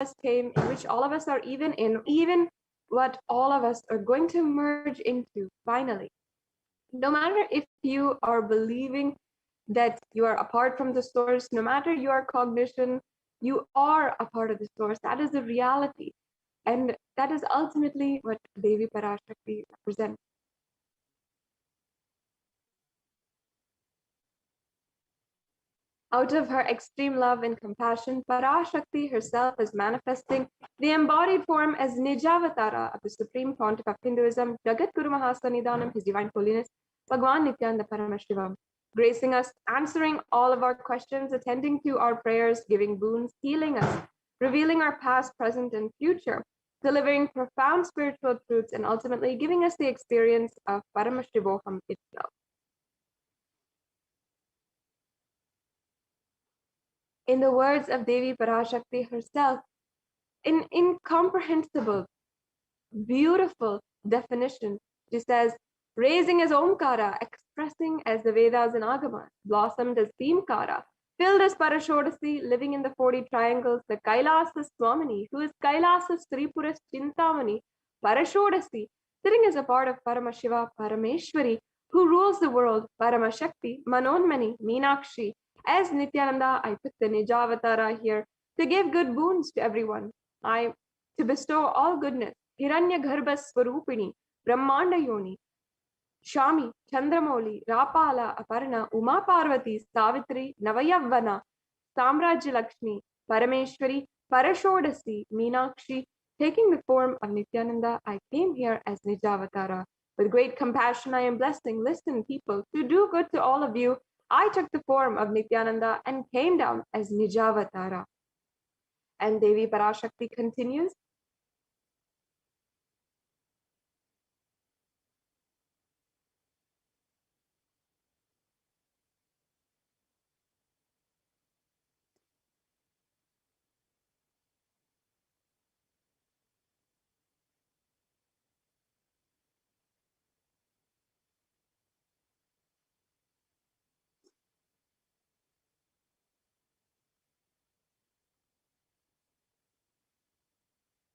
us came, in which all of us are even what all of us are going to merge into finally. No matter if you are believing that you are apart from the source, no matter your cognition, you are a part of the source. That is the reality. And that is ultimately what Devi Parashakti represents. Out of her extreme love and compassion, Parashakti herself is manifesting the embodied form as Nijavatara of the Supreme Pontiff of Hinduism, Jagat Guru Mahasanidanam, His Divine Holiness, Bhagwan Nithyananda Paramashivam, gracing us, answering all of our questions, attending to our prayers, giving boons, healing us, revealing our past, present, and future, delivering profound spiritual truths, and ultimately giving us the experience of Paramashivoham itself. In the words of Devi Parashakti herself, in incomprehensible, beautiful definition, she says, raising as Omkara, expressing as the Vedas and Agamas, blossomed as Bhimkara, filled as Parashodasi, living in the 40 triangles, the Kailasa Swamini, who is Kailasa Tripura Chintamani, Parashodasi, sitting as a part of Paramashiva, Parameshwari, who rules the world, Paramashakti, Manonmani, Meenakshi. As Nithyananda, I put the Nijavatara here to give good boons to everyone. To bestow all goodness. Hiranya Garbha Swarupini, Brahmanda Yoni, Shami, Chandramoli, Rapala, Aparna, Uma Parvati, Savitri, Navayavana, Samrajya Lakshmi, Parameshwari, Parashodasi, Meenakshi. Taking the form of Nithyananda, I came here as Nijavatara. With great compassion, I am blessing. Listen, people, to do good to all of you. I took the form of Nithyananda and came down as Nijavatara. And Devi Parashakti continues.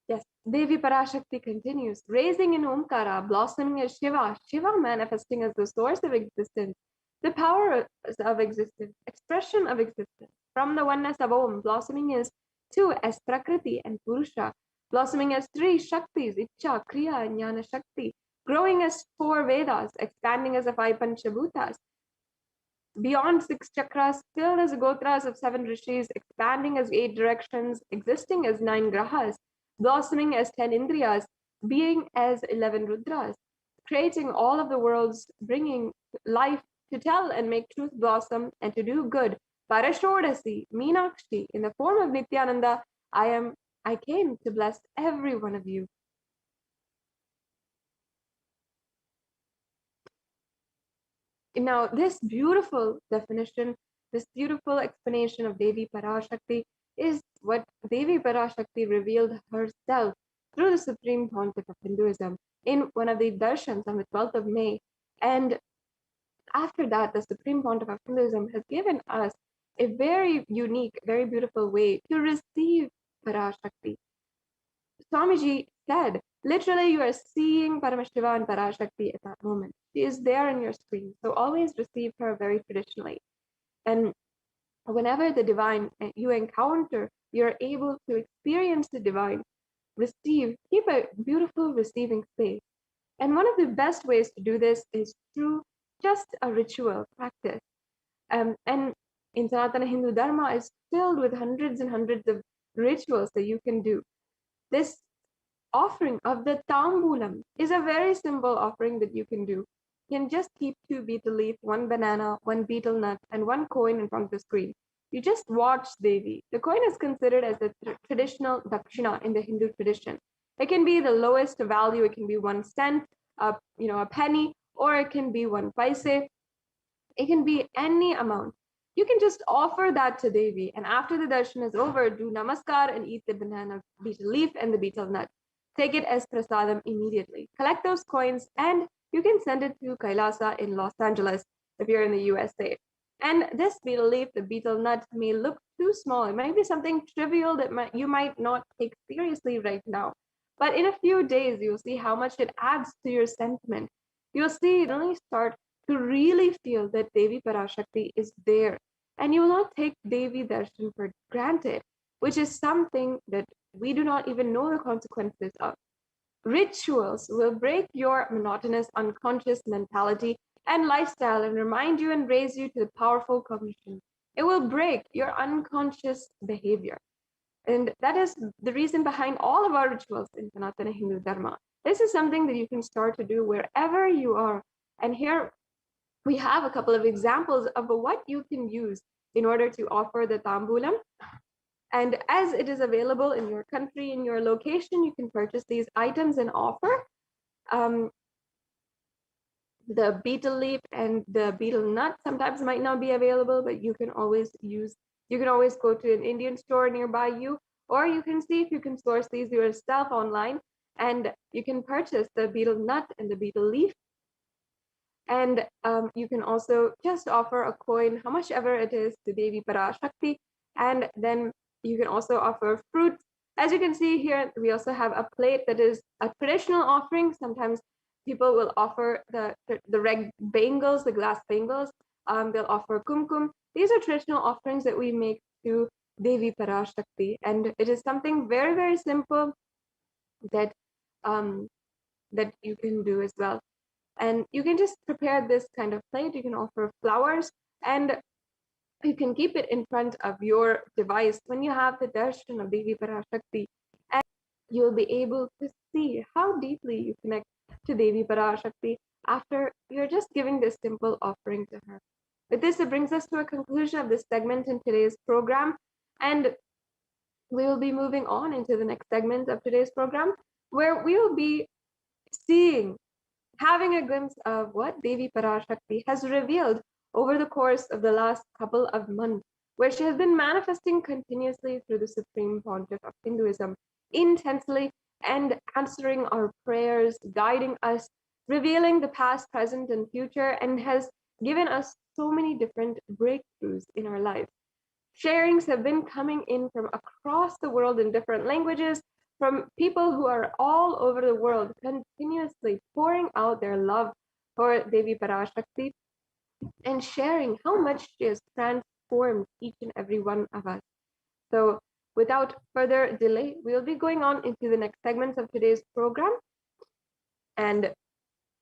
Yes, Devi Parashakti continues, raising in Omkara, blossoming as Shiva, Shiva manifesting as the source of existence, the power of existence, expression of existence. From the oneness of Om, blossoming as two as Prakriti and Purusha, blossoming as three Shaktis, Icha, Kriya, and Jnana Shakti, growing as four Vedas, expanding as the five Panchabhutas, beyond six chakras, filled as gotras of seven rishis, expanding as eight directions, existing as nine grahas, blossoming as 10 indriyas, being as 11 rudras, creating all of the worlds, bringing life to tell and make truth blossom and to do good. Parashodasi, Meenakshi, in the form of Nithyananda, I came to bless every one of you. Now, this beautiful definition, this beautiful explanation of Devi Parashakti is what Devi Parashakti revealed herself through the Supreme Pontiff of Hinduism in one of the darshans on the 12th of May. And after that, the Supreme Pontiff of Hinduism has given us a very unique, very beautiful way to receive Parashakti. Swamiji said, literally, you are seeing Paramashiva and Parashakti at that moment. She is there on your screen. So always receive her very traditionally. And whenever the divine you encounter, you're able to experience the divine, keep a beautiful receiving space. And one of the best ways to do this is through just a ritual practice. And in Sanatana Hindu Dharma is filled with hundreds and hundreds of rituals that you can do. This offering of the tambulam is a very simple offering that you can do. You can just keep 2 betel leaf, 1 banana, 1 betel nut, and 1 coin in front of the screen. You just watch Devi. The coin is considered as the traditional dakshina in the Hindu tradition. It can be the lowest value. It can be 1 cent, a penny, or it can be 1 paise. It can be any amount. You can just offer that to Devi, and after the darshan is over, do namaskar and eat the banana betel leaf and the betel nut. Take it as prasadam immediately. Collect those coins, and you can send it to Kailasa in Los Angeles if you're in the USA. And this betel leaf, the betel nut, may look too small. It might be something trivial that you might not take seriously right now. But in a few days, you'll see how much it adds to your sentiment. You'll see, you'll only start to really feel that Devi Parashakti is there. And you will not take Devi Darshan for granted, which is something that we do not even know the consequences of. Rituals will break your monotonous unconscious mentality and lifestyle and remind you and raise you to the powerful cognition. It will break your unconscious behavior. And that is the reason behind all of our rituals in Sanatana Hindu Dharma. This is something that you can start to do wherever you are. And here we have a couple of examples of what you can use in order to offer the tambulam. And as it is available in your country, in your location, you can purchase these items and offer. Um, the betel leaf and the betel nut sometimes might not be available, but you can always go to an Indian store nearby you, or you can see if you can source these yourself online, and you can purchase the betel nut and the betel leaf. And you can also just offer a coin, how much ever it is, to Devi Parashakti. And then you can also offer fruits. As you can see here, we also have a plate that is a traditional offering. Sometimes people will offer the red bangles, the glass bangles. They'll offer kumkum. These are traditional offerings that we make to Devi Parashakti. And it is something very, very simple that that you can do as well. And you can just prepare this kind of plate. You can offer flowers, and you can keep it in front of your device when you have the darshan of Devi Parashakti, and you'll be able to see how deeply you connect to Devi Parashakti after you're just giving this simple offering to her. With this, it brings us to a conclusion of this segment in today's program, and we will be moving on into the next segment of today's program, where we will be seeing, having a glimpse of what Devi Parashakti has revealed over the course of the last couple of months, where she has been manifesting continuously through the Supreme Pontiff of Hinduism, intensely and answering our prayers, guiding us, revealing the past, present, and future, and has given us so many different breakthroughs in our lives. Sharings have been coming in from across the world in different languages, from people who are all over the world, continuously pouring out their love for Devi Parashakti and sharing how much she has transformed each and every one of us. So, without further delay, we'll be going on into the next segments of today's program, and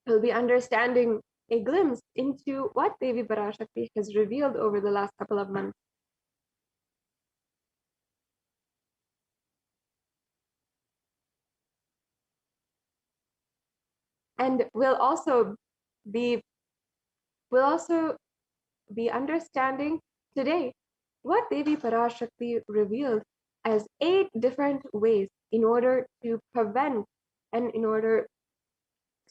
we'll be understanding a glimpse into what Devi Parashakti has revealed over the last couple of months. And be we'll also be understanding today what Devi Parashakti revealed as 8 different ways in order to prevent and in order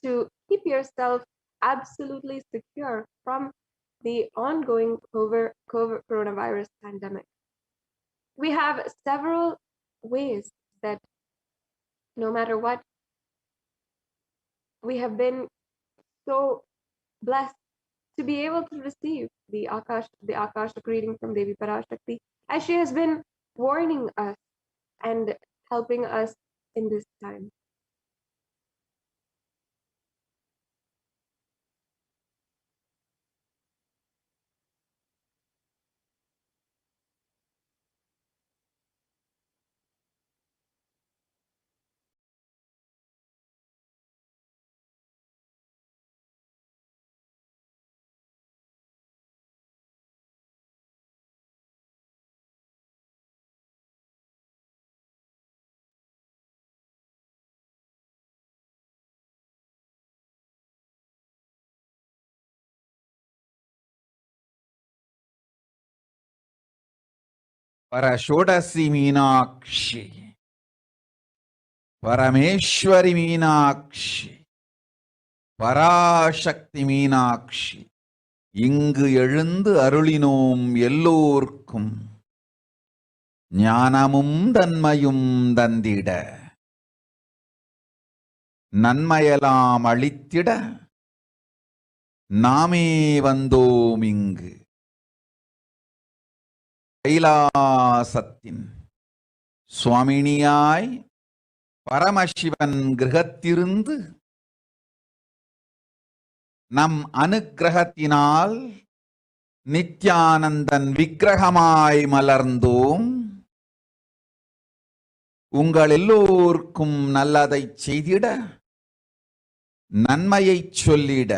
to keep yourself absolutely secure from the ongoing COVID coronavirus pandemic. We have several ways that no matter what, we have been so blessed to be able to receive the Akashic reading from Devi Parashakti, as she has been warning us and helping us in this time. Parashodasi Meenakshi, Parameshwari Meenakshi, Parashakti Meenakshi, இங்கு எழுந்து அருளினோம் எல்லோர்க்கும் ஞானமும் தன்மையும் தந்திட நன்மையெல்லாம் அளித்திட நாமே வந்தோம் இங்கு. கைலாசத்தின் சுவாமினியாய் பரமசிவன் கிரகத்திருந்து நம் அனுக்கிரகத்தினால் நித்யானந்தன் விக்கிரகமாய் மலர்ந்தோம். உங்கள் எல்லோருக்கும் நல்லதைச் செய்திட, நன்மையைச் சொல்லிட,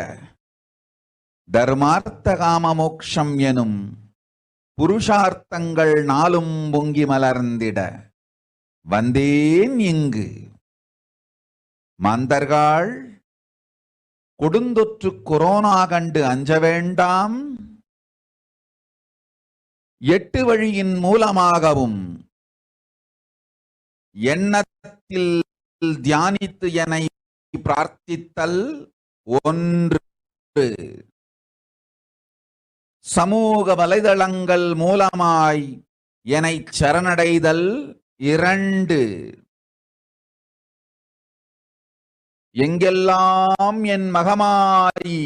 தர்மார்த்த காம மோக்ஷம் எனும் புருஷார்த்தங்கள் நாளும் பொங்கி மலர்ந்திட வந்தேன் இங்கு. மாந்தர்கள் கொடுந்தொற்று கொரோனா கண்டு அஞ்ச வேண்டாம். 8 வழியின் மூலமாகவும் எண்ணத்தில் தியானித்து என்னை பிரார்த்தித்தல் ஒன்று, சமூக வலைதளங்கள் மூலமாய் என்னை சரணடைதல் 2, எங்கெல்லாம் என் மகமாரி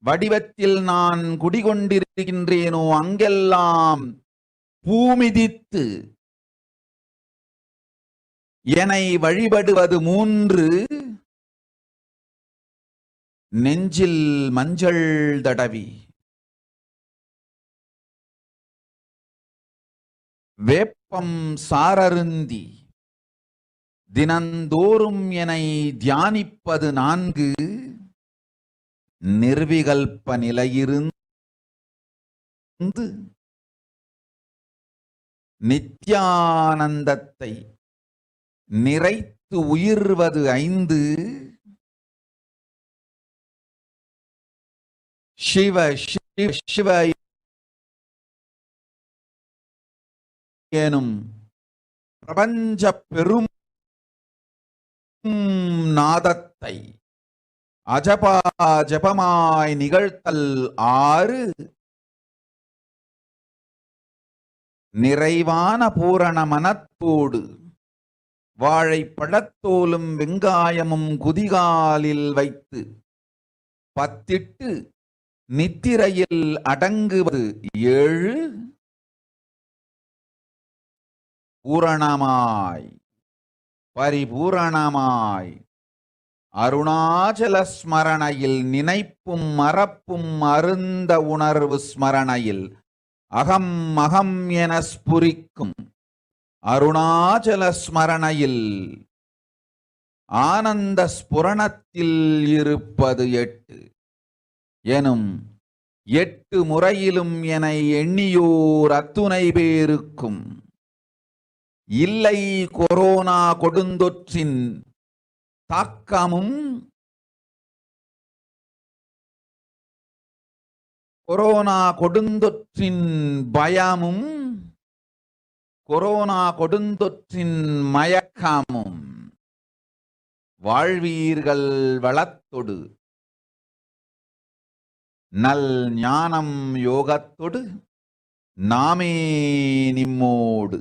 வடிவத்தில் நான் குடிகொண்டிருக்கின்றேனோ அங்கெல்லாம் பூமிதித்து என்னை வழிபடுவது 3, நெஞ்சில் மஞ்சள் தடவி வேப்பம் சாரருந்தி தினந்தோறும் என்னை தியானிப்பது 4, நிர்விகல்ப நிலையிருந்து நித்யானந்தத்தை நிறைத்து உயிர்வது 5, சிவ சிவ சிவ எனும் பிரபஞ்ச பெரும் நாதத்தை அஜபா ஜபமாய் நிகழ்த்தல் 6, நிறைவான பூரண மனத்தோடு வாழைப்பழத்தோலும் வெங்காயமும் குதிகாலில் வைத்து பத்திட்டு நித்திரையில் அடங்குவது 7, பூரணமாய் பரிபூரணமாய் அருணாச்சல ஸ்மரணையில் நினைப்பும் மறப்பும் அருந்த உணர்வு ஸ்மரணையில் அகம் அகம் என ஸ்புரிக்கும் அருணாச்சல ஸ்மரணையில் ஆனந்த ஸ்புரணத்தில் இருப்பது 8 எனும் 8 முறையிலும் என எண்ணியோர் அத்துணை பேருக்கும் இல்லை கொரோனா கொடுந்தொற்றின் தாக்கமும் கொரோனா கொடுந்தொற்றின் பயமும் கொரோனா கொடுந்தொற்றின் மயக்கமும் வாழ்வீர்கள் வளத்தொடு நல் ஞானம் யோகத்தொடு நாமே நிம்மோடு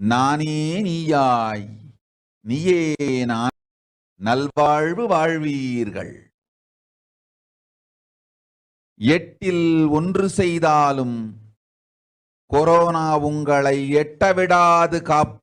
நானே நீயாய் நீயே நான் நல்வாழ்வு வாழ்வீர்கள். 8இல் 1 செய்தாலும் கொரோனா உங்களை எட்டவிடாது காப்பு.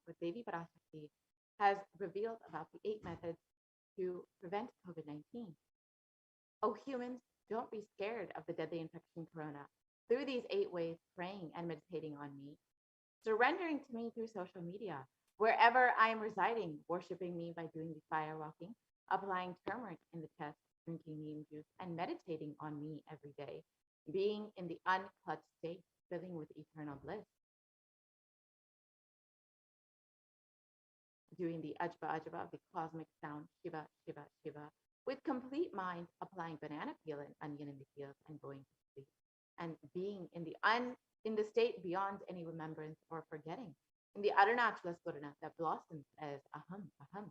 what Devi Parashakti has revealed about the 8 methods to prevent COVID-19. Oh, humans, don't be scared of the deadly infection corona. Through these 8 ways, praying and meditating on me, surrendering to me through social media, wherever I am residing, worshiping me by doing the fire walking, applying turmeric in the chest, drinking neem juice, and meditating on me every day, being in the unclutched state, filling with eternal bliss. Doing the Ajba Ajba, the cosmic sound, Shiva, Shiva, Shiva, with complete mind, applying banana peel and onion in the fields and going to sleep, and being in the state beyond any remembrance or forgetting, in the Arunachala Swarana that blossoms as aham, aham,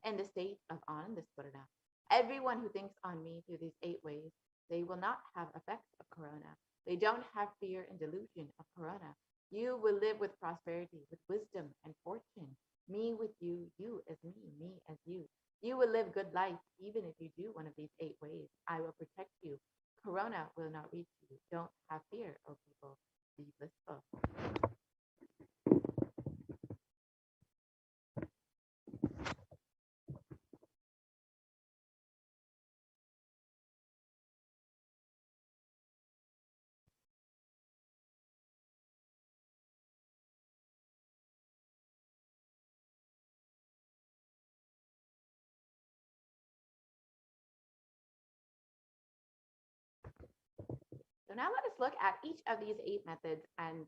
in the state of Ananda Swarana. Everyone who thinks on me through these 8 ways, they will not have effects of corona. They don't have fear and delusion of corona. You will live with prosperity, with wisdom and fortune. Me with you, you as me as you. You will live good life even if you do one of these 8 ways. I will protect you. Corona will not reach you. Don't have fear, O people. Be blissful. So now let us look at each of these 8 methods and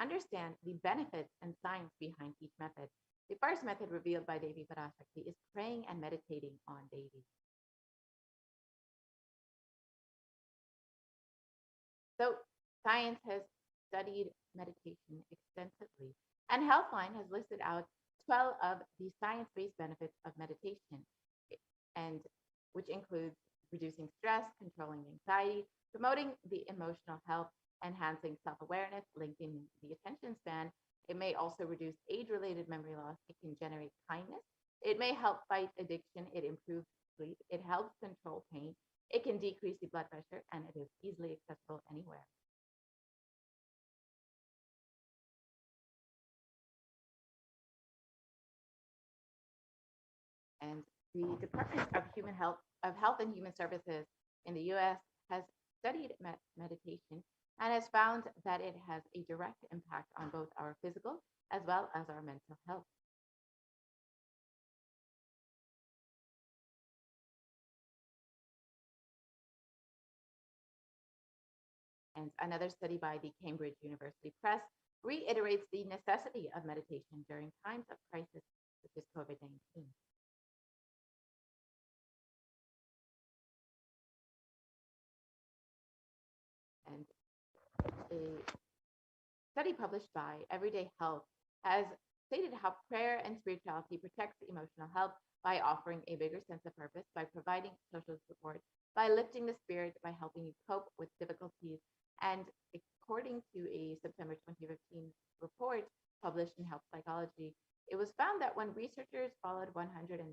understand the benefits and science behind each method. The first method revealed by Devi Parashakti is praying and meditating on Devi. So science has studied meditation extensively, and Healthline has listed out 12 of the science-based benefits of meditation, and which includes reducing stress, controlling anxiety, promoting the emotional health, enhancing self-awareness, lengthening the attention span. It may also reduce age-related memory loss. It can generate kindness. It may help fight addiction. It improves sleep. It helps control pain. It can decrease the blood pressure, and it is easily accessible anywhere. And the Department of Health and Human Services in the U.S. has studied meditation and has found that it has a direct impact on both our physical as well as our mental health. And another study by the Cambridge University Press reiterates the necessity of meditation during times of crisis such as COVID-19. And a study published by Everyday Health has stated how prayer and spirituality protects emotional health by offering a bigger sense of purpose, by providing social support, by lifting the spirit, by helping you cope with difficulties. And according to a September 2015 report published in Health Psychology, it was found that when researchers followed 191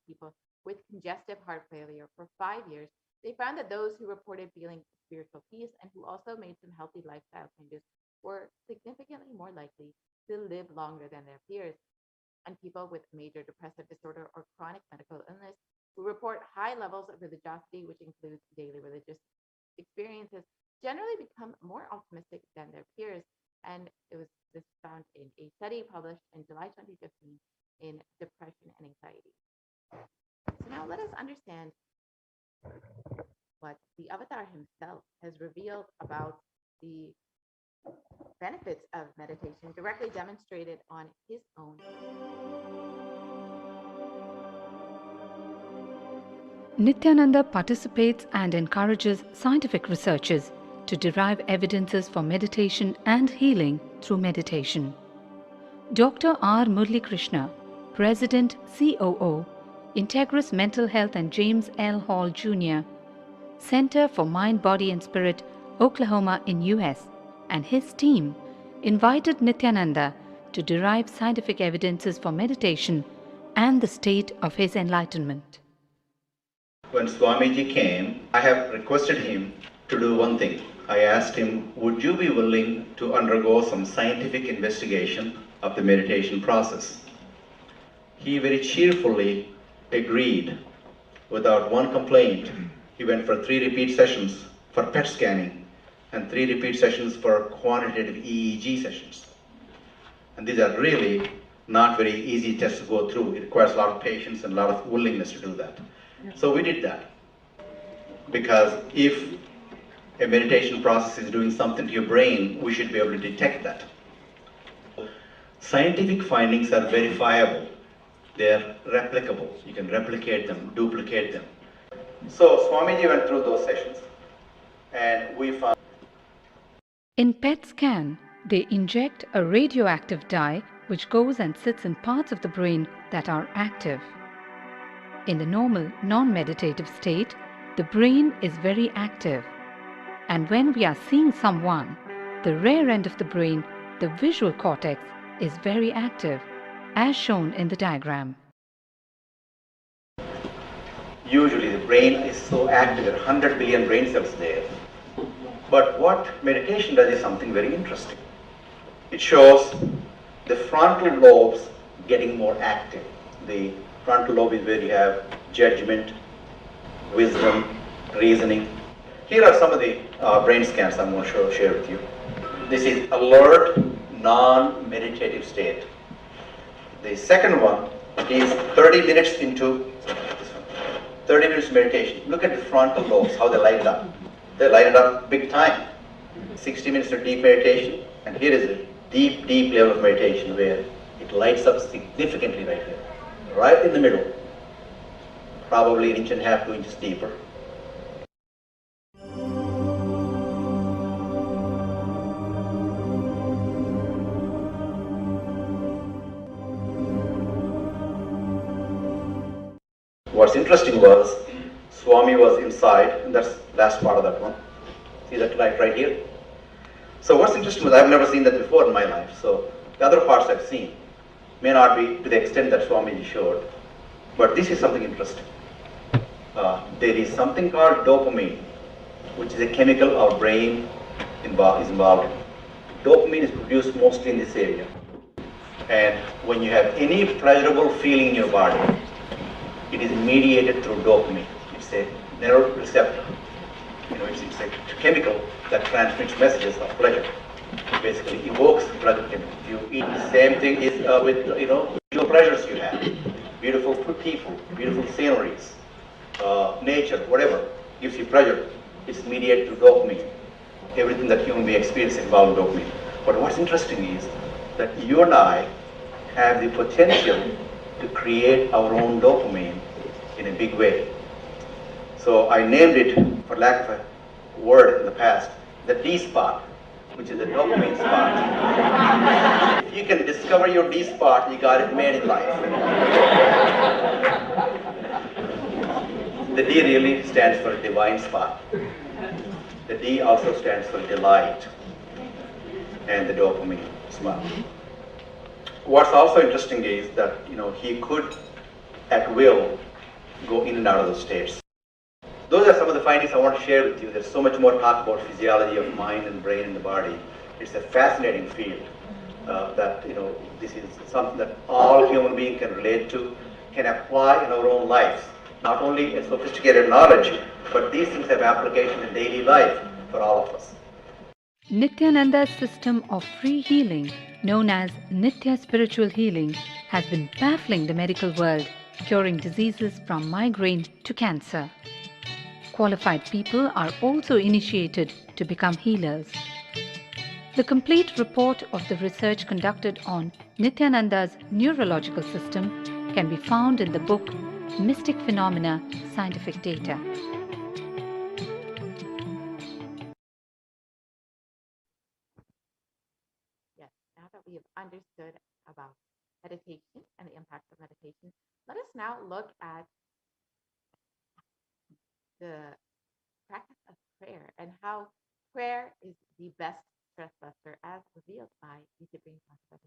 people with congestive heart failure for 5 years, they found that those who reported feeling spiritual peace and who also made some healthy lifestyle changes were significantly more likely to live longer than their peers. And people with major depressive disorder or chronic medical illness who report high levels of religiosity, which includes daily religious experiences, generally become more optimistic than their peers. And this found in a study published in July 2015 in Depression and Anxiety. So now let us understand what the Avatar himself has revealed about the benefits of meditation directly demonstrated on his own. Nithyananda participates and encourages scientific researchers to derive evidences for meditation and healing through meditation. Dr. R. Murli Krishna, President, COO, Integris Mental Health and James L. Hall Jr., Center for Mind, Body and Spirit, Oklahoma in US, and his team invited Nithyananda to derive scientific evidences for meditation and the state of his enlightenment. When Swamiji came, I have requested him to do one thing. I asked him, would you be willing to undergo some scientific investigation of the meditation process? he very cheerfully agreed without one complaint. He went for 3 repeat sessions for PET scanning and 3 repeat sessions for quantitative EEG sessions. And these are really not very easy tests to go through. It requires a lot of patience and a lot of willingness to do that. So we did that. Because if a meditation process is doing something to your brain, we should be able to detect that. Scientific findings are verifiable. They are replicable. You can replicate them, duplicate them. So Swamiji went through those sessions and we found. In PET scan, they inject a radioactive dye which goes and sits in parts of the brain that are active. In the normal, non-meditative state, the brain is very active. And when we are seeing someone, the rear end of the brain, the visual cortex, is very active, as shown in the diagram. Usually the brain is so active, there are 100 billion brain cells there. But what meditation does is something very interesting. It shows the frontal lobes getting more active. The frontal lobe is where you have judgment, wisdom, reasoning. Here are some of the brain scans I'm going to share with you. This is alert, non-meditative state. The second one is 30 minutes into 30 minutes meditation. Look at the frontal lobes, how they light it up. They light it up big time. 60 minutes of deep meditation, and here is a deep, deep level of meditation where it lights up significantly right here, right in the middle, probably 1.5 inches, 2 inches deeper. What's interesting was, Swami was inside, and that's the last part of that one. See that light right here? So what's interesting was, I've never seen that before in my life. So the other parts I've seen may not be to the extent that Swamiji showed, but this is something interesting. There is something called dopamine, which is a chemical our brain is involved in. Dopamine is produced mostly in this area. And when you have any pleasurable feeling in your body, it is mediated through dopamine. It's a neuroreceptor. It's a chemical that transmits messages of pleasure. Basically evokes pleasure chemical. You eat the same thing is with visual pleasures you have. Beautiful people, beautiful sceneries, nature, whatever gives you pleasure. It's mediated through dopamine. Everything that human being experiences involves dopamine. But what's interesting is that you and I have the potential to create our own dopamine in a big way. So I named it, for lack of a word in the past, the D spot, which is the dopamine spot. If you can discover your D spot, you got it made in life. The D really stands for divine spot. The D also stands for delight, and the dopamine spot. What's also interesting is that he could, at will, go in and out of those states. Those are some of the findings I want to share with you. There's so much more talk about physiology of mind and brain and the body. It's a fascinating field that this is something that all human beings can relate to, can apply in our own lives. Not only a sophisticated knowledge, but these things have application in daily life for all of us. Nithyananda's system of free healing, known as Nithya Spiritual Healing, has been baffling the medical world, curing diseases from migraine to cancer. Qualified people are also initiated to become healers. The complete report of the research conducted on Nithyananda's neurological system can be found in the book Mystic Phenomena, Scientific Data. Yes, now that we have understood about meditation and the impact of meditation, let us now look at the practice of prayer and how prayer is the best stress buster as revealed by the Supreme Concept.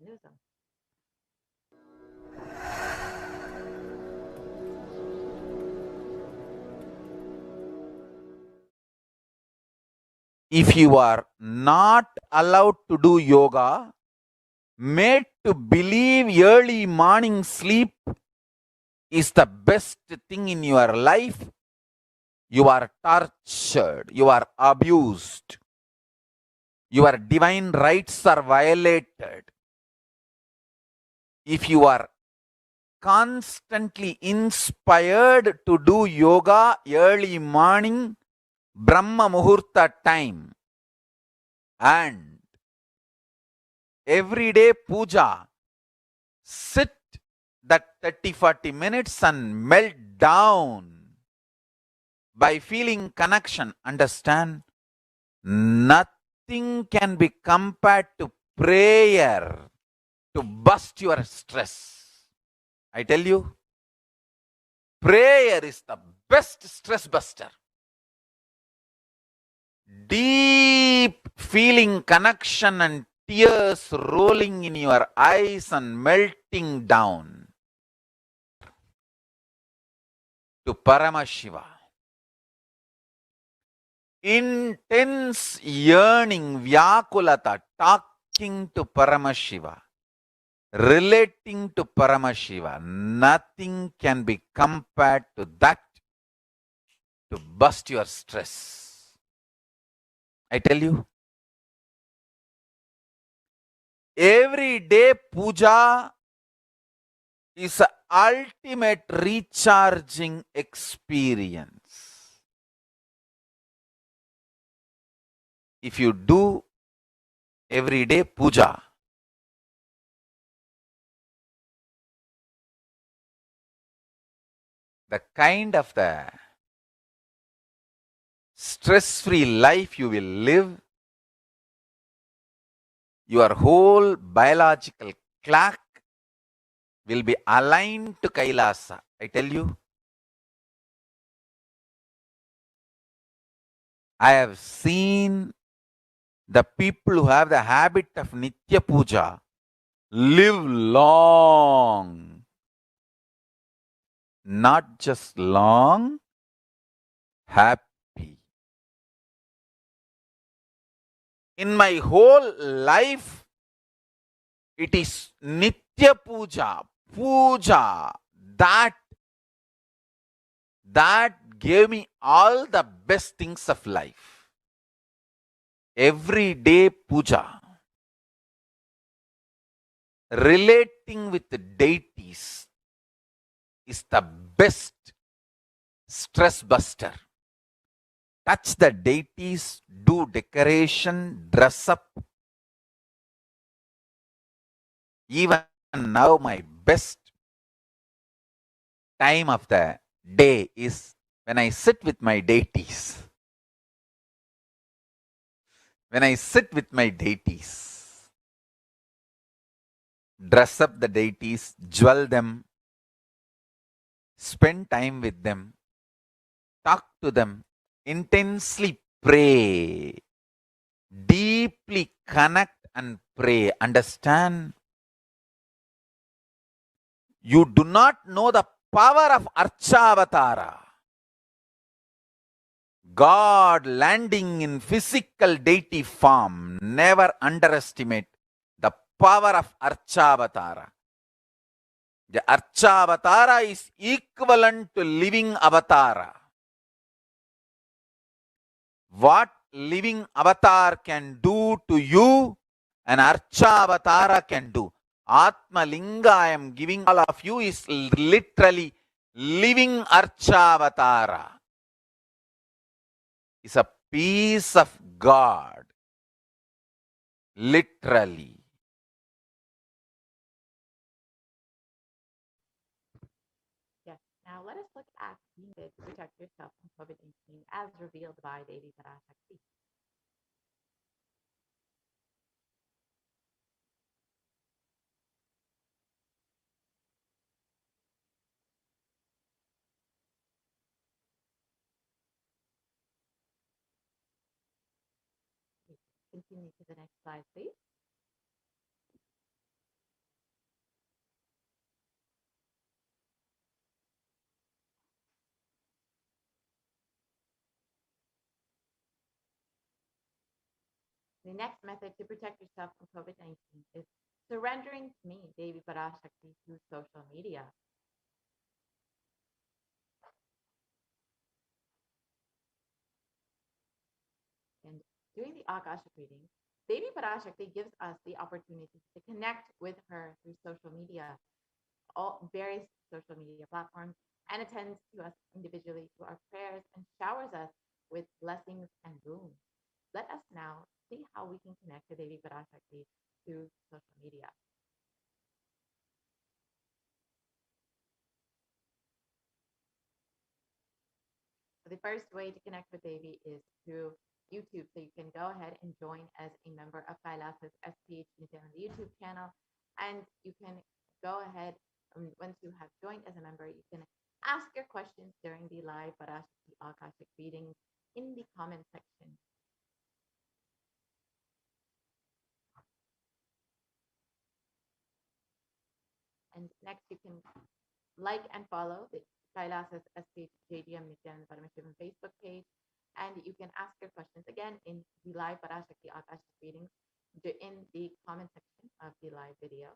If you are not allowed to do yoga, made to believe early morning sleep is the best thing in your life, you are tortured, you are abused, your divine rights are violated. If you are constantly inspired to do yoga early morning, Brahma Muhurta time, and everyday puja, sit that 30-40 minutes and melt down by feeling connection. Understand? Nothing can be compared to prayer to bust your stress. I tell you, prayer is the best stress buster. Deep feeling connection and tears rolling in your eyes and melting down to Paramashiva. Intense yearning, Vyakulata, talking to Paramashiva, relating to Paramashiva. Nothing can be compared to that to bust your stress. I tell you, every day puja is an ultimate recharging experience. If you do every day puja, the kind of the stress-free life you will live, your whole biological clock will be aligned to Kailasa. I tell you, I have seen the people who have the habit of Nitya Puja live long. Not just long, happy. In my whole life, it is Nitya Puja, Puja, that gave me all the best things of life. Everyday puja, relating with the deities is the best stress buster. Touch the deities, do decoration, dress up. Even now, my best time of the day is when I sit with my deities. When I sit with my deities, dress up the deities, jewel them, spend time with them, talk to them, intensely pray, deeply connect and pray. Understand? You do not know the power of Archavatara. God landing in physical deity form. Never underestimate the power of Archavatara. The Archavatara is equivalent to living avatara. What living avatar can do to you, an Archavatara can do. Atma Linga I am giving all of you is literally living Archavatara. Is a piece of God. Literally. Yes. Now let us look at needed to protect yourself from COVID-19 as revealed by Devi Parashakti. Continue to the next slide, please. The next method to protect yourself from COVID-19 is surrendering to me, Devi Parashakti, through social media. During the Akashic reading, Devi Parashakti gives us the opportunity to connect with her through social media, all various social media platforms, and attends to us individually to our prayers and showers us with blessings and boons. Let us now see how we can connect to Devi Parashakti through social media. So the first way to connect with Devi is through YouTube. So you can go ahead and join as a member of Kailasa's HDH Nithyananda YouTube channel. And you can go ahead, once you have joined as a member, you can ask your questions during the live Parashakti Akashic readings in the comment section. And next, you can like and follow the Kailasa's SPH JDM Nithyananda Paramashivam Facebook page. And you can ask your questions again in the live Parashakti Akashic readings in the comment section of the live video.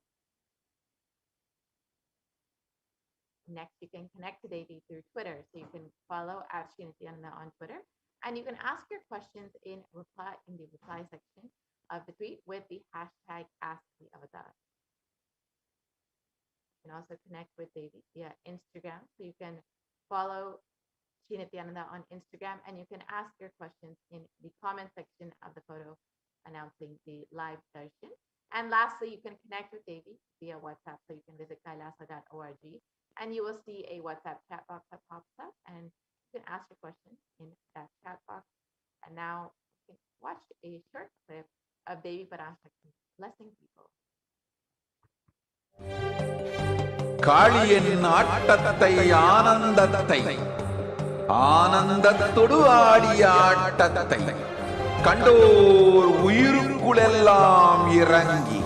Next, you can connect to Devi through Twitter. So you can follow at Shri Nithyananda on Twitter. And you can ask your questions in the reply section of the tweet with the hashtag #AskTheAvatar. You can also connect with Devi via Instagram. So you can follow Shri Nithyananda on Instagram, and you can ask your questions in the comment section of the photo announcing the live darshan. And lastly, you can connect with Devi via WhatsApp. So you can visit kailasa.org, and you will see a WhatsApp chat box that pops up, and you can ask your questions in that chat box. And now you can watch a short clip of Devi Parashakti blessing people. காளியின் ஆட்டத்தை ஆனந்தத்தை ஆனந்தத்தொடு ஆடிய ஆட்டத்தை கண்டோர் உயிருக்குளெல்லாம் இறங்கி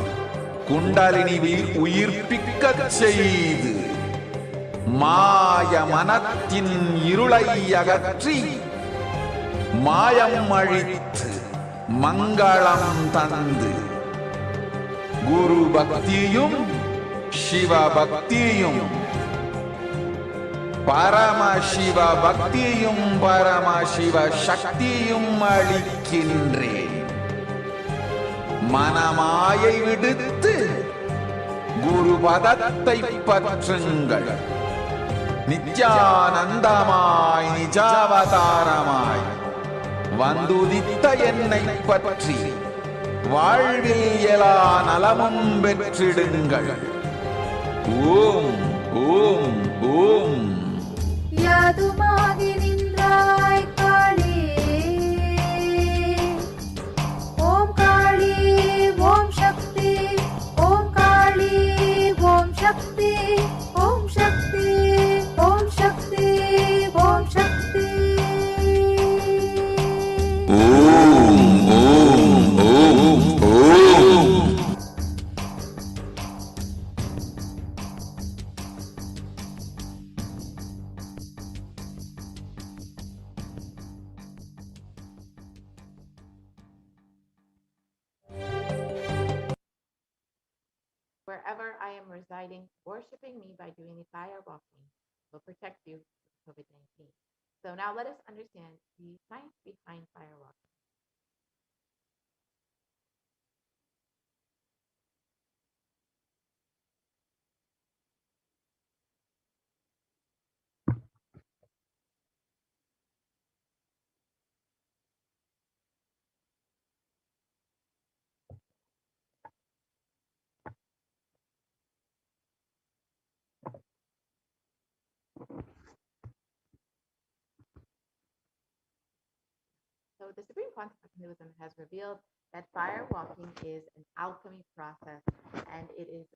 குண்டலினி உயிர்ப்பிக்கச் செய்து மாய மனத்தின் இருளை அகற்றி மாயம் அழித்து மங்களம் தந்து குரு பக்தியும் சிவ பக்தியும் பரமசிவ பக்தியும் பரமசிவ சக்தியும் அளிக்கின்றேன். மனமாயை விடுத்து குரு பதத்தை பற்றுங்கள். நித்யானந்தமாய் நிஜாவதாரமாய் வந்துதித்த என்னை பற்றி வாழ்வில் எல்லா நலமும் பெற்றிடுங்கள். ஓம் ஓம் ஓம். யாதுமாகி நின்றாய் காளி, ஓம் காளி ஓம் சக்தி, ஓம் காளி ஓம் சக்தி, ஓம் சக்தி ஓம் சக்தி ஓம் சக்தி. ஓம் ஓம் ஓம் ஓம். Wherever I am residing, worshiping me by doing the fire walking will protect you from COVID-19. So now let us understand the science behind fire walking. So the Supreme Concept of Hinduism has revealed that fire walking is an alchemy process, and it is,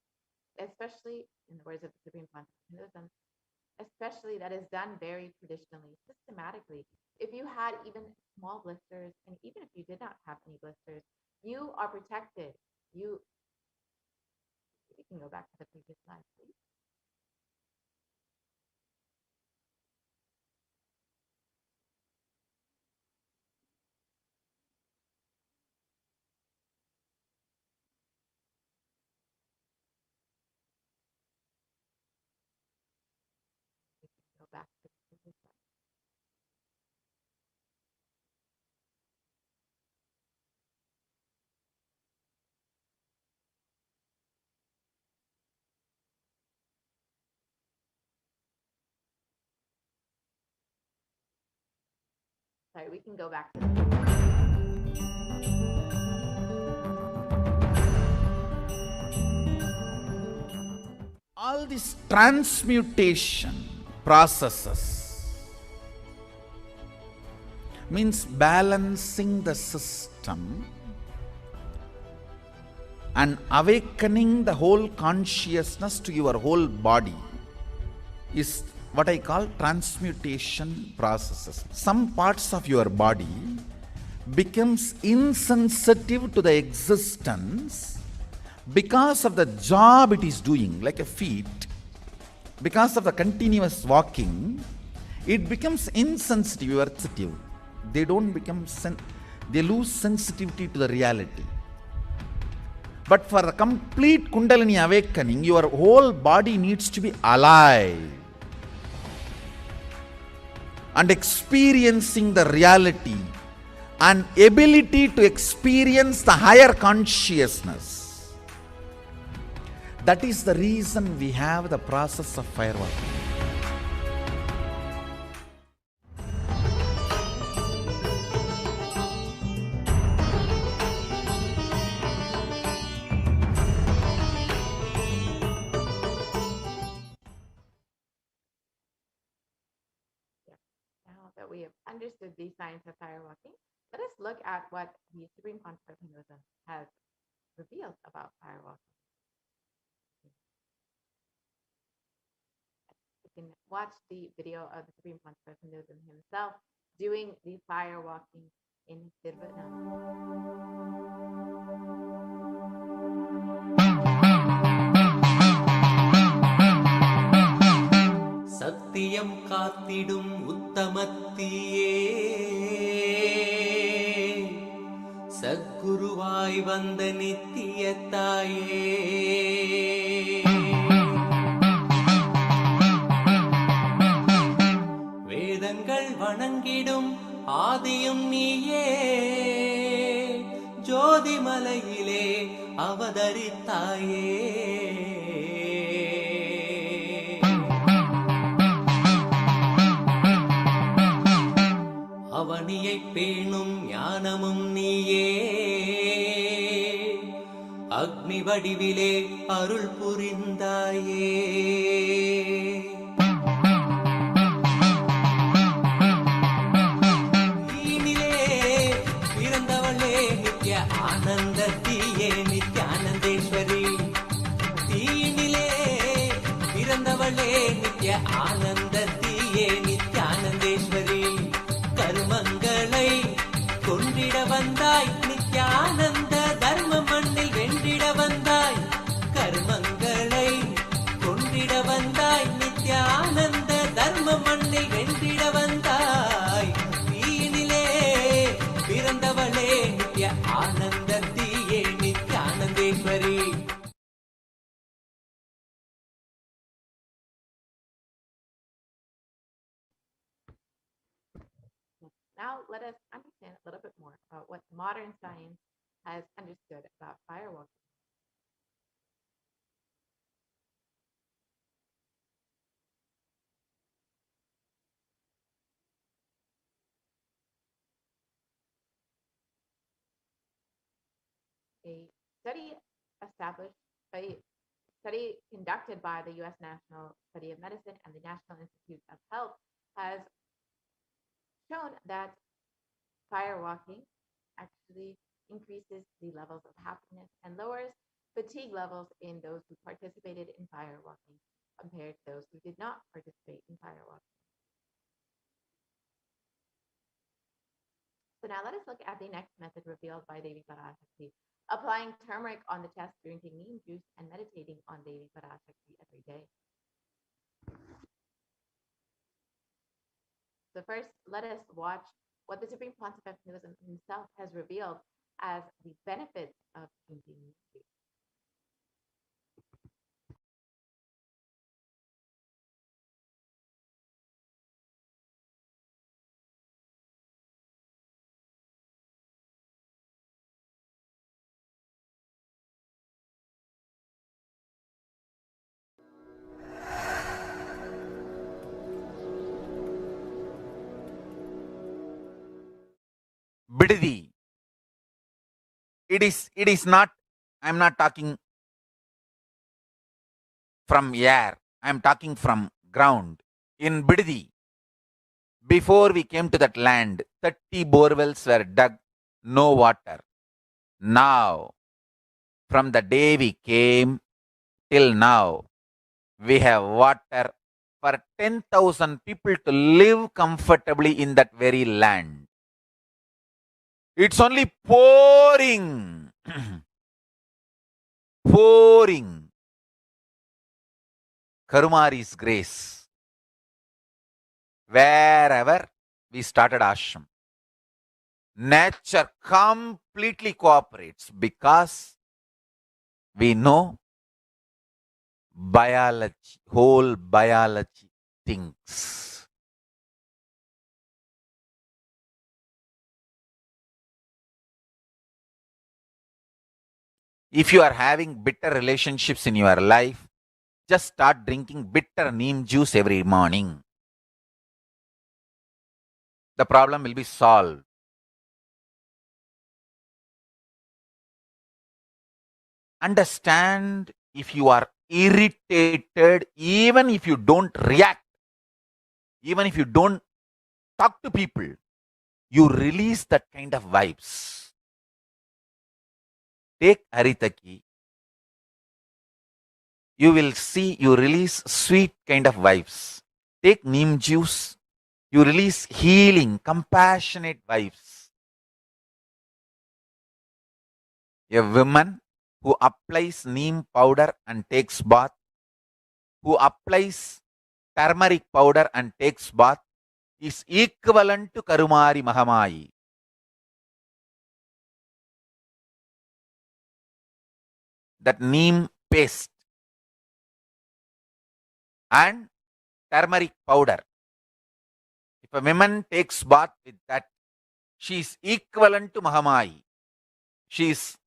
especially in the words of the Supreme Concept of Hinduism, especially that is done very traditionally, systematically. If you had even small blisters, and even if you did not have any blisters, you are protected. You can go back to the previous slide, please. Go back to the previous slide. Sorry, we can go back to the all these transmutation processes means balancing the system and awakening the whole consciousness to your whole body is what I call transmutation processes. Some parts of your body becomes insensitive to the existence because of the job it is doing, like a feet. Because of the continuous walking, it becomes insensitive or sensitive. They don't become they lose sensitivity to the reality. But for the complete Kundalini awakening, your whole body needs to be alive and experiencing the reality and ability to experience the higher consciousness. That is the reason we have the process of fireworking. Now that we have understood the science of firewalking, let us look at what the Supreme Concept of Hinduism has revealed about firewalking. You can watch the video of the Supreme Concept of Hinduism himself doing the firewalking in Vietnam. சத்தியம் காத்திடும் உத்தமத்தியே சத்குருவாய் வந்த நித்திய தாயே வேதங்கள் வணங்கிடும் ஆதியும் நீயே ஜோதிமலையிலே அவதரித்தாயே அவனியை பேணும் ஞானமும் நீயே அக்னி வடிவிலே அருள் புரிந்தாயே நீனிலே பிறந்தவளே நித்ய ஆனந்தத்தியே நித்யானந்தேஸ்வரி தீனிலே பிறந்தவளே நித்ய ஆனந்தத்தியே நித்யானந்தேஸ்வரி கர்மங்களை கொன்றிட வந்தாய் நித்யானந்த தர்ம மண்ணில் வென்றிட வந்தாய் கர்மங்களை கொன்றிட வந்தாய் நித்யானந்த தர்ம மண்ணில் வென்றிட வந்தாய் தீயினிலே பிறந்தவளே நித்ய ஆனந்தத்தியே நித்யானந்தேஸ்வரி Now let us understand a little bit more about what modern science has understood about firewalking. A study conducted by the U.S. National Study of Medicine and the National Institute of Health has shown that firewalking actually increases the levels of happiness and lowers fatigue levels in those who participated in firewalking compared to those who did not participate in firewalking. So now let us look at the next method revealed by Devi Parashakti, applying turmeric on the chest, drinking neem juice, and meditating on Devi Parashakti every day. So first, let us watch what the Supreme Concept of Hinduism himself has revealed as the benefits of drinking neem juice. Bididi. It is not, I'm not talking from air, I'm talking from ground. In Bididi, before we came to that land, 30 borewells were dug, no water. Now, from the day we came till now, we have water for 10,000 people to live comfortably in that very land. It's only pouring, pouring Karumari's grace wherever we started ashram. Nature completely cooperates because we know biology, whole biology thinks. If you are having bitter relationships in your life, just start drinking bitter neem juice every morning. The problem will be solved. Understand, if you are irritated, even if you don't react, even if you don't talk to people, you release that kind of vibes. Take Haritaki, you will see you release sweet kind of vibes. Take neem juice, you release healing, compassionate vibes. A woman who applies neem powder and takes bath, who applies turmeric powder and takes bath, is equivalent to Karumari Mahamayi. That neem paste and turmeric powder, if a woman takes bath with that, she is equivalent to Mahamayi. She is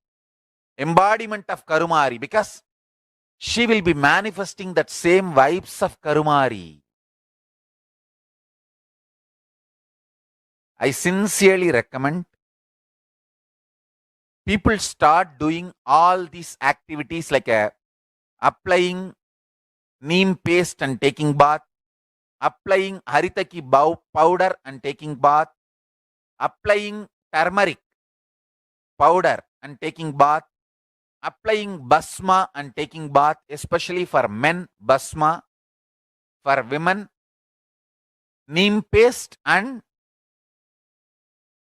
embodiment of Karumari because she will be manifesting that same vibes of Karumari. I sincerely recommend people start doing all these activities like applying neem paste and taking bath, applying haritaki powder and taking bath, applying turmeric powder and taking bath, applying basma and taking bath, especially for men, basma, for women, neem paste and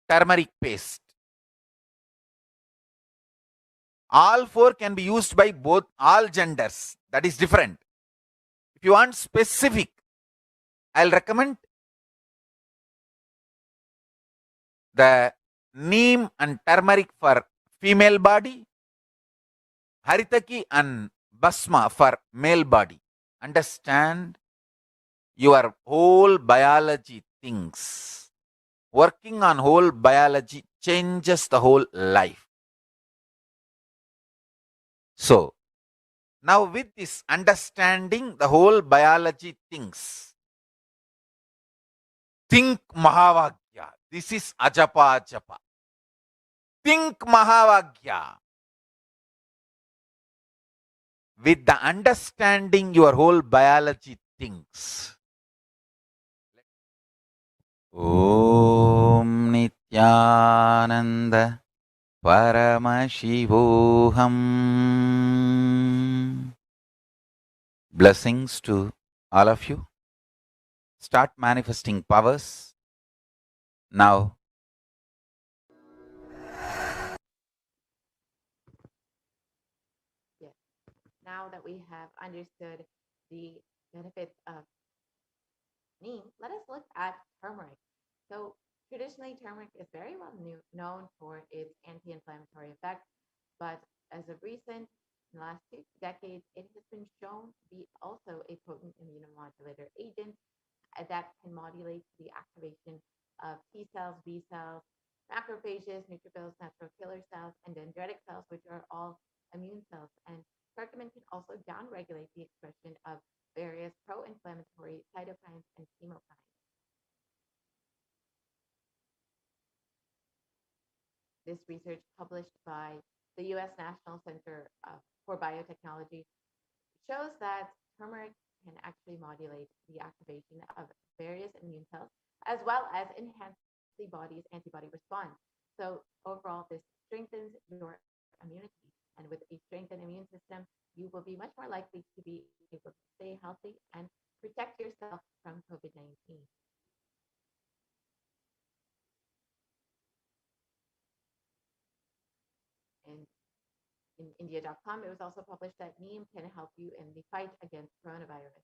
turmeric paste. All four can be used by both, all genders. That is different. If you want specific, I'll recommend the neem and turmeric for female body, haritaki and basma for male body. Understand, your whole biology things. Working on whole biology changes the whole life. So, now with this understanding the whole biology things, think Mahavagya. This is Ajapa Japa. Think Mahavagya. With the understanding your whole biology thinks. Om Nithyananda Paramashivoham. Blessings to all of you. Start manifesting powers. Now, Yes. Now that we have understood the benefits of neem, let us look at turmeric. So traditionally, turmeric is very well known for its anti-inflammatory effect, but as of recent, in the last 2 decades, it has been shown to be also a potent immunomodulator agent that can modulate the activation of T cells, B cells, macrophages, neutrophils, natural killer cells, and dendritic cells, which are all immune cells. And curcumin can also downregulate the expression of various pro-inflammatory cytokines and chemokines. this research published by the U.S. National Center for Biotechnology shows that turmeric can actually modulate the activation of various immune cells as well as enhance the body's antibody response. So overall, this strengthens your immunity. And with a strengthened immune system, you will be much more likely to be able to stay healthy and protect yourself from COVID-19. And in India.com, it was also published that neem can help you in the fight against coronavirus.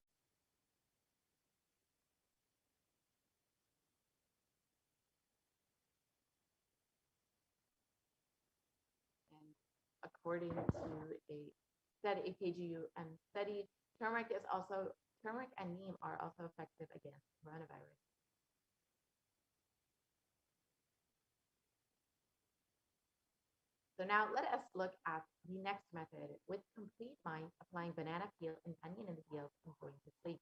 And according to a KGUM study, turmeric and neem are also effective against coronavirus. So now let us look at the next method with complete mind, applying banana peel and onion in the heels and going to sleep.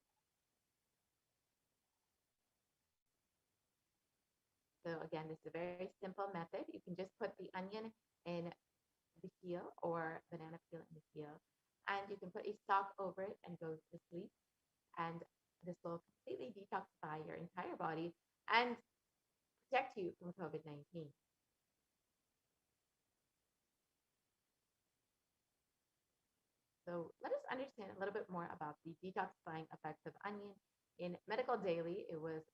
So again, this is a very simple method. You can just put the onion in the heel or banana peel in the heel, and you can put a sock over it and go to sleep. And this will completely detoxify your entire body and protect you from COVID-19. So let us understand a little bit more about the detoxifying effects of onion. In Medical Daily, it was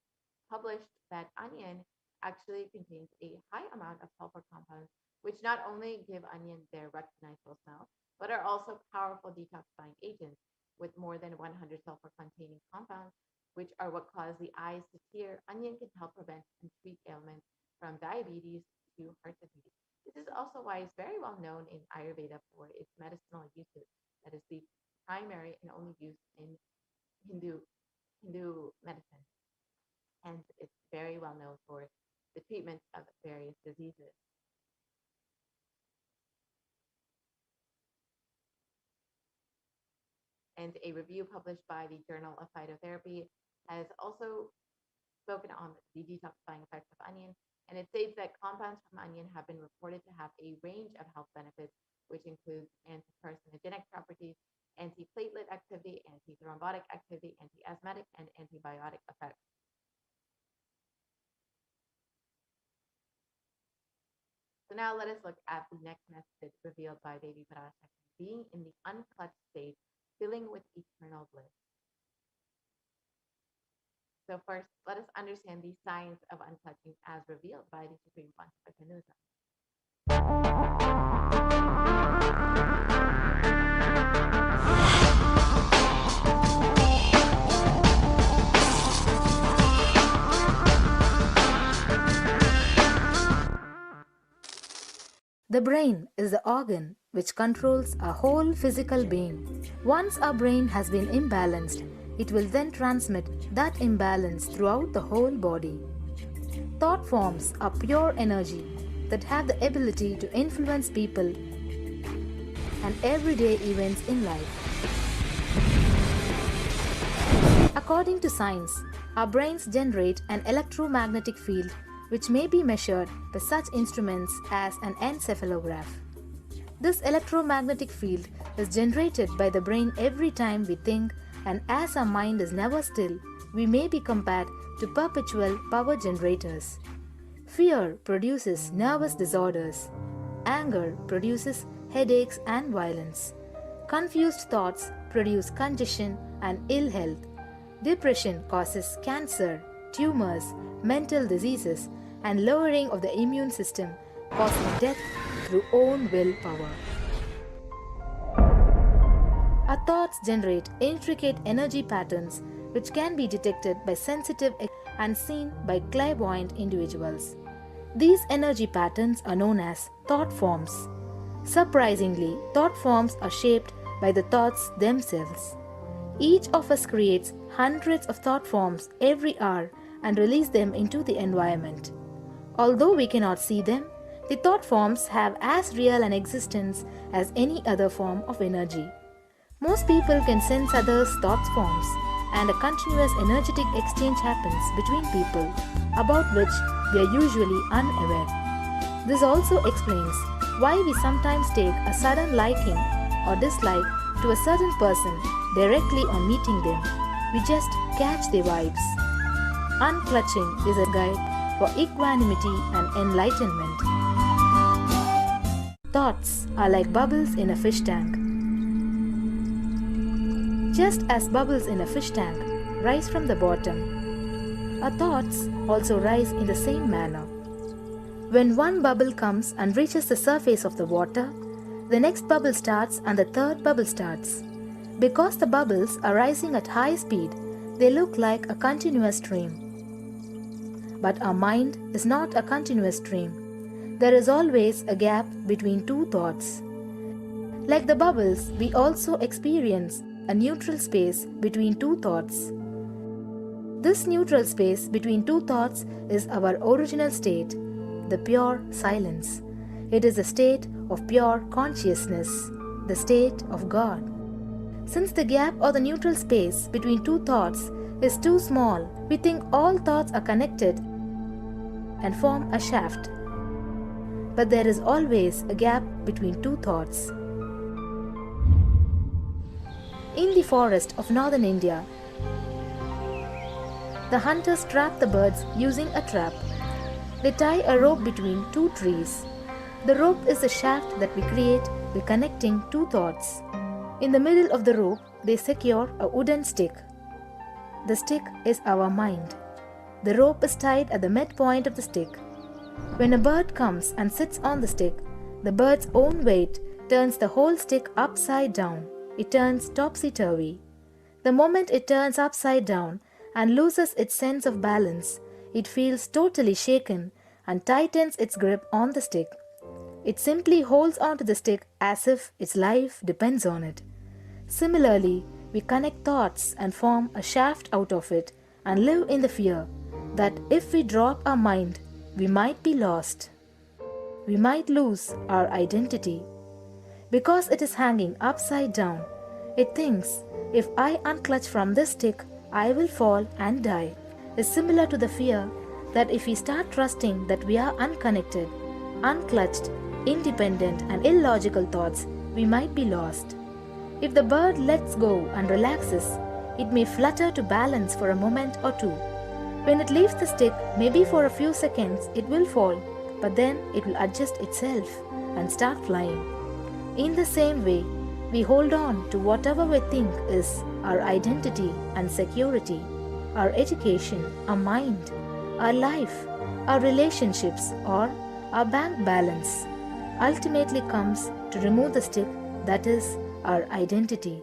published that onion actually contains a high amount of sulfur compounds, which not only give onion their recognizable smell, but are also powerful detoxifying agents with more than 100 sulfur-containing compounds, which are what cause the eyes to tear. Onion can help prevent and treat ailments from diabetes to heart disease. This is also why it's very well known in Ayurveda for its medicinal uses. That is the primary and only use in Hindu medicine. And it's very well known for the treatment of various diseases. And a review published by the Journal of Phytotherapy has also spoken on the detoxifying effects of onion. And it states that compounds from onion have been reported to have a range of health benefits, which includes anti-carcinogenic properties, anti-platelet activity, anti-thrombotic activity, anti-asthmatic, and antibiotic effects. So now let us look at the next method revealed by Devi Parashakti, being in the unclutched state, filling with eternal bliss. So first, let us understand the science of unclutching as revealed by the Supreme Pontific Hinduism. The brain is the organ which controls our whole physical being. Once our brain has been imbalanced, it will then transmit that imbalance throughout the whole body. Thought forms are pure energy that have the ability to influence people and everyday events in life. According to science, our brains generate an electromagnetic field which may be measured by such instruments as an encephalograph. This electromagnetic field is generated by the brain every time we think, and as our mind is never still, we may be compared to perpetual power generators. Fear produces nervous disorders. Anger produces headaches and violence. Confused thoughts produce congestion and ill health. Depression causes cancer, tumors, mental diseases, and lowering of the immune system, causing death through own willpower. Our thoughts generate intricate energy patterns which can be detected by sensitive and seen by clairvoyant individuals. These energy patterns are known as thought forms. Surprisingly, thought forms are shaped by the thoughts themselves. Each of us creates hundreds of thought forms every hour and release them into the environment. Although we cannot see them, the thought forms have as real an existence as any other form of energy. Most people can sense others' thought forms, and a continuous energetic exchange happens between people, about which we are usually unaware. This also explains why we sometimes take a sudden liking or dislike to a certain person directly on meeting them. We just catch their vibes. Unclutching is a guide for equanimity and enlightenment. Thoughts are like bubbles in a fish tank. Just as bubbles in a fish tank rise from the bottom, our thoughts also rise in the same manner. When one bubble comes and reaches the surface of the water, the next bubble starts and the third bubble starts. Because the bubbles are rising at high speed, they look like a continuous stream. But our mind is not a continuous stream. There is always a gap between two thoughts. Like the bubbles, we also experience a neutral space between two thoughts. This neutral space between two thoughts is our original state, the pure silence. It is a state of pure consciousness, the state of God. Since the gap or the neutral space between two thoughts is too small, we think all thoughts are connected and form a shaft. But there is always a gap between two thoughts. In the forest of northern India, the hunters trap the birds using a trap. They tie a rope between two trees. The rope is the shaft that we create by connecting two thoughts. In the middle of the rope, they secure a wooden stick. The stick is our mind. The rope is tied at the midpoint of the stick. When a bird comes and sits on the stick, the bird's own weight turns the whole stick upside down. It turns topsy-turvy. The moment it turns upside down and loses its sense of balance, it feels totally shaken and tightens its grip on the stick. It simply holds onto the stick as if its life depends on it. Similarly, we connect thoughts and form a shaft out of it and live in the fear that if we drop our mind, we might be lost. We might lose our identity. Because it is hanging upside down, it thinks, if I unclutch from this stick, I will fall and die. Is similar to the fear that if we start trusting that we are unconnected, unclutched, independent and illogical thoughts, we might be lost. If the bird lets go and relaxes, it may flutter to balance for a moment or two. When it leaves the stick, maybe for a few seconds, it will fall, but then it will adjust itself and start flying. In the same way, we hold on to whatever we think is our identity and security, our education, our mind, our life, our relationships, or our bank balance. Ultimately comes to remove the stick that is our identity.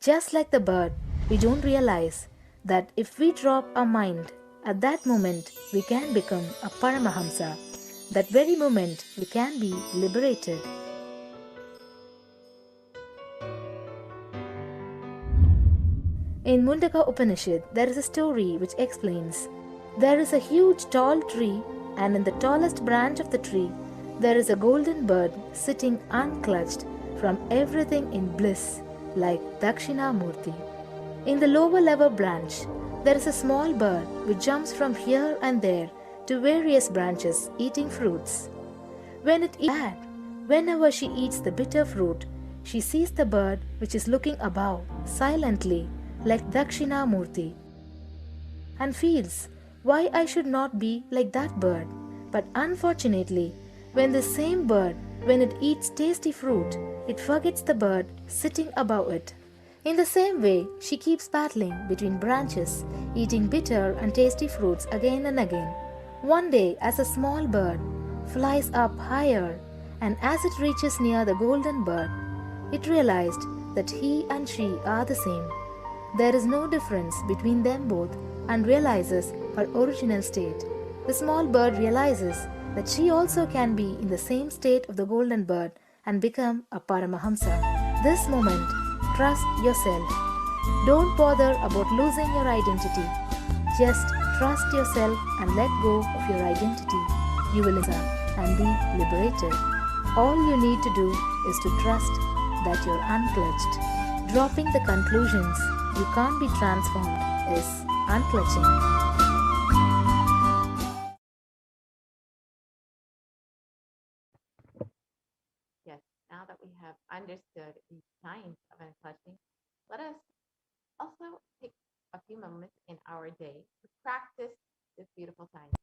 Just like the bird, we don't realize that if we drop our mind, at that moment we can become a Paramahamsa. That very moment we can be liberated. In Mundaka Upanishad, there is a story which explains, there is a huge tall tree, and in the tallest branch of the tree, there is a golden bird sitting unclutched from everything in bliss, like Dakshinamurti. In the lower level branch, there is a small bird which jumps from here and there to various branches eating fruits. When it eats that, whenever she eats the bitter fruit, she sees the bird which is looking above silently like Dakshinamurti and feels why I should not be like that bird. But unfortunately, when the same bird, when it eats tasty fruit, it forgets the bird sitting above it. In the same way, she keeps battling between branches, eating bitter and tasty fruits again and again. One day, as a small bird flies up higher, and as it reaches near the golden bird, it realized that he and she are the same. There is no difference between them both and realizes her original state. The small bird realizes that she also can be in the same state of the golden bird and become a Paramahamsa. This moment, trust yourself. Don't bother about losing your identity. Just trust yourself and let go of your identity. You will answer and be liberated. All you need to do is to trust that you're unclutched. Dropping the conclusions you can't be transformed is unclutching. now that we have understood the science of unclutching, let us also take a few moments in our day to practice this beautiful science.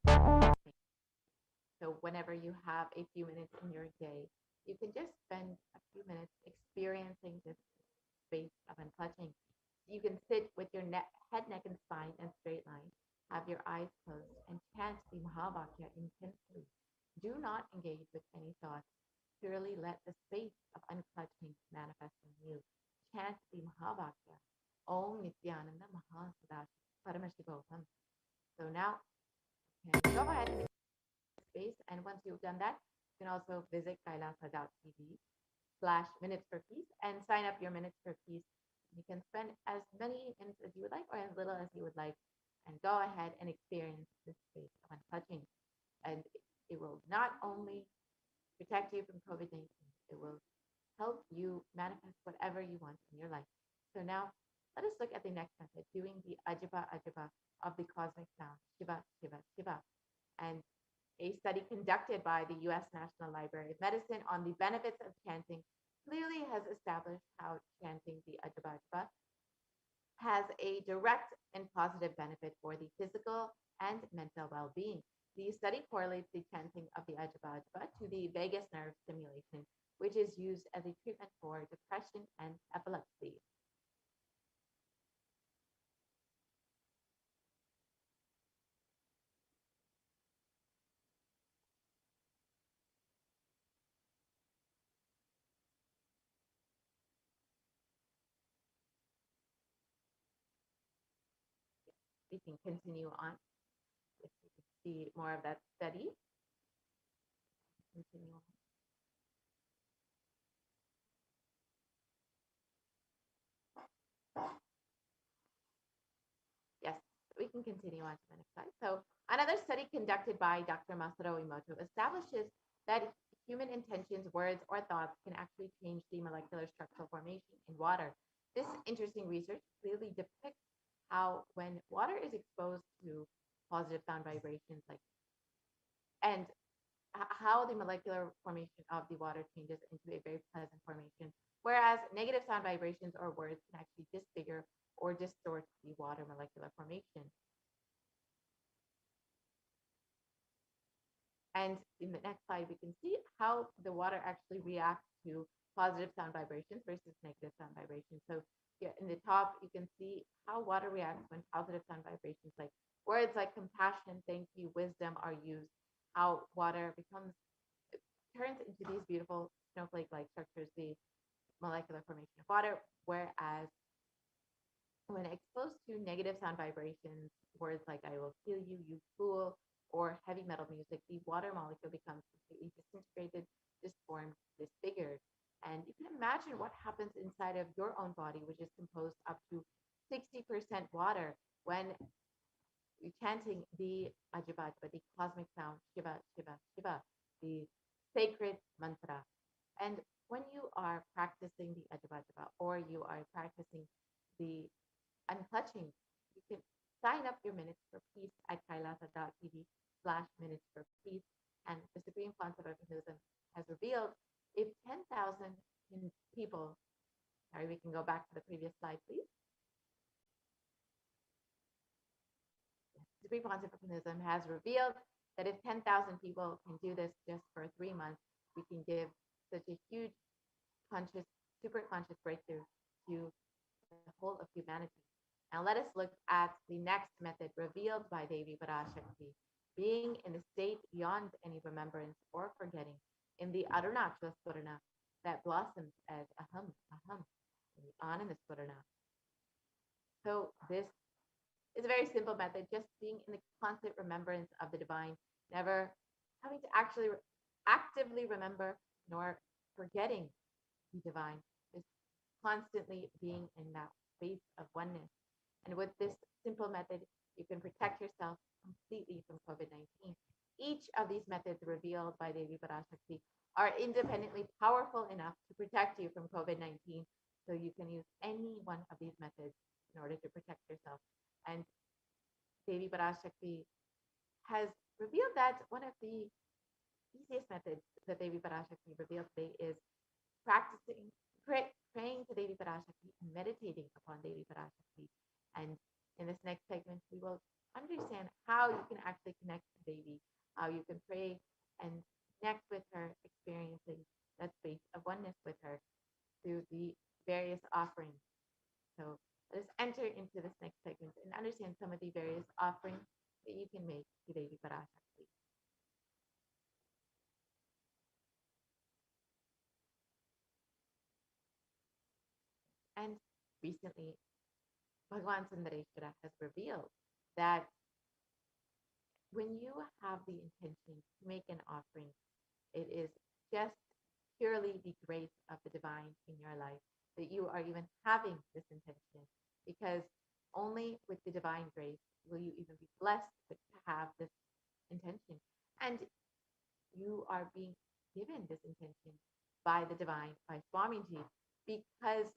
So whenever you have a few minutes in your day, you can just spend a few minutes experiencing this space of unclutching. You can sit with your head, neck, and spine in a straight line, have your eyes closed, and chant the Mahavakya intensely. Do not engage with any thoughts. Purely let the space of unclutching manifest in you. Chant the Mahavakya. Om Nithyananda Paramashivoham. So now you can go ahead and space. And once you've done that, you can also visit kailasa.tv/minutes for peace and sign up your minutes for peace. You can spend as many minutes as you would like or as little as you would like and go ahead and experience this space of unclutching. And it will not only protect you from COVID-19, it will help you manifest whatever you want in your life. So now let us look at the next method, doing the Ajaba Ajaba of the cosmic sound, Shiva, Shiva, Shiva. And a study conducted by the U.S. National Library of Medicine on the benefits of chanting clearly has established how chanting the Ajaba Ajaba has a direct and positive benefit for the physical and mental well-being. The study correlates the chanting of the Ajaba Ajaba to the vagus nerve stimulation, which is used as a treatment for depression and epilepsy. We can continue on if you can see more of that study. Continue on. Yes, we can continue on to the next slide. So another study conducted by Dr. Masaru Emoto establishes that human intentions, words, or thoughts can actually change the molecular structural formation in water. This interesting research clearly depicts how when water is exposed to positive sound vibrations, like and how the molecular formation of the water changes into a very pleasant formation, whereas negative sound vibrations or words can actually disfigure or distort the water molecular formation. And in the next slide, we can see how the water actually reacts to positive sound vibrations versus negative sound vibrations. So here in the top, you can see how water reacts when positive sound vibrations like words like compassion, thank you, wisdom are used, how water turns into these beautiful snowflake-like structures, the molecular formation of water, whereas when exposed to negative sound vibrations, words like I will kill you, you fool, or heavy metal music, the water molecule becomes completely disintegrated, disformed, disfigured. And you can imagine what happens inside of your own body, which is composed up to 60% water when you're chanting the Ajaba, the cosmic sound, Shiva, Shiva, Shiva, the sacred mantra. And when you are practicing the Ajaba or you are practicing the unclutching, you can sign up your minutes for peace at kailasa.tv/minutes for peace. And the Supreme Council of Hinduism has revealed if 10,000 people, sorry, we can go back to the previous slide, please. The Supreme Council of Hinduism has revealed that if 10,000 people can do this just for 3 months, we can give such a huge conscious, super conscious breakthrough to the whole of humanity. Now let us look at the next method revealed by Devi Parashakti, being in the state beyond any remembrance or forgetting, in the Arunachala Swarana that blossoms as aham, aham, in the Ananda Swarana. So this is a very simple method, just being in the constant remembrance of the divine, never having to actually actively remember nor forgetting the divine, just constantly being in that space of oneness. And with this simple method, you can protect yourself completely from COVID-19. Each of these methods revealed by Devi Parashakti are independently powerful enough to protect you from COVID-19. So you can use any one of these methods in order to protect yourself. And Devi Parashakti has revealed that one of the easiest methods that Devi Parashakti revealed today is practicing, praying to Devi Parashakti and meditating upon Devi Parashakti. And in this next segment, we will understand how you can actually connect to Devi, how you can pray and connect with her, experiencing that space of oneness with her through the various offerings. So let us enter into this next segment and understand some of the various offerings that you can make to Devi Parashakti. And recently, Bhagavan Sundareshwara has revealed that when you have the intention to make an offering, it is just purely the grace of the divine in your life that you are even having this intention, because only with the divine grace will you even be blessed to have this intention. And you are being given this intention by the divine, by Swamiji, because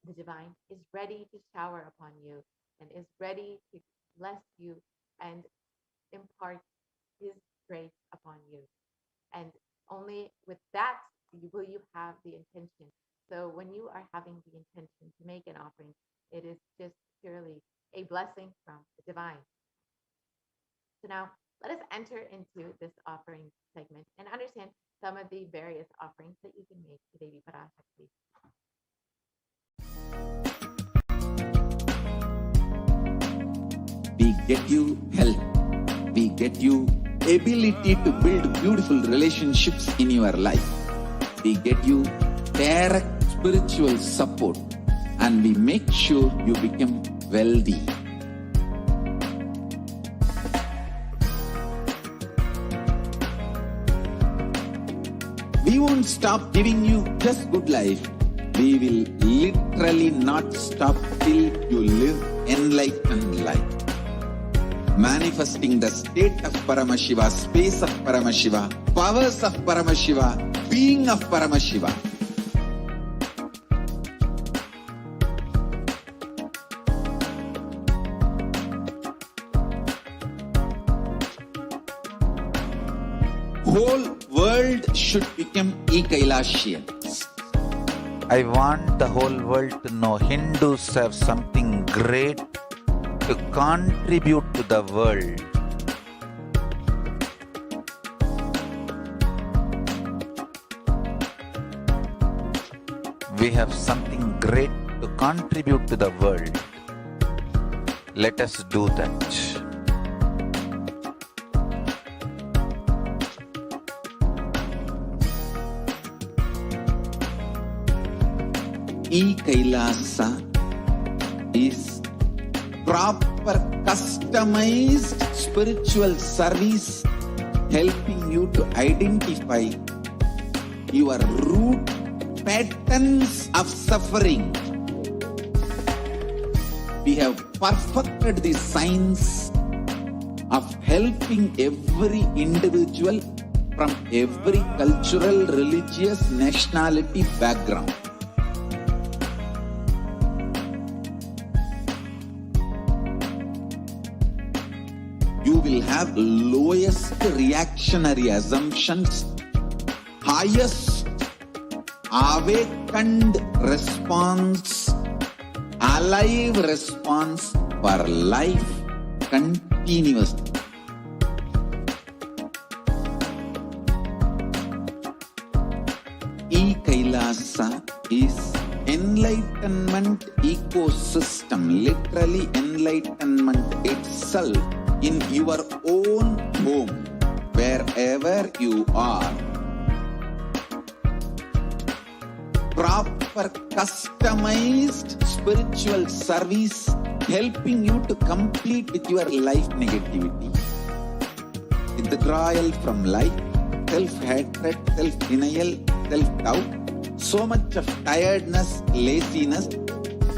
the divine is ready to shower upon you and is ready to bless you and impart his grace upon you. And only with that will you have the intention. So when you are having the intention to make an offering, it is just purely a blessing from the divine. So now let us enter into this offering segment and understand some of the various offerings that you can make to Devi Parashakti. We get you health. We get you ability to build beautiful relationships in your life. We get you direct spiritual support, and we make sure you become wealthy. We won't stop giving you just good life. We will literally not stop till you live enlightened life. Manifesting the state of Paramashiva, space of Paramashiva, powers of Paramashiva, being of Paramashiva. Whole world should become e-Kailashians. I want the whole world to know Hindus have something great to contribute to the world. We have something great to contribute to the world. Let us do that. E-Kailasa is proper customized spiritual service helping you to identify your root patterns of suffering. We have perfected the science of helping every individual from every cultural, religious, nationality background. You will have lowest reactionary assumptions, highest awakened response, alive response for life continuously. E-Kailasa is enlightenment ecosystem, literally enlightenment itself in your own home, wherever you are. Proper customized spiritual service helping you to complete with your life negativity. Withdrawal from life, self-hatred, self-denial, self-doubt, so much of tiredness, laziness.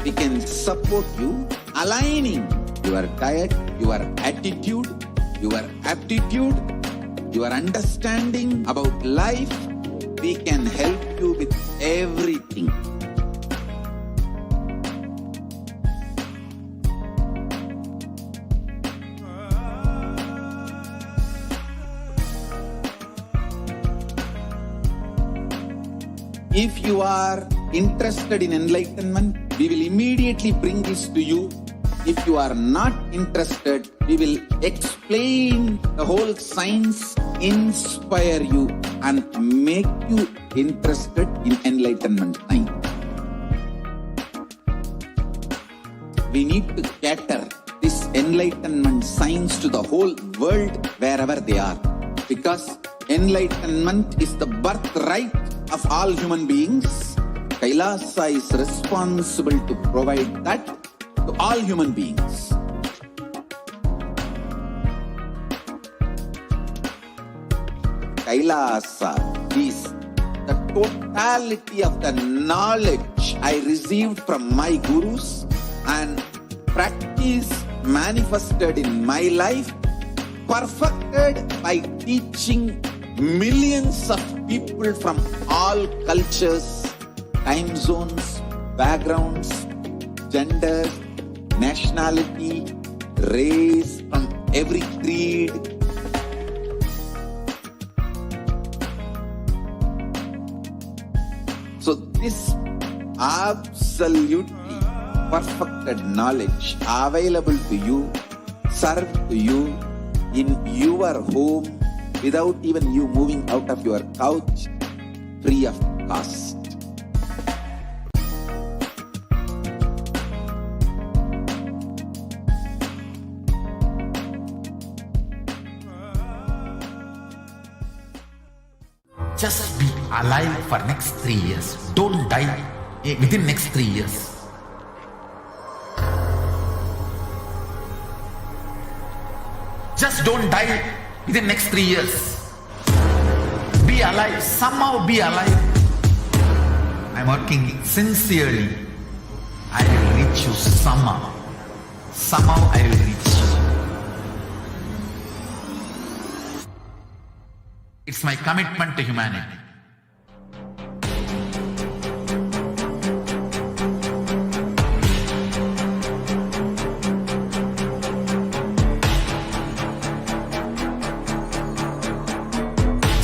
We can support you aligning your diet, your attitude, your aptitude, your understanding about life. We can help you with everything. If you are interested in enlightenment, we will immediately bring this to you. If you are not interested, we will explain the whole science, inspire you and make you interested in enlightenment science. We need to cater this enlightenment science to the whole world wherever they are. Because enlightenment is the birthright of all human beings. Kailasa is responsible to provide that to all human beings. Kailasa is the totality of the knowledge I received from my gurus and practice manifested in my life, perfected by teaching millions of people from all cultures, time zones, backgrounds, gender, nationality, race, from every creed. So this absolutely perfected knowledge available to you, served to you in your home without even you moving out of your couch, free of cost. Just be alive for next 3 years. Don't die within next 3 years. Just don't die within next 3 years. Be alive. Somehow be alive. I'm working sincerely. I will reach you somehow. Somehow I will reach you. It's my commitment to humanity.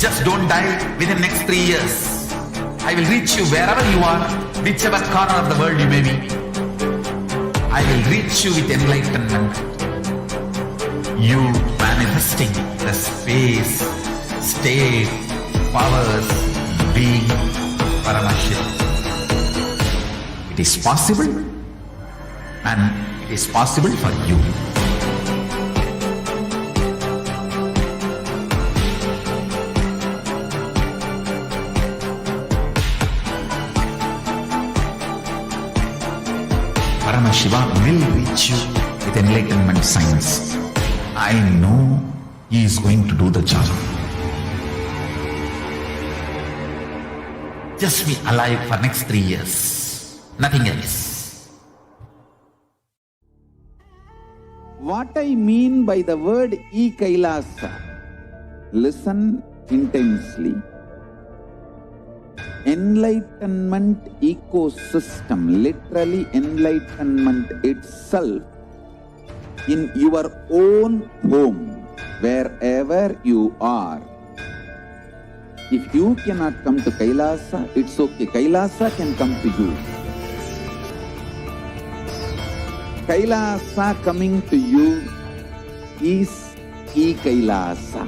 Just don't die within next 3 years. I will reach you wherever you are, whichever corner of the world you may be. I will reach you with enlightenment. You manifesting the space, state, powers, being Paramashivoham. It is possible, and it is possible for you. Paramashivoham will reach you with enlightenment science. I know he is going to do the job. Just be alive for next 3 years. Nothing else. What I mean by the word e-Kailasa, listen intensely. Enlightenment ecosystem, literally enlightenment itself, in your own home, wherever you are. If you cannot come to Kailasa, it's okay. Kailasa can come to you. Kailasa coming to you is e-Kailasa.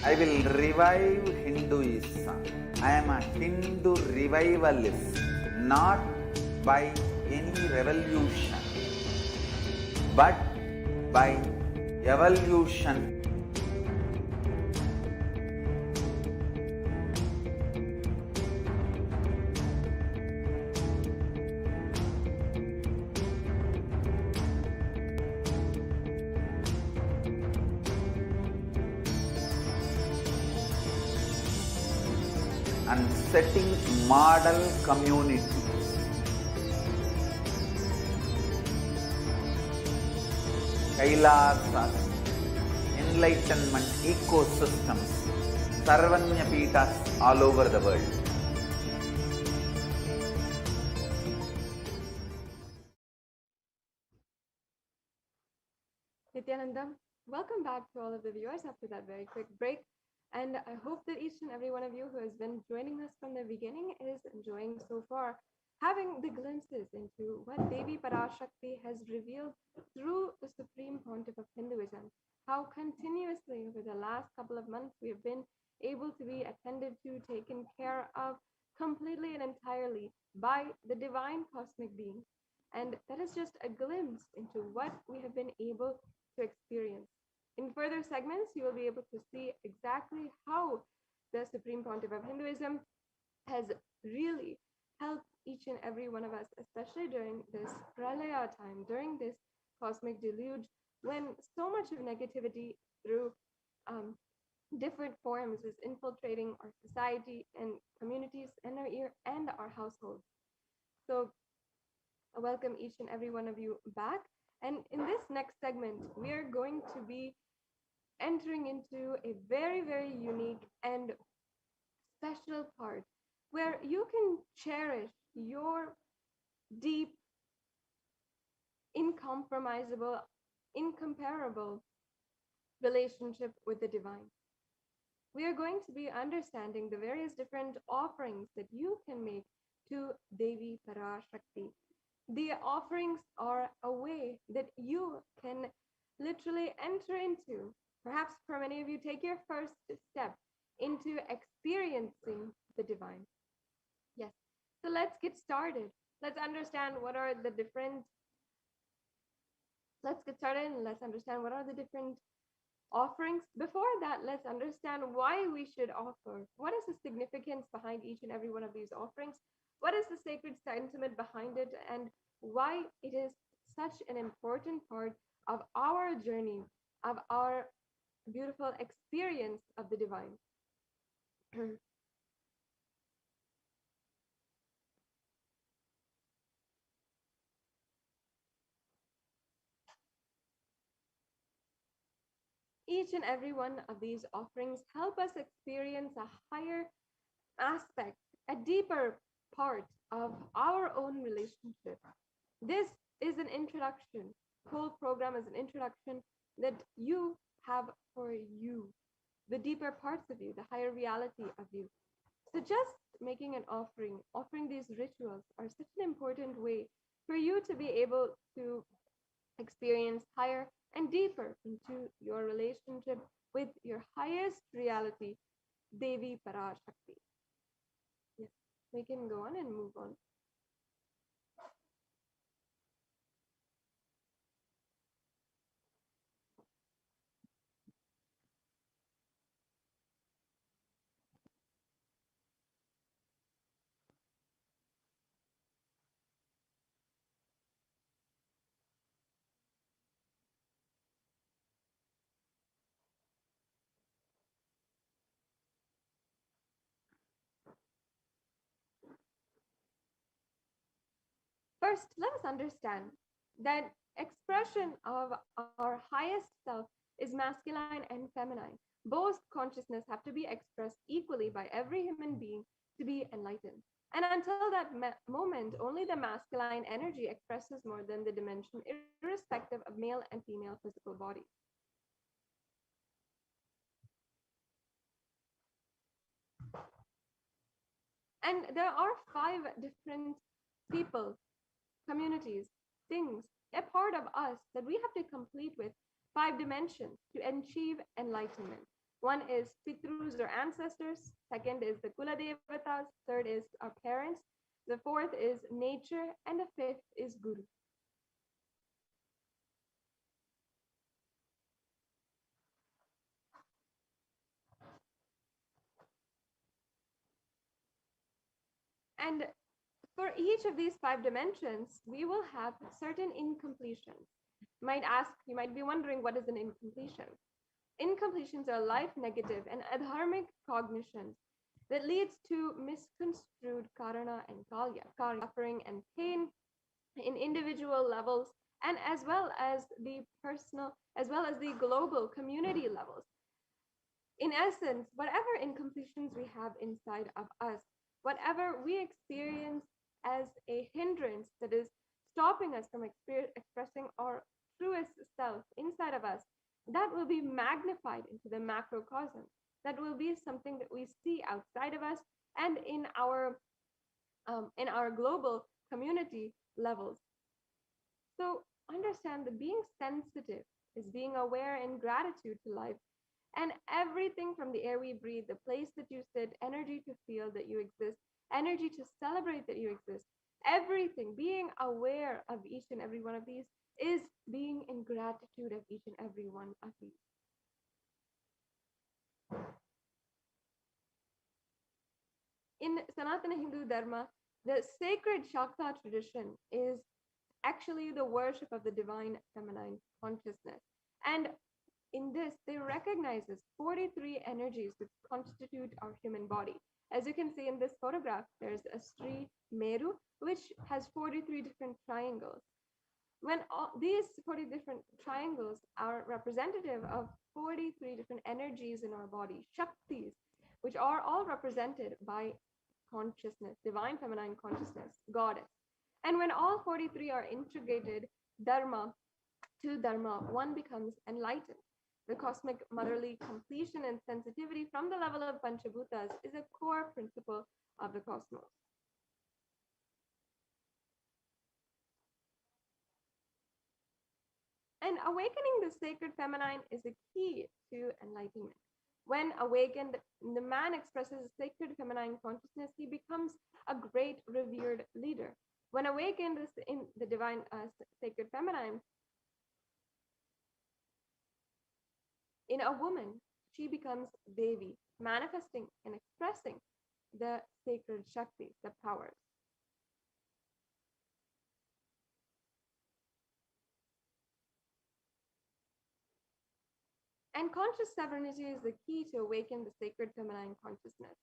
I will revive Hinduism. I am a Hindu revivalist, not by any revolution, but by evolution. And setting model community. Kailasas, enlightenment ecosystems, Sarvanya Pitas all over the world. Nithyananda. Welcome back to all of the viewers after that very quick break. And I hope that each and every one of you who has been joining us from the beginning is enjoying so far, having the glimpses into what Devi Parashakti has revealed through the Supreme Pontiff of Hinduism. How continuously over the last couple of months we have been able to be attended to, taken care of completely and entirely by the divine cosmic being. And that is just a glimpse into what we have been able to experience. In further segments, you will be able to see exactly how the Supreme Pontiff of Hinduism has really helped each and every one of us, especially during this pralaya time, during this cosmic deluge, when so much of negativity through um, different forms is infiltrating our society and communities and our households. So I welcome each and every one of you back. And in this next segment, we are going to be entering into a very, very unique and special part where you can cherish your deep, incompromisable, incomparable relationship with the divine. We are going to be understanding the various different offerings that you can make to Devi Parashakti. The offerings are a way that you can literally enter into. Perhaps for many of you, take your first step into experiencing the divine. Yes. So let's get started. Let's understand what are the different. Let's get started and let's understand what are the different offerings. Before that, let's understand why we should offer. What is the significance behind each and every one of these offerings? What is the sacred sentiment behind it? And why it is such an important part of our journey, of our beautiful experience of the divine. Each and every one of these offerings help us experience a higher aspect, a deeper part of our own relationship. This is an introduction. The whole program is an introduction that you have for you, the deeper parts of you, the higher reality of you. So just making an offering these rituals are such an important way for you to be able to experience higher and deeper into your relationship with your highest reality, Devi Parashakti. Yes, we can go on and move on. First, let us understand that expression of our highest self is masculine and feminine. Both consciousness have to be expressed equally by every human being to be enlightened. And until that moment, only the masculine energy expresses more than the dimension, irrespective of male and female physical bodies. And there are 5 different people, communities, things, a part of us that we have to complete with 5 dimensions to achieve enlightenment. One is Pitrus or ancestors, second is the Kula Devatas, third is our parents, the fourth is nature, and the fifth is Guru. And for each of these 5 dimensions, we will have certain incompletions. You might be wondering, what is an incompletion? Incompletions are life negative and adharmic cognitions that leads to misconstrued karana and kalya, suffering and pain in individual levels, and as well as the personal, as well as the global community levels. In essence, whatever incompletions we have inside of us, whatever we experience as a hindrance that is stopping us from expressing our truest self inside of us, that will be magnified into the macrocosm. That will be something that we see outside of us and in our global community levels. So understand that being sensitive is being aware in gratitude to life and everything from the air we breathe, the place that you sit, energy to feel that you exist, energy to celebrate that you exist, everything, being aware of each and every one of these is being in gratitude of each and every one of these. In Sanatana Hindu Dharma, the sacred Shakta tradition is actually the worship of the divine feminine consciousness. And in this, they recognizes 43 energies which constitute our human body. As you can see in this photograph, there's a Sri Meru, which has 43 different triangles. When these 40 different triangles are representative of 43 different energies in our body, Shaktis, which are all represented by consciousness, divine feminine consciousness, goddess. And when all 43 are integrated Dharma to Dharma, one becomes enlightened. The cosmic motherly completion and sensitivity from the level of Panchabhutas is a core principle of the cosmos. And awakening the sacred feminine is a key to enlightenment. When awakened, the man expresses sacred feminine consciousness, he becomes a great revered leader. When awakened in the divine sacred feminine, in a woman, she becomes Devi, manifesting and expressing the sacred Shakti, the powers. And conscious sovereignty is the key to awaken the sacred feminine consciousness.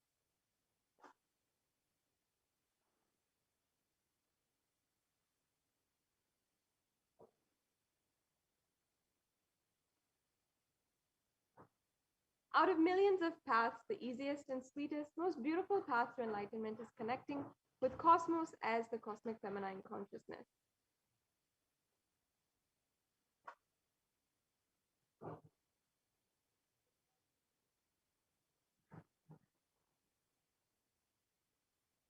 Out of millions of paths, the easiest and sweetest, most beautiful path to enlightenment is connecting with cosmos as the cosmic feminine consciousness.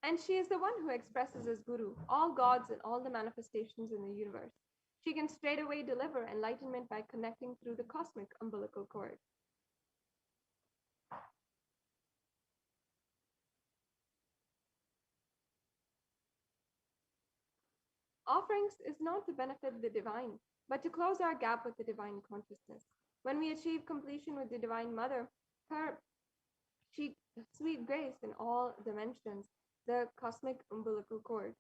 And she is the one who expresses as Guru all gods and all the manifestations in the universe. She can straightaway deliver enlightenment by connecting through the cosmic umbilical cord. Offerings is not to benefit the divine, but to close our gap with the divine consciousness. When we achieve completion with the Divine Mother, her sweet grace in all dimensions, the cosmic umbilical cord.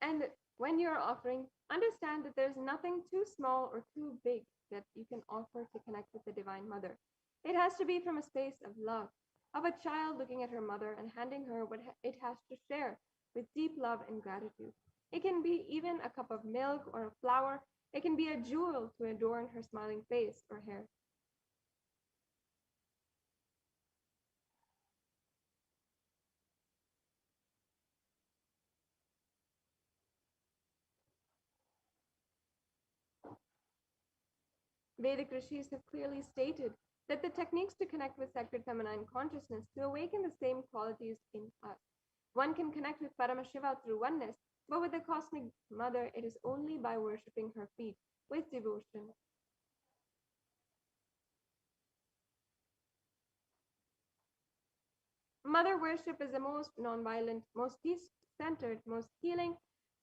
And when you're offering, understand that there's nothing too small or too big that you can offer to connect with the Divine Mother. It has to be from a space of love, of a child looking at her mother and handing her what it has to share with deep love and gratitude. It can be even a cup of milk or a flower. It can be a jewel to adorn her smiling face or hair. Vedic rishis have clearly stated that the techniques to connect with sacred feminine consciousness to awaken the same qualities in us. One can connect with Paramashiva through oneness, but with the cosmic mother, it is only by worshipping her feet with devotion. Mother worship is the most non-violent, most peace-centered, most healing,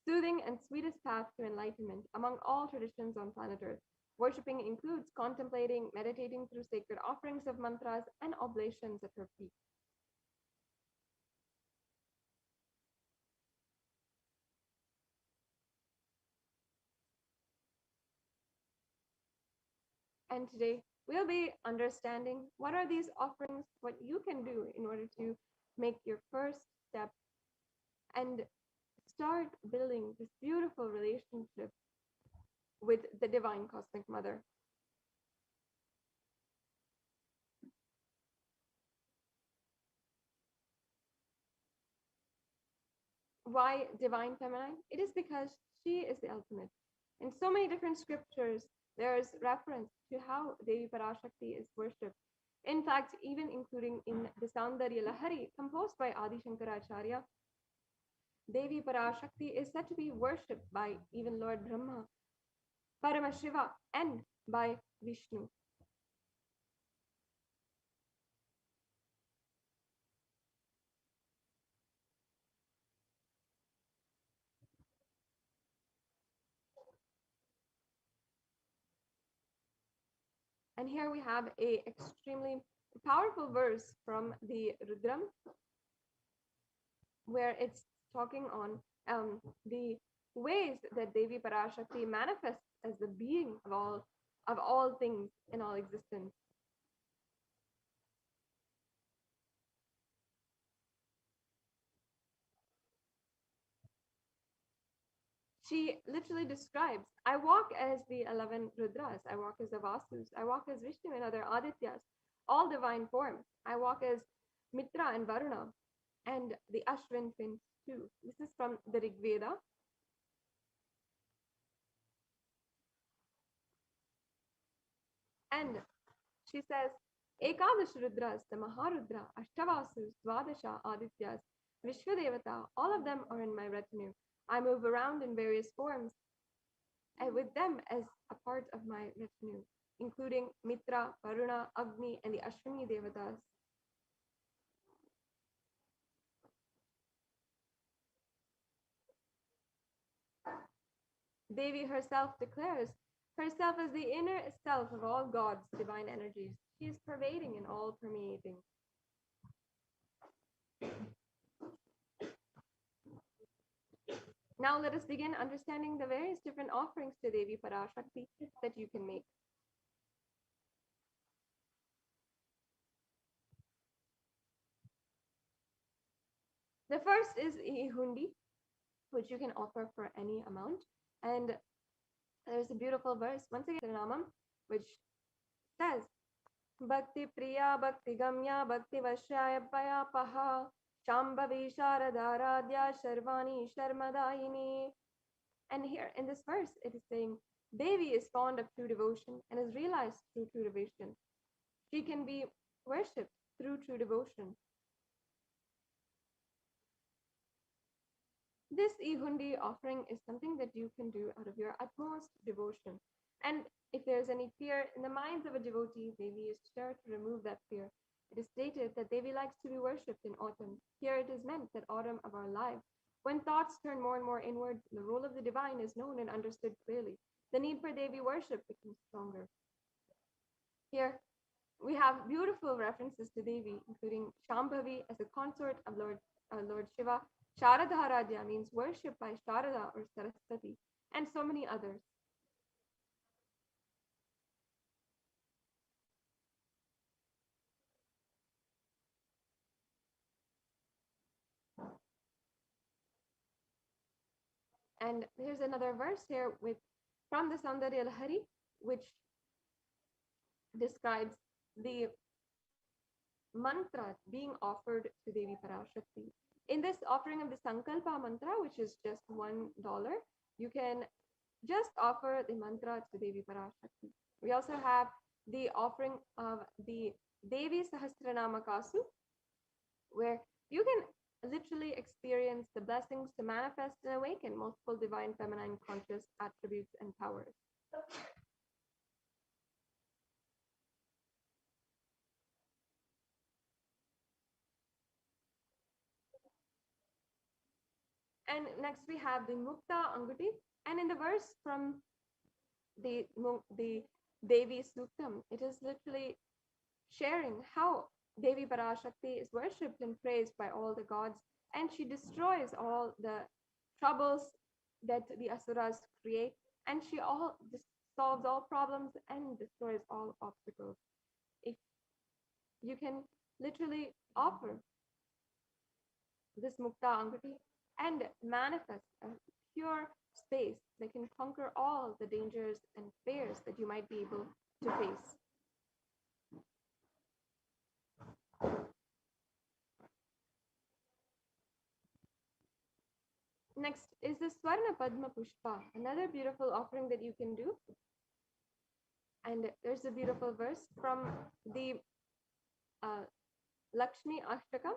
soothing, and sweetest path to enlightenment among all traditions on planet Earth. Worshipping includes contemplating, meditating through sacred offerings of mantras and oblations at her feet. And today we'll be understanding what are these offerings, what you can do in order to make your first step and start building this beautiful relationship with the divine cosmic mother. why divine feminine? It is because she is the ultimate. In so many different scriptures, there is reference to how Devi Parashakti is worshipped. In fact, even including in the Saundarya Lahari, composed by Adi Shankaracharya, Devi Parashakti is said to be worshipped by even Lord Brahma, Paramashiva, and by Vishnu. And here we have a extremely powerful verse from the Rudram, where it's talking on the ways that Devi Parashakti manifests as the being of all things in all existence. She literally describes, I walk as the 11 Rudras, I walk as the Vasus, I walk as Vishnu and other Adityas, all divine forms. I walk as Mitra and Varuna and the Ashwin twins too. This is from the Rig Veda. And she says, Ekadash Rudras, the Maharudra, Ashtavasus, Dvadasha, Adityas, Vishwadevata, all of them are in my retinue. I move around in various forms and with them as a part of my retinue, including Mitra, Varuna, Agni, and the Ashwini Devatas. Devi herself declares herself as the inner self of all gods, divine energies. She is pervading and all permeating. Now let us begin understanding the various different offerings to Devi Parashakti that you can make. The first is a hundi, which you can offer for any amount. And there's a beautiful verse, once again, Namam, which says, Bhakti Priya, Bhakti Gamya, Bhakti Vashyaya Paya Paha, Shambhavi Sharadaradya Sharvani Sharmadayini. And here in this verse, it is saying, Devi is fond of true devotion and is realized through true devotion. She can be worshipped through true devotion. This Ihundi offering is something that you can do out of your utmost devotion. And if there's any fear in the minds of a devotee, Devi is sure to remove that fear. It is stated that Devi likes to be worshipped in autumn. Here it is meant that autumn of our life. When thoughts turn more and more inward, the role of the divine is known and understood clearly. The need for Devi worship becomes stronger. Here we have beautiful references to Devi, including Shambhavi as a consort of Lord Shiva. Sharadharadya means worship by Sharada or Saraswati, and so many others. And here's another verse here from the Saundarya Lahari, which describes the mantra being offered to Devi Parashakti. In this offering of the Sankalpa mantra, which is just $1, you can just offer the mantra to Devi Parashakti. We also have the offering of the Devi Sahasranama Kasu, where you can literally experience the blessings to manifest and awaken multiple divine feminine conscious attributes and powers. And next we have the Mukta Anguti. And in the verse from the Devi Suktam, it is literally sharing how Devi Parashakti is worshipped and praised by all the gods, and she destroys all the troubles that the Asuras create, and she solves all problems and destroys all obstacles. If you can literally offer this Mukta Anguti and manifest a pure space that can conquer all the dangers and fears that you might be able to face. Next is the Swarna Padma Pushpa, another beautiful offering that you can do. And there's a beautiful verse from the Lakshmi Ashtaka,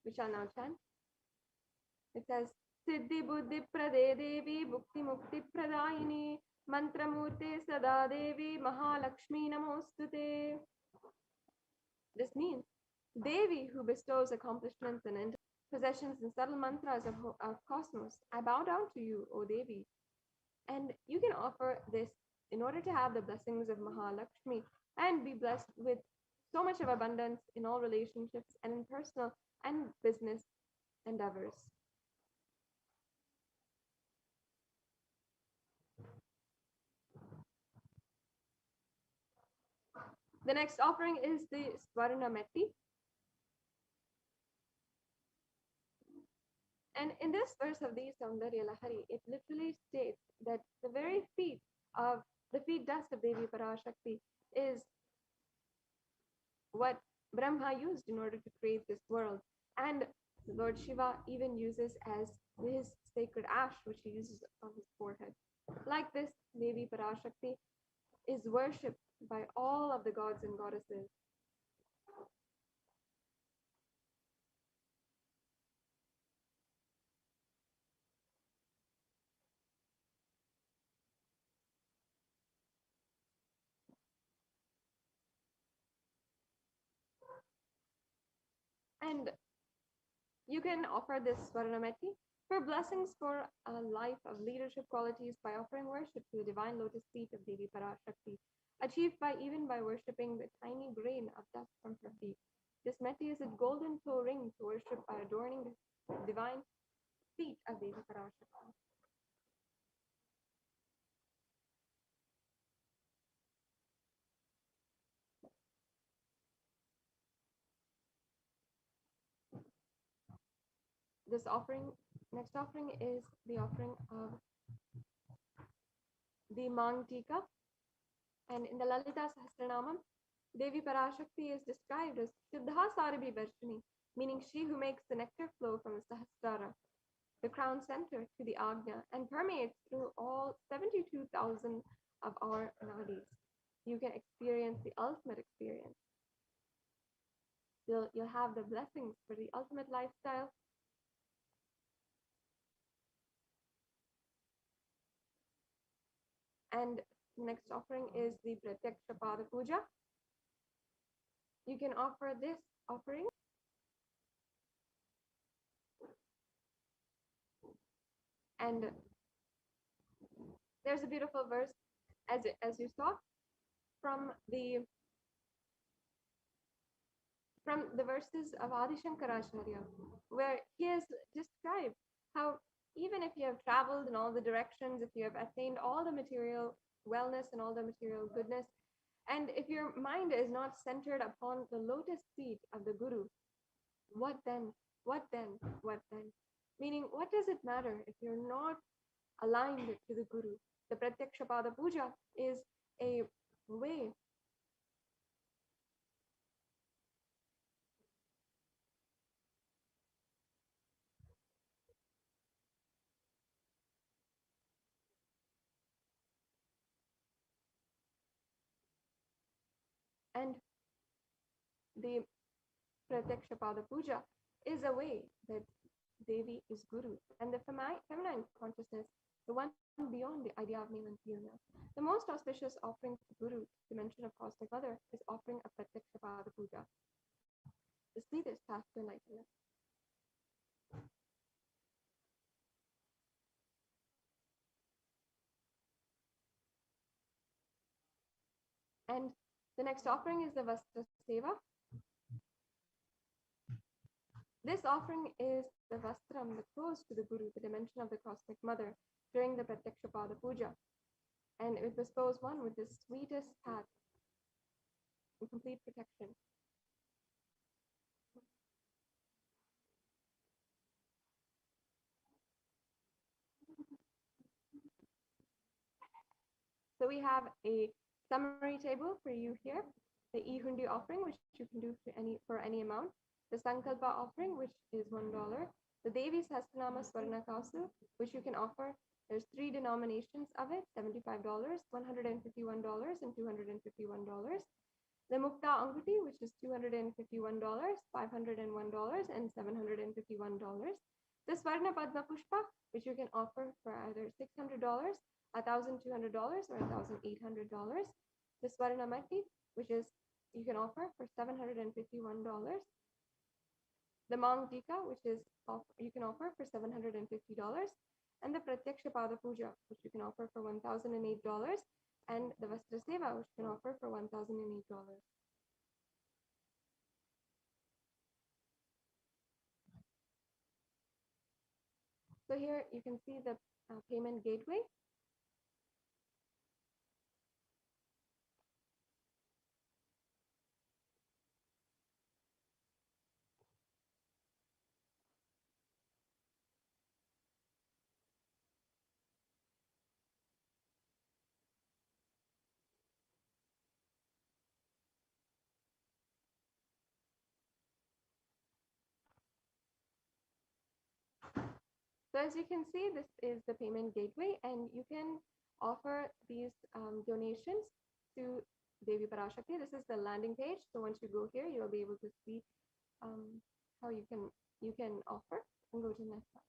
which I'll now chant. It says, Siddhi Buddhi Prade Devi Bhukti Mukti Pradayini Mantramurte Sada Devi Mahalakshmi Namostute. This means Devi who bestows accomplishments and possessions and subtle mantras of cosmos. I bow down to you, O Devi. And you can offer this in order to have the blessings of Mahalakshmi and be blessed with so much of abundance in all relationships and in personal and business endeavors. The next offering is the Swarna Metti. And in this verse of the Saundarya Lahari, it literally states that the very feet dust of Devi Parashakti is what Brahma used in order to create this world. And Lord Shiva even uses as his sacred ash, which he uses on his forehead. Like this, Devi Parashakti is worshipped by all of the gods and goddesses. And you can offer this Swarnameti for blessings for a life of leadership qualities by offering worship to the divine lotus feet of Devi Parashakti, achieved by even by worshipping the tiny grain of dust from her feet. This meti is a golden toe ring to worship by adorning the divine feet of Devi Parashakti. Next offering is the offering of the Mangtika. And in the Lalita Sahasranamam, Devi Parashakti is described as Siddha Sarabhi Varshini, meaning she who makes the nectar flow from the Sahasrara, the crown center, to the Agnya, and permeates through all 72,000 of our nadis. You can experience the ultimate experience. You'll have the blessings for the ultimate lifestyle. And next offering is the Pratyaksha Pada Puja. You can offer this offering and there's a beautiful verse as you saw from the verses of Adi Shankaracharya, where he has described how even if you have traveled in all the directions, if you have attained all the material wellness and all the material goodness, and if your mind is not centered upon the lotus feet of the Guru, what then? What then? What then? Meaning, what does it matter if you're not aligned to the Guru? The Pratyaksha Pada Puja is a way and the Pratyaksha Pada Puja is a way that Devi is Guru and the feminine consciousness, the one beyond the idea of male and female. The most auspicious offering to Guru, dimension of Cosmic Mother, is offering a Pratyaksha Pada Puja. The sweetest path to enlightenment. And the next offering is the Vastra Seva. This offering is the Vastram, the clothes to the Guru, the dimension of the Cosmic Mother, during the Pratyaksha Pada Puja. And it bestows one with the sweetest path and complete protection. So we have a summary table for you here. The E-Hundi offering, which you can do for any amount. The Sankalpa offering, which is $1. The Devi Sahasranama Swarna Kasu, which you can offer, there's 3 denominations of it, $75, $151, and $251. The Mukta Anguti, which is $251, $501, and $751. The Swarna Padma Pushpa, which you can offer for either $600, $1,200, or $1,800. The Swarna Mati, which is you can offer for $751. The Mang Tika, which is you can offer for $750. And the Pratyaksha Pada Puja, which you can offer for $1,008. And the Vastra Seva, which you can offer for $1,008. So here you can see the payment gateway. So as you can see, this is the payment gateway, and you can offer these donations to Devi Parashakti. This is the landing page. So once you go here, you'll be able to see how you can offer, and go to the next slide.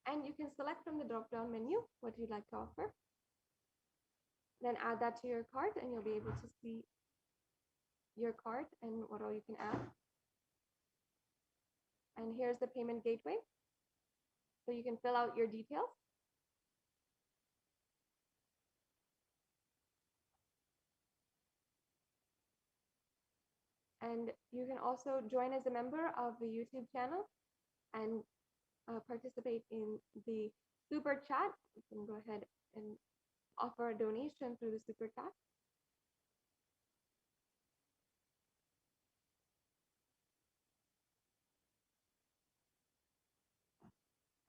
And you can select from the drop-down menu what you'd like to offer. Then add that to your cart, and you'll be able to see your cart and what all you can add. And here's the payment gateway. So you can fill out your details. And you can also join as a member of the YouTube channel and participate in the super chat. You can go ahead and offer a donation through the super chat.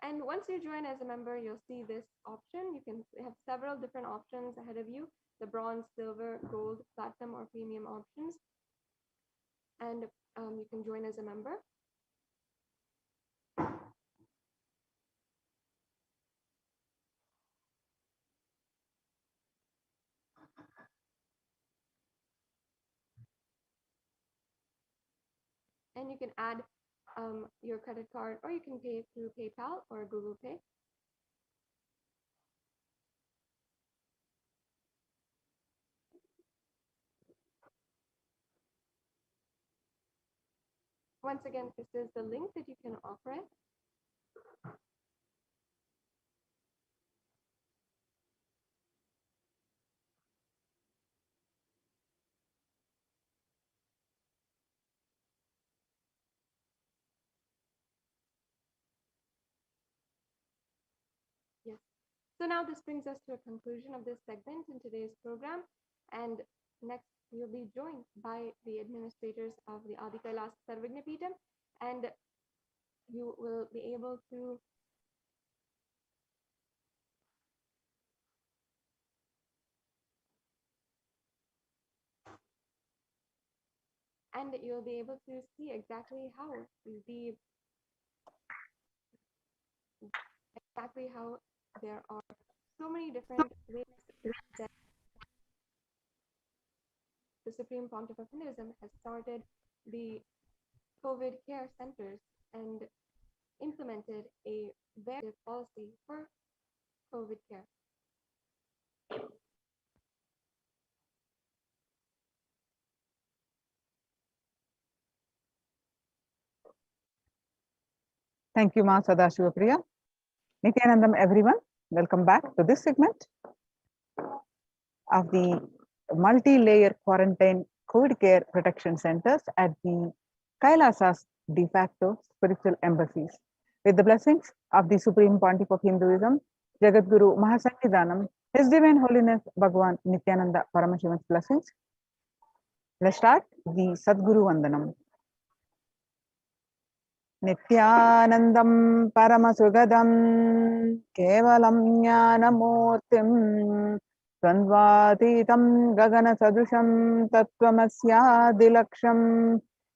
And once you join as a member, you'll see this option. You can have several different options ahead of you: the bronze, silver, gold, platinum, or premium options. And you can join as a member. And you can add your credit card, or you can pay through PayPal or Google Pay. Once again, this is the link that you can offer it. Yes. So now this brings us to a conclusion of this segment in today's program. And next, we'll be joined by the administrators of the Adi Kailas Sarvagna Peetham, and you will be able to see exactly how there are so many different ways that the Supreme Pontiff of Hinduism has started the COVID care centers and implemented a very policy for COVID care. Thank you, Ma Sadashivapriya. Nithyanandam, everyone. Welcome back to this segment of the multi-layer quarantine COVID care protection centers at the Kailasas de facto spiritual embassies. With the blessings of the Supreme Pontiff of Hinduism, Jagadguru Mahasannidhanam, His Divine Holiness Bhagavan Nithyananda Paramashivan's blessings. Let's start the Sadguru Vandanam. Nithyanandam Paramashivoham Kevalam Jnanamurtim Dvandvatitam Gagana Sadusham Tattvamasya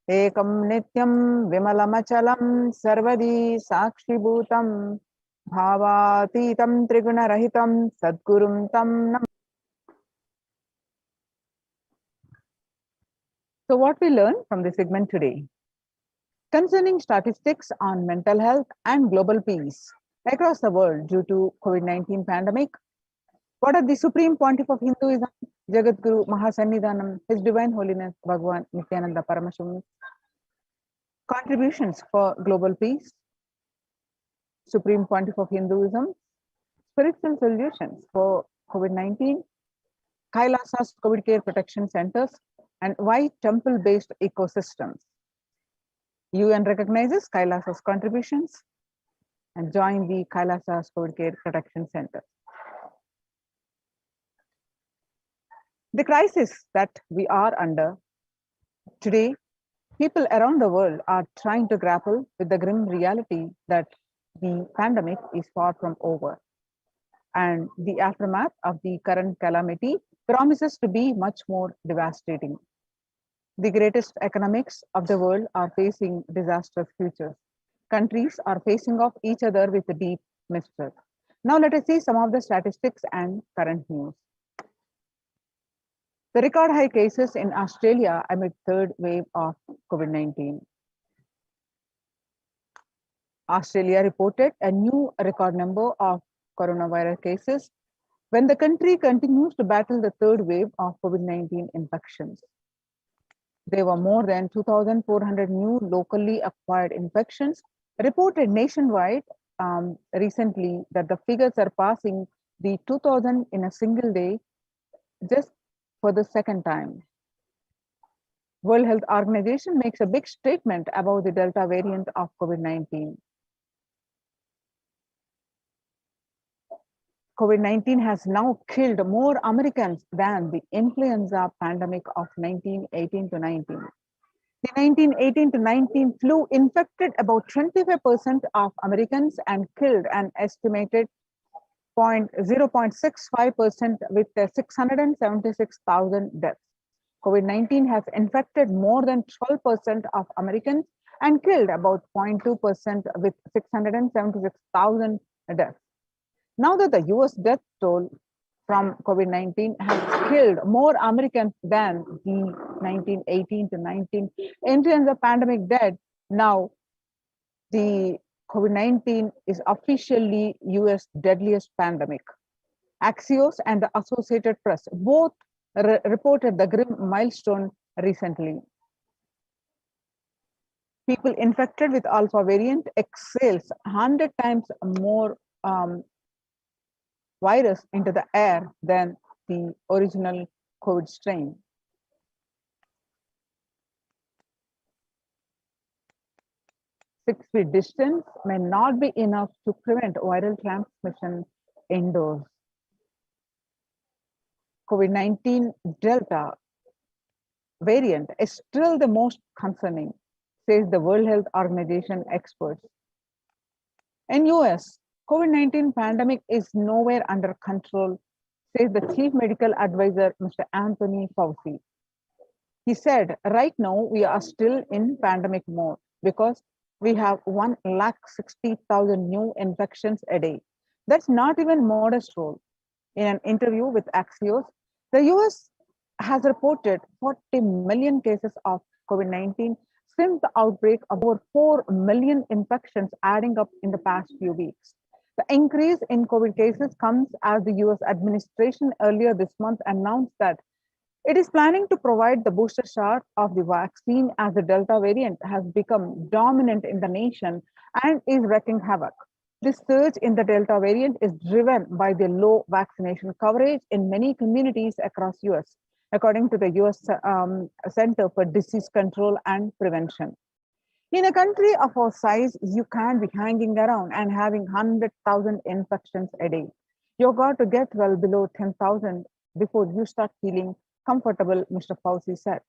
Ekam Nityam Vimalamachalam Sarvadi Sakshibhutam Bhavatitam Trigunarahitam Sadgurum Tam Nam. So what we learn from this segment today? Concerning statistics on mental health and global peace across the world due to COVID-19 pandemic, what are the Supreme Pontiff of Hinduism, Jagadguru Mahasannidhanam, His Divine Holiness Bhagwan Nithyananda Paramashivam contributions for global peace, Supreme Pontiff of Hinduism, spiritual solutions for COVID-19, Kailasa's COVID care protection centers, and why temple-based ecosystems. UN recognizes Kailasa's contributions and join the Kailasa's COVID care protection center. The crisis that we are under today, people around the world are trying to grapple with the grim reality that the pandemic is far from over. And the aftermath of the current calamity promises to be much more devastating. The greatest economics of the world are facing disastrous futures. Countries are facing off each other with deep mistrust. Now let us see some of the statistics and current news. The record high cases in Australia amid third wave of COVID-19. Australia reported a new record number of coronavirus cases when the country continues to battle the third wave of COVID-19 infections. There were more than 2,400 new locally acquired infections reported nationwide recently, that the figure surpassing the 2,000 in a single day just for the second time. World Health Organization makes a big statement about the Delta variant of COVID-19. COVID-19 has now killed more Americans than the influenza pandemic of 1918 to 19. The 1918 to 19 flu infected about 25% of Americans and killed an estimated 0.65% with 676,000 deaths. COVID-19 has infected more than 12% of Americans and killed about 0.2% with 676,000 deaths. Now that the US death toll from COVID-19 has killed more Americans than the 1918 to 19 influenza pandemic dead, now the COVID-19 is officially US deadliest pandemic. Axios and the Associated Press both reported the grim milestone recently. People infected with alpha variant exhales 100 times more virus into the air than the original COVID strain. Six-feet distance may not be enough to prevent viral transmission indoors. COVID-19 Delta variant is still the most concerning, says the World Health Organization experts. In US, COVID-19 pandemic is nowhere under control, says the Chief Medical Advisor, Mr. Anthony Fauci. He said, right now we are still in pandemic mode because we have 160,000 new infections a day. That's not even modest role. In an interview with Axios, the US has reported 40 million cases of COVID-19 since the outbreak of over 4 million infections adding up in the past few weeks. The increase in COVID cases comes as the US administration earlier this month announced that it is planning to provide the booster shot of the vaccine as the Delta variant has become dominant in the nation and is wreaking havoc. This surge in the Delta variant is driven by the low vaccination coverage in many communities across US, according to the US Center for Disease Control and Prevention. In a country of our size, you can't be hanging around and having 100,000 infections a day. You've got to get well below 10,000 before you start feeling comfortable, Mr. Fauci said.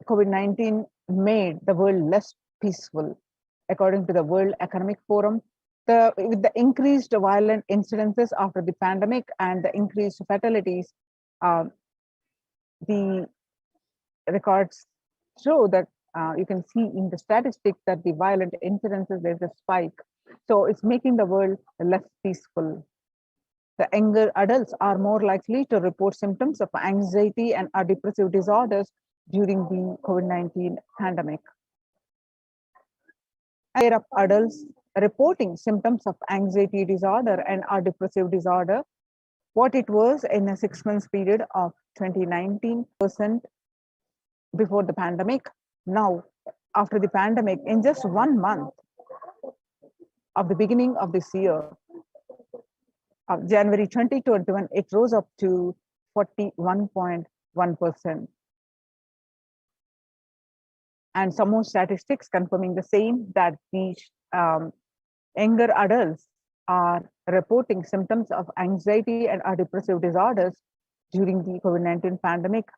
COVID-19 made the world less peaceful. According to the World Economic Forum, with the increased violent incidences after the pandemic and the increased fatalities, the records show that you can see in the statistics that the violent incidences, there's a spike. So it's making the world less peaceful. The younger adults are more likely to report symptoms of anxiety and depressive disorders during the COVID-19 pandemic. Share of adults reporting symptoms of anxiety disorder and depressive disorder, what it was in a 6 months period of 2019% before the pandemic. Now, after the pandemic, in just 1 month of the beginning of this year, of January 2021, it rose up to 41.1%. And some more statistics confirming the same, that the younger adults are reporting symptoms of anxiety and depressive disorders during the COVID-19 pandemic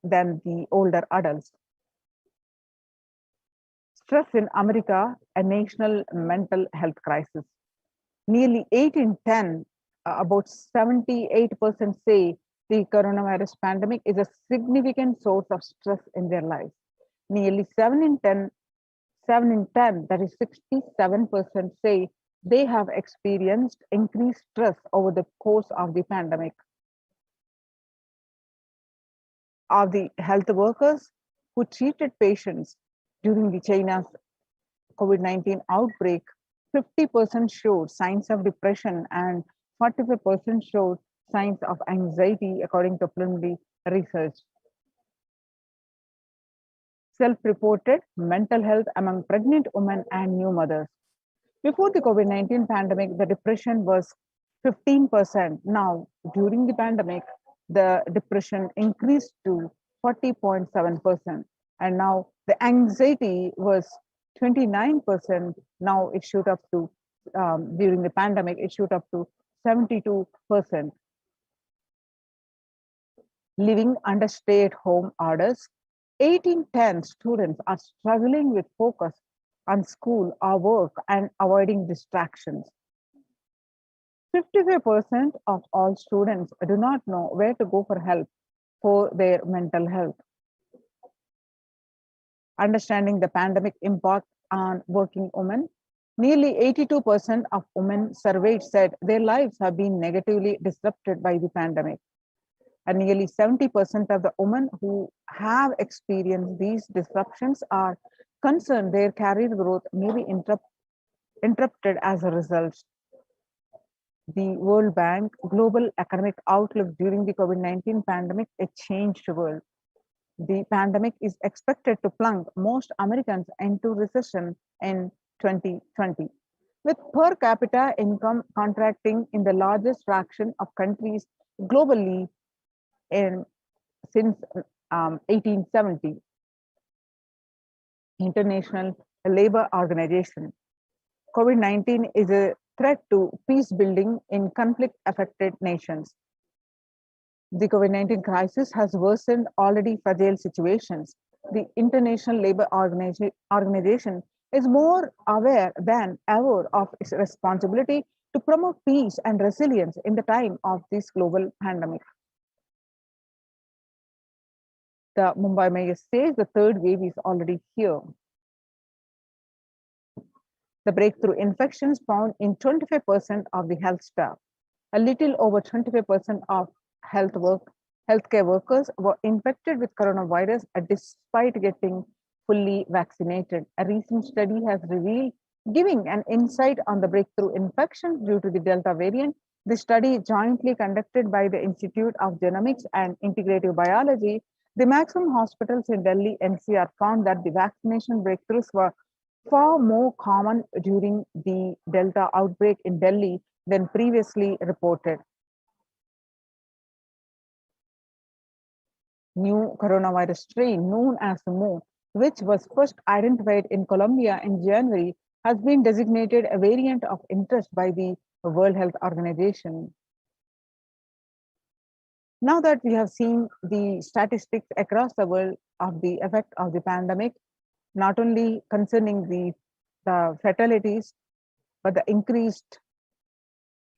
than the older adults. Stress in America, a national mental health crisis. Nearly 8 in 10, about 78% say the coronavirus pandemic is a significant source of stress in their lives. Nearly 7 in 10, that is 67%, say they have experienced increased stress over the course of the pandemic. Of the health workers who treated patients during the China's COVID-19 outbreak, 50% showed signs of depression and 45% showed signs of anxiety, according to preliminary research. Self-reported mental health among pregnant women and new mothers. Before the COVID-19 pandemic, the depression was 15%. Now, during the pandemic, the depression increased to 40.7%. And now the anxiety was 29%. Now it shoot up to, during the pandemic, it shoot up to 72%. Living under stay-at-home orders, 8 in 10 students are struggling with focus on school or work and avoiding distractions. 55% of all students do not know where to go for help for their mental health. Understanding the pandemic impact on working women, nearly 82% of women surveyed said their lives have been negatively disrupted by the pandemic. And nearly 70% of the women who have experienced these disruptions are concerned their career growth may be interrupted as a result. The World Bank Global Economic Outlook during the COVID-19 pandemic, a changed world. The pandemic is expected to plunge most Americans into recession in 2020, with per capita income contracting in the largest fraction of countries globally since 1870. International Labour Organization. COVID-19 is a threat to peace building in conflict-affected nations. The COVID-19 crisis has worsened already fragile situations. The International Labour Organization is more aware than ever of its responsibility to promote peace and resilience in the time of this global pandemic. The Mumbai mayor says the third wave is already here. The breakthrough infections found in 25% of the health staff. A little over 25% of healthcare workers were infected with coronavirus despite getting fully vaccinated. A recent study has revealed, giving an insight on the breakthrough infections due to the Delta variant. The study, jointly conducted by the Institute of Genomics and Integrative Biology, the maximum hospitals in Delhi NCR, found that the vaccination breakthroughs were far more common during the Delta outbreak in Delhi than previously reported. New coronavirus strain known as Mo, which was first identified in Colombia in January, has been designated a variant of interest by the World Health Organization. Now that we have seen the statistics across the world of the effect of the pandemic, not only concerning the fatalities, but the increased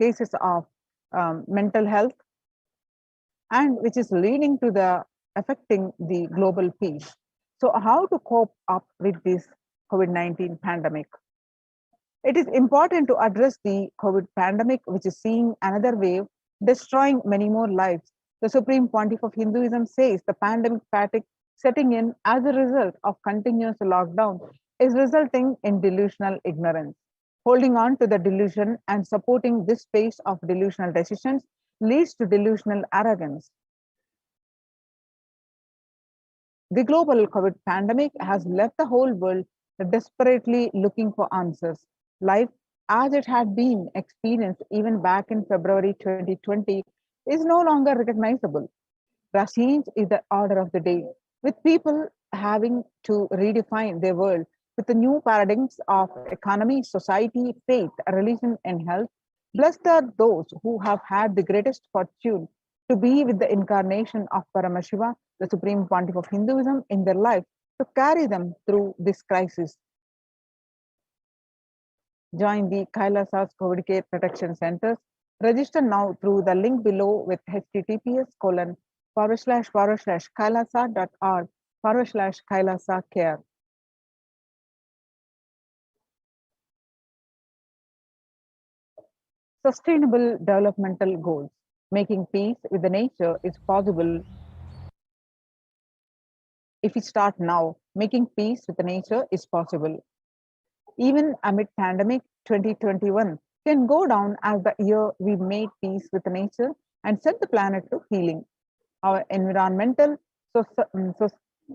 cases of mental health, and which is leading to the affecting the global peace. So how to cope up with this COVID-19 pandemic? It is important to address the COVID pandemic, which is seeing another wave, destroying many more lives. The Supreme Pontiff of Hinduism says the pandemic fatigue setting in as a result of continuous lockdown is resulting in delusional ignorance. Holding on to the delusion and supporting this pace of delusional decisions leads to delusional arrogance. The global COVID pandemic has left the whole world desperately looking for answers. Life, as it had been experienced even back in February 2020, is no longer recognizable. The change is the order of the day, with people having to redefine their world with the new paradigms of economy, society, faith, religion, and health. Blessed are those who have had the greatest fortune to be with the incarnation of Paramashiva, the Supreme Pontiff of Hinduism, in their life to carry them through this crisis. Join the Kailasa's COVID Care Protection Centers. Register now through the link below with https://kailasa.org/kailasa care. Sustainable developmental goals. Making peace with the nature is possible if we start now. Making peace with the nature is possible. Even amid pandemic, 2021 can go down as the year we made peace with nature and set the planet to healing. Our environmental,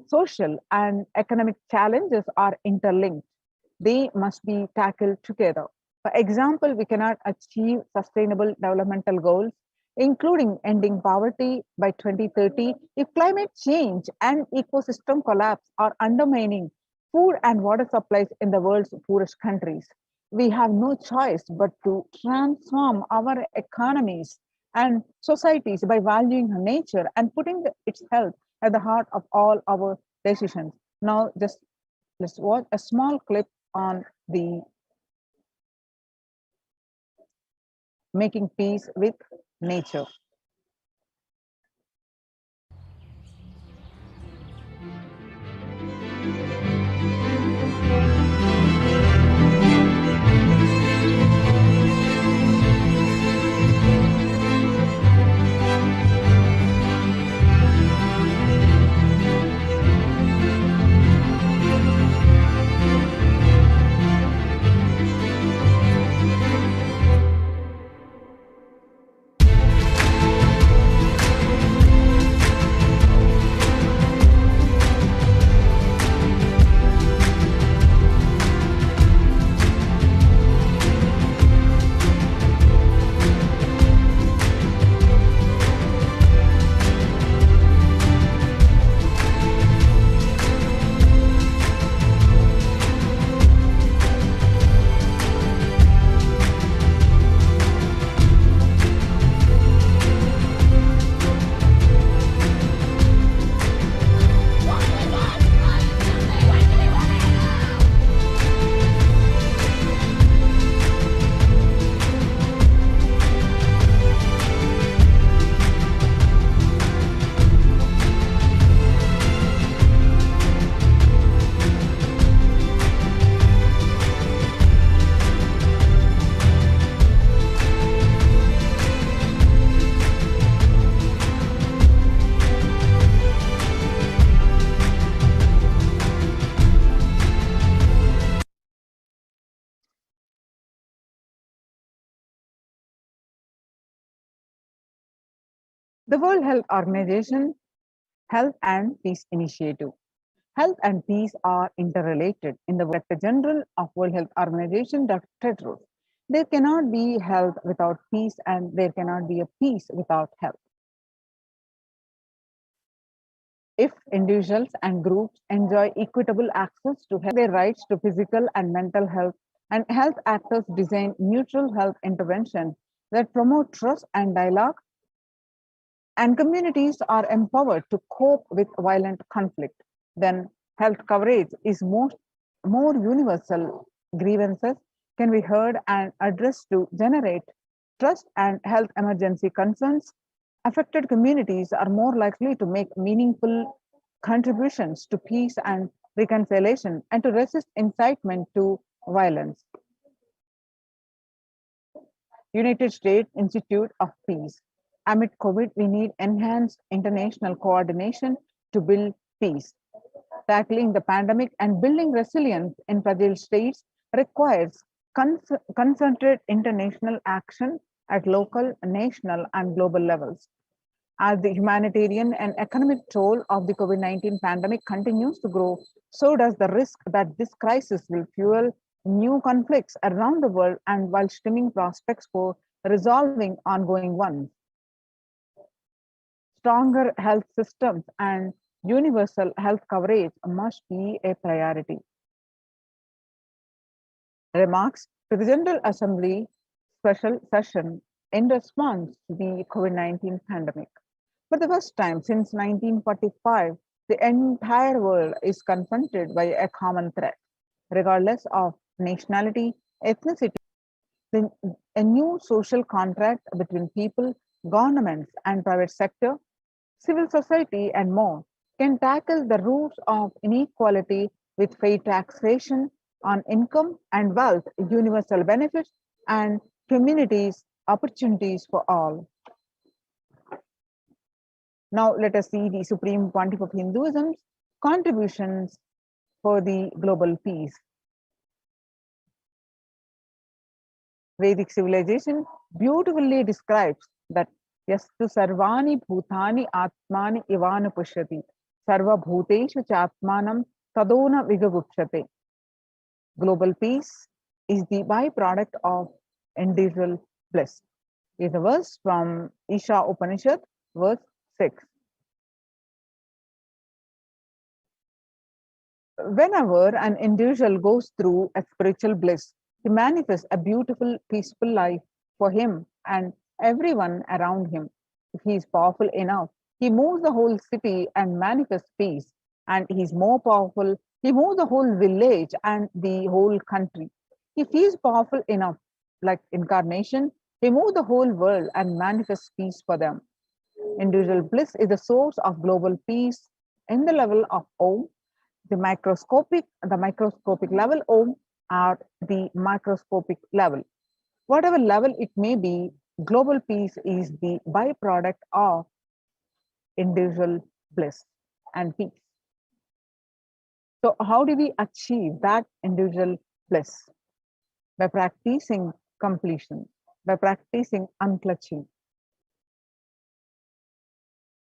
social, and economic challenges are interlinked. They must be tackled together. For example, we cannot achieve sustainable developmental goals, including ending poverty by 2030, if climate change and ecosystem collapse are undermining food and water supplies in the world's poorest countries. We have no choice but to transform our economies and societies by valuing nature and putting its health at the heart of all our decisions. Now, just let's watch a small clip on the making peace with nature. The World Health Organization Health and Peace Initiative. Health and peace are interrelated. In the Director General of World Health Organization, Dr. Tedros, there cannot be health without peace, and there cannot be a peace without health. If individuals and groups enjoy equitable access to health, their rights to physical and mental health, and health actors design mutual health intervention that promote trust and dialogue and communities are empowered to cope with violent conflict, then health coverage is more universal. Grievances can be heard and addressed to generate trust, and health emergency concerns. Affected communities are more likely to make meaningful contributions to peace and reconciliation and to resist incitement to violence. United States Institute of Peace. Amid COVID, we need enhanced international coordination to build peace. Tackling the pandemic and building resilience in fragile states requires concerted international action at local, national, and global levels. As the humanitarian and economic toll of the COVID-19 pandemic continues to grow, so does the risk that this crisis will fuel new conflicts around the world and while stemming prospects for resolving ongoing ones. Stronger health systems and universal health coverage must be a priority. Remarks to the General Assembly special session in response to the COVID-19 pandemic. For the first time since 1945, the entire world is confronted by a common threat, regardless of nationality, ethnicity. A new social contract between people, governments, and private sector, civil society, and more can tackle the roots of inequality with fair taxation on income and wealth, universal benefits, and communities opportunities for all. Now let us see the Supreme Pontiff of Hinduism's contributions for the global peace. Vedic civilization beautifully describes that yastu sarvani bhutani atmani ivana pushyati sarva bhuteshu chatmanam tadona vigagupshate. Global peace is the byproduct of individual bliss. Is a verse from Isha Upanishad, verse 6. Whenever an individual goes through a spiritual bliss, he manifests a beautiful, peaceful life for him and everyone around him. If he is powerful enough, he moves the whole city and manifests peace. And he is more powerful, he moves the whole village and the whole country. If he is powerful enough, like incarnation, he moves the whole world and manifests peace for them. Individual bliss is the source of global peace in the level of Om, the microscopic level Om, or the microscopic level. Whatever level it may be, global peace is the byproduct of individual bliss and peace. So how do we achieve that individual bliss? By practicing completion, by practicing unclutching.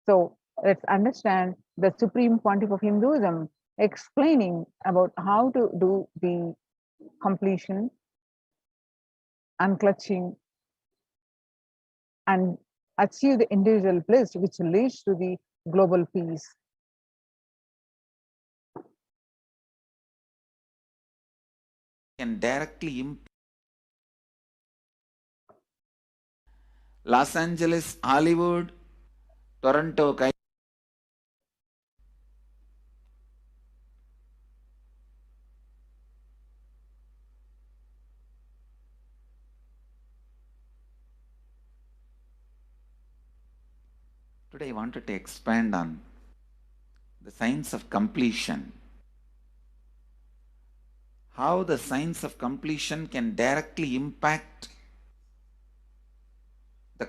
So let's understand the Supreme Pontiff of Hinduism explaining about how to do the completion, unclutching, and achieve the individual bliss, which leads to the global peace. Can directly impact Los Angeles, Hollywood, Toronto. Today I wanted to expand on the science of completion. How the science of completion can directly impact the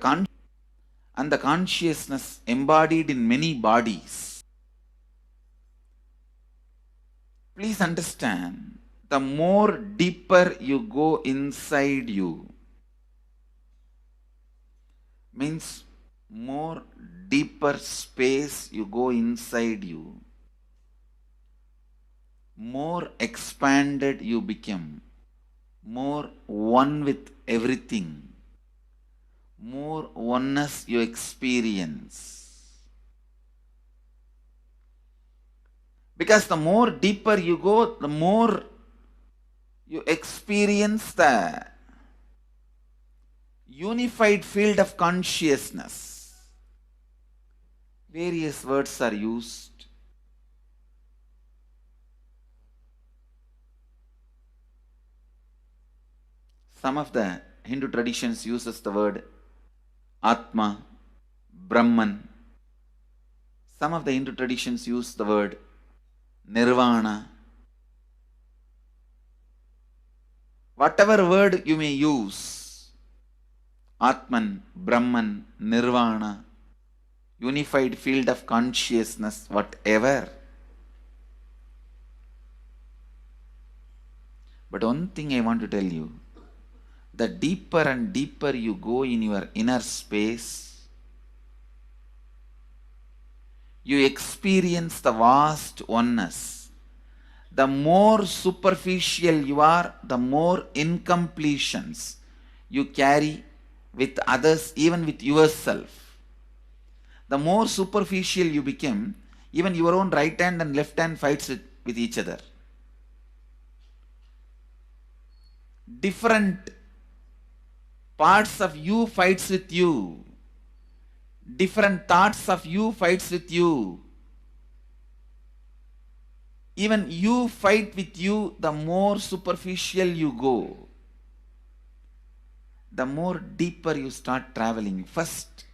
consciousness embodied in many bodies. Please understand, the more deeper you go inside you, means more deeper space you go inside you, more expanded you become, more one with everything, more oneness you experience. Because the more deeper you go, the more you experience the unified field of consciousness. various words are used. Some of the Hindu traditions uses the word Atma, Brahman. Some of the Hindu traditions use the word Nirvana. Whatever word you may use, Atman, Brahman, Nirvana, unified field of consciousness, whatever. But one thing I want to tell you, the deeper and deeper you go in your inner space, you experience the vast oneness. The more superficial you are, the more incompletions you carry with others, even with yourself. The more superficial you become, even your own right hand and left hand fights with each other. Different parts of you fights with you. Different thoughts of you fights with you. Even you fight with you, the more superficial you go, the more deeper you start traveling. First,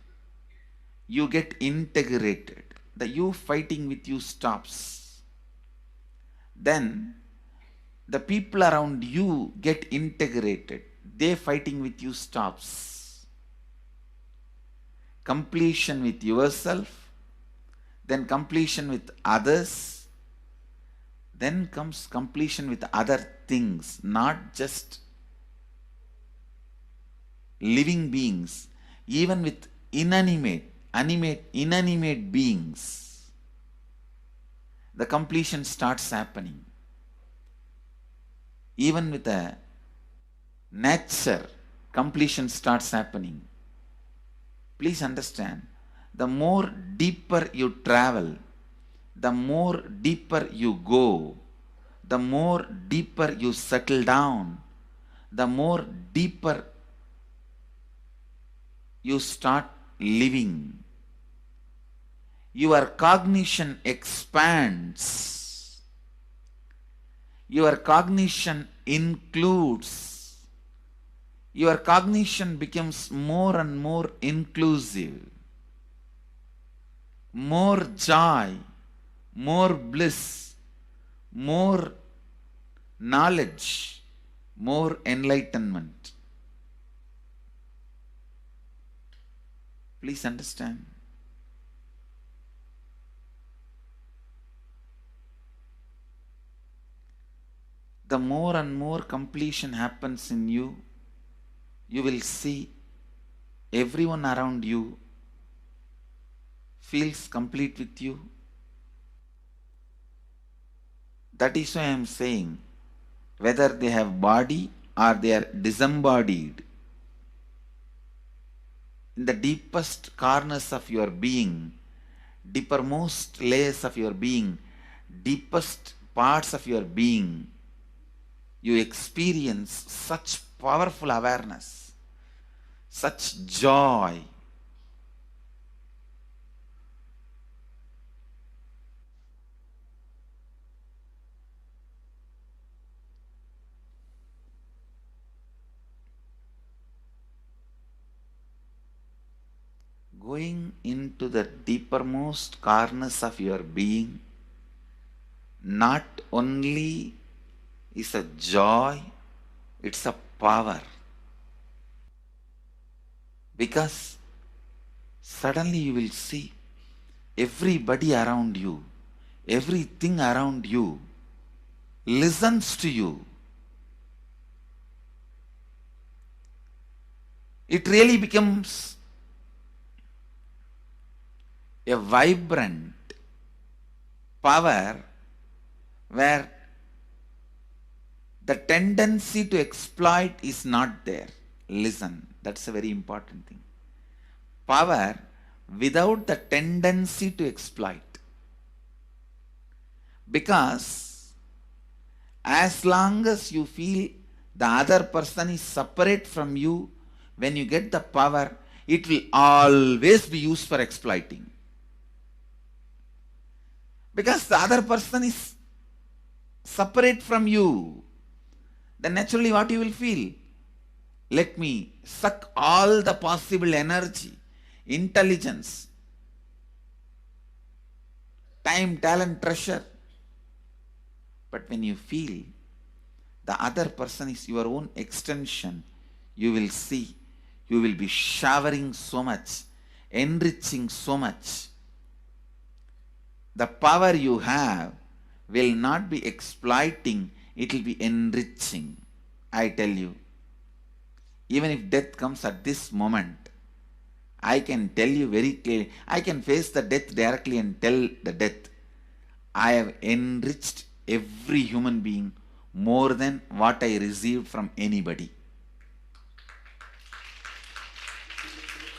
you get integrated. The you fighting with you stops. Then, the people around you get integrated. They fighting with you stops. Completion with yourself, then completion with others, then comes completion with other things, not just living beings, even with inanimate beings. The completion starts happening. Even with the nature, completion starts happening. Please understand, the more deeper you travel, the more deeper you go, the more deeper you settle down, the more deeper you start living. Your cognition expands. Your cognition includes. Your cognition becomes more and more inclusive. More joy, more bliss, more knowledge, more enlightenment. Please understand. The more and more completion happens in you, you will see everyone around you feels complete with you. That is why I am saying, whether they have body or they are disembodied, in the deepest corners of your being, deepermost layers of your being, deepest parts of your being, you experience such powerful awareness, such joy. Going into the deepermost corners of your being not only is a joy, it's a power. Because suddenly you will see everybody around you, everything around you listens to you. It really becomes a vibrant power where the tendency to exploit is not there. Listen, that's a very important thing. Power without the tendency to exploit. Because as long as you feel the other person is separate from you, when you get the power, it will always be used for exploiting. Because the other person is separate from you, then naturally what you will feel? Let me suck all the possible energy, intelligence, time, talent, treasure. But when you feel the other person is your own extension, you will see, you will be showering so much, enriching so much. The power you have will not be exploiting, it will be enriching. I tell you, even if death comes at this moment, I can tell you very clearly, I can face the death directly and tell the death, I have enriched every human being more than what I received from anybody.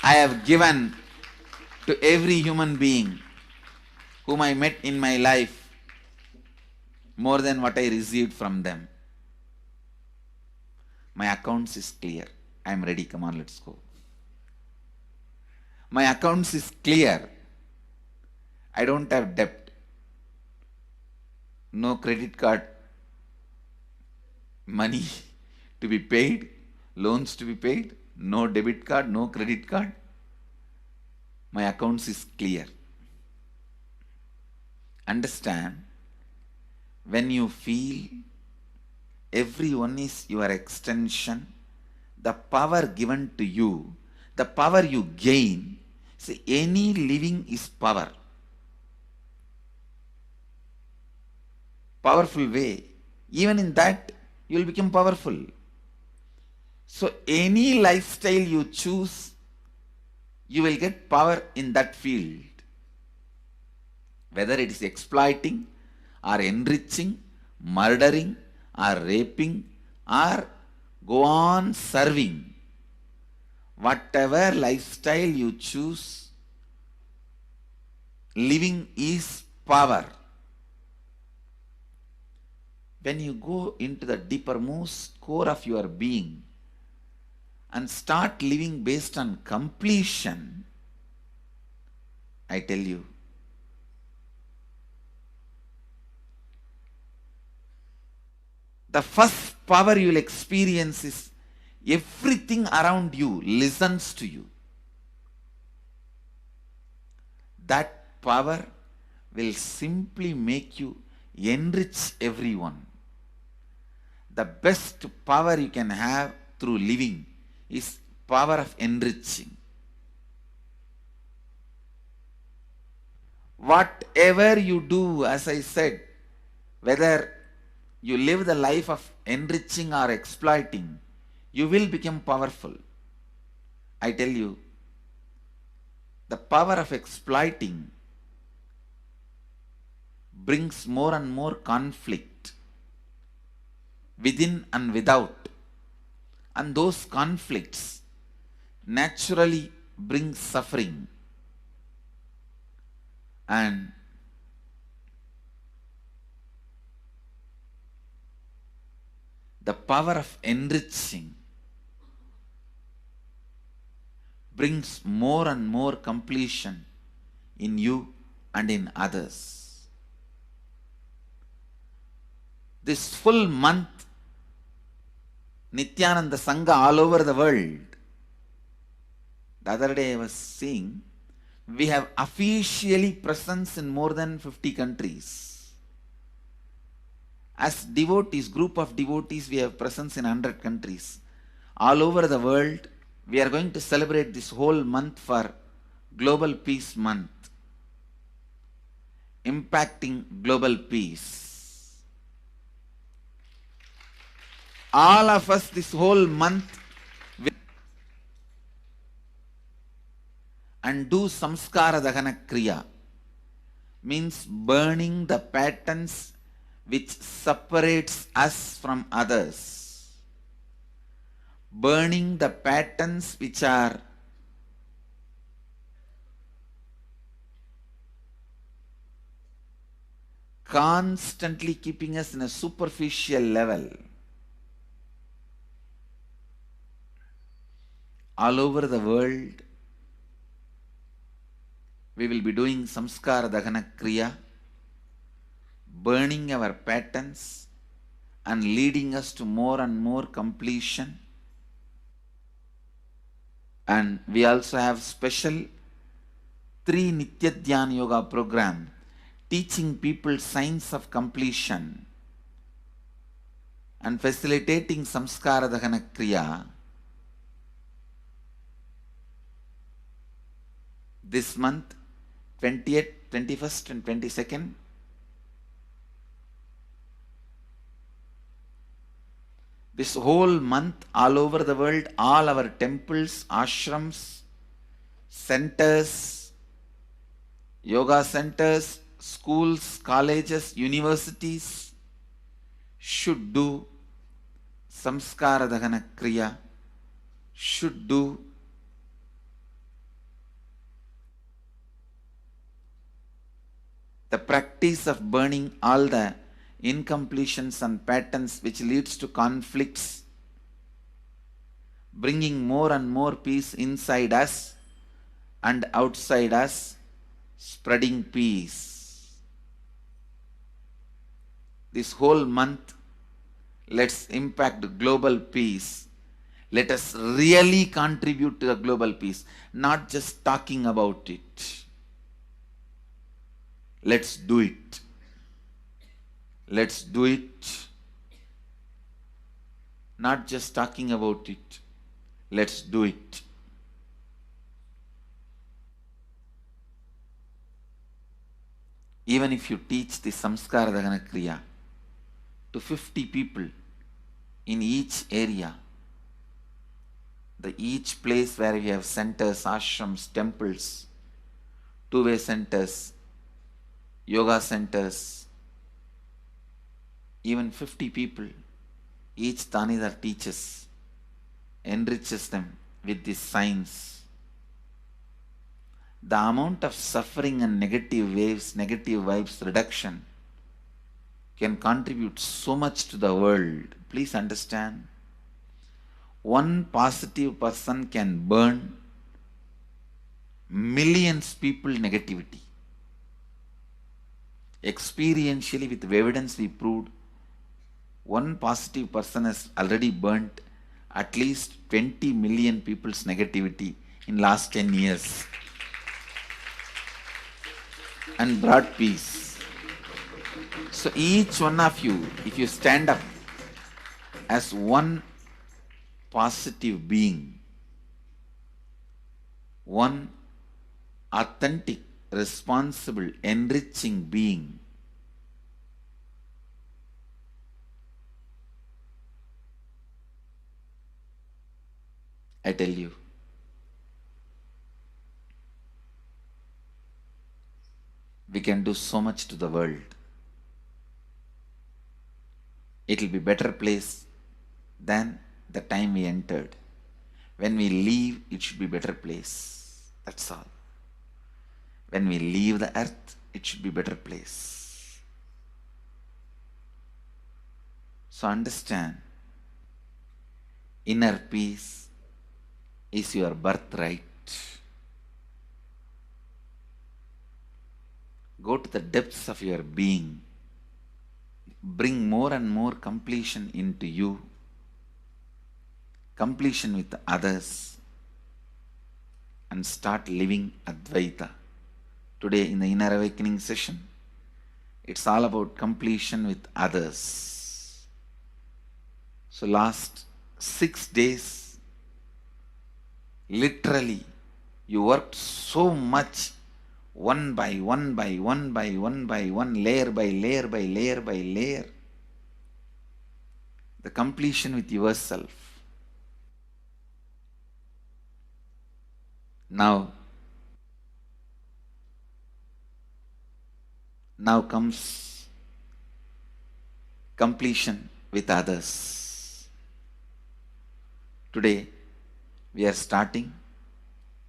I have given to every human being whom I met in my life more than what I received from them. My accounts is clear. I am ready. Come on, let's go. My accounts is clear. I don't have debt. No credit card money to be paid, loans to be paid, no debit card, no credit card. My accounts is clear. Understand, when you feel everyone is your extension, the power given to you, the power you gain, see, any living is power. Powerful way. Even in that, you will become powerful. So any lifestyle you choose, you will get power in that field. Whether it is exploiting or enriching, murdering or raping or go on serving. Whatever lifestyle you choose, living is power. When you go into the deepermost core of your being and start living based on completion, I tell you, the first power you will experience is everything around you listens to you. That power will simply make you enrich everyone. The best power you can have through living is power of enriching. Whatever you do, as I said, whether you live the life of enriching or exploiting, you will become powerful. I tell you, the power of exploiting brings more and more conflict within and without. And those conflicts naturally bring suffering. And the power of enriching brings more and more completion in you and in others. This full month, Nithyananda Sangha all over the world. The other day I was seeing, we have officially presence in more than 50 countries. As devotees, group of devotees, we have presence in 100 countries. All over the world, we are going to celebrate this whole month for Global Peace Month, impacting global peace. All of us this whole month will and do samskara dahana kriya, means burning the patterns which separates us from others, burning the patterns which are constantly keeping us in a superficial level. All over the world, we will be doing samskara dahana kriya burning our patterns and leading us to more and more completion. And we also have special 3 Nitya Dhyana Yoga program teaching people science of completion and facilitating Samskara Dahana Kriya. This month, 20th, 21st and 22nd, this whole month, all over the world, all our temples, ashrams, centers, yoga centers, schools, colleges, universities should do Samskara Dahana Kriya, should do the practice of burning all the incompletions and patterns which leads to conflicts, bringing more and more peace inside us and outside us, spreading peace. This whole month, let's impact global peace. Let us really contribute to the global peace, not just talking about it. Let's do it. Let's do it. Not just talking about it. Let's do it. Even if you teach the Samskara Dahana Kriya to 50 people in each area, each place where we have centers, ashrams, temples, two-way centers, yoga centers, even 50 people, each Tanidar teaches, enriches them with this science. The amount of suffering and negative waves, negative vibes reduction can contribute so much to the world. Please understand. One positive person can burn millions people negativity. Experientially, with evidence we proved, one positive person has already burnt at least 20 million people's negativity in last 10 years and brought peace. So each one of you, if you stand up as one positive being, one authentic, responsible, enriching being, I tell you, we can do so much to the world. It will be a better place than the time we entered. When we leave, it should be a better place. That's all. When we leave the earth, it should be a better place. So understand, inner peace is your birthright. Go to the depths of your being. Bring more and more completion into you. Completion with others. And start living Advaita. Today in the Inner Awakening session, it's all about completion with others. So last 6 days, literally, you worked so much, one by one by one by one by one, layer by layer by layer by layer. The completion with yourself. Now comes completion with others. Today, we are starting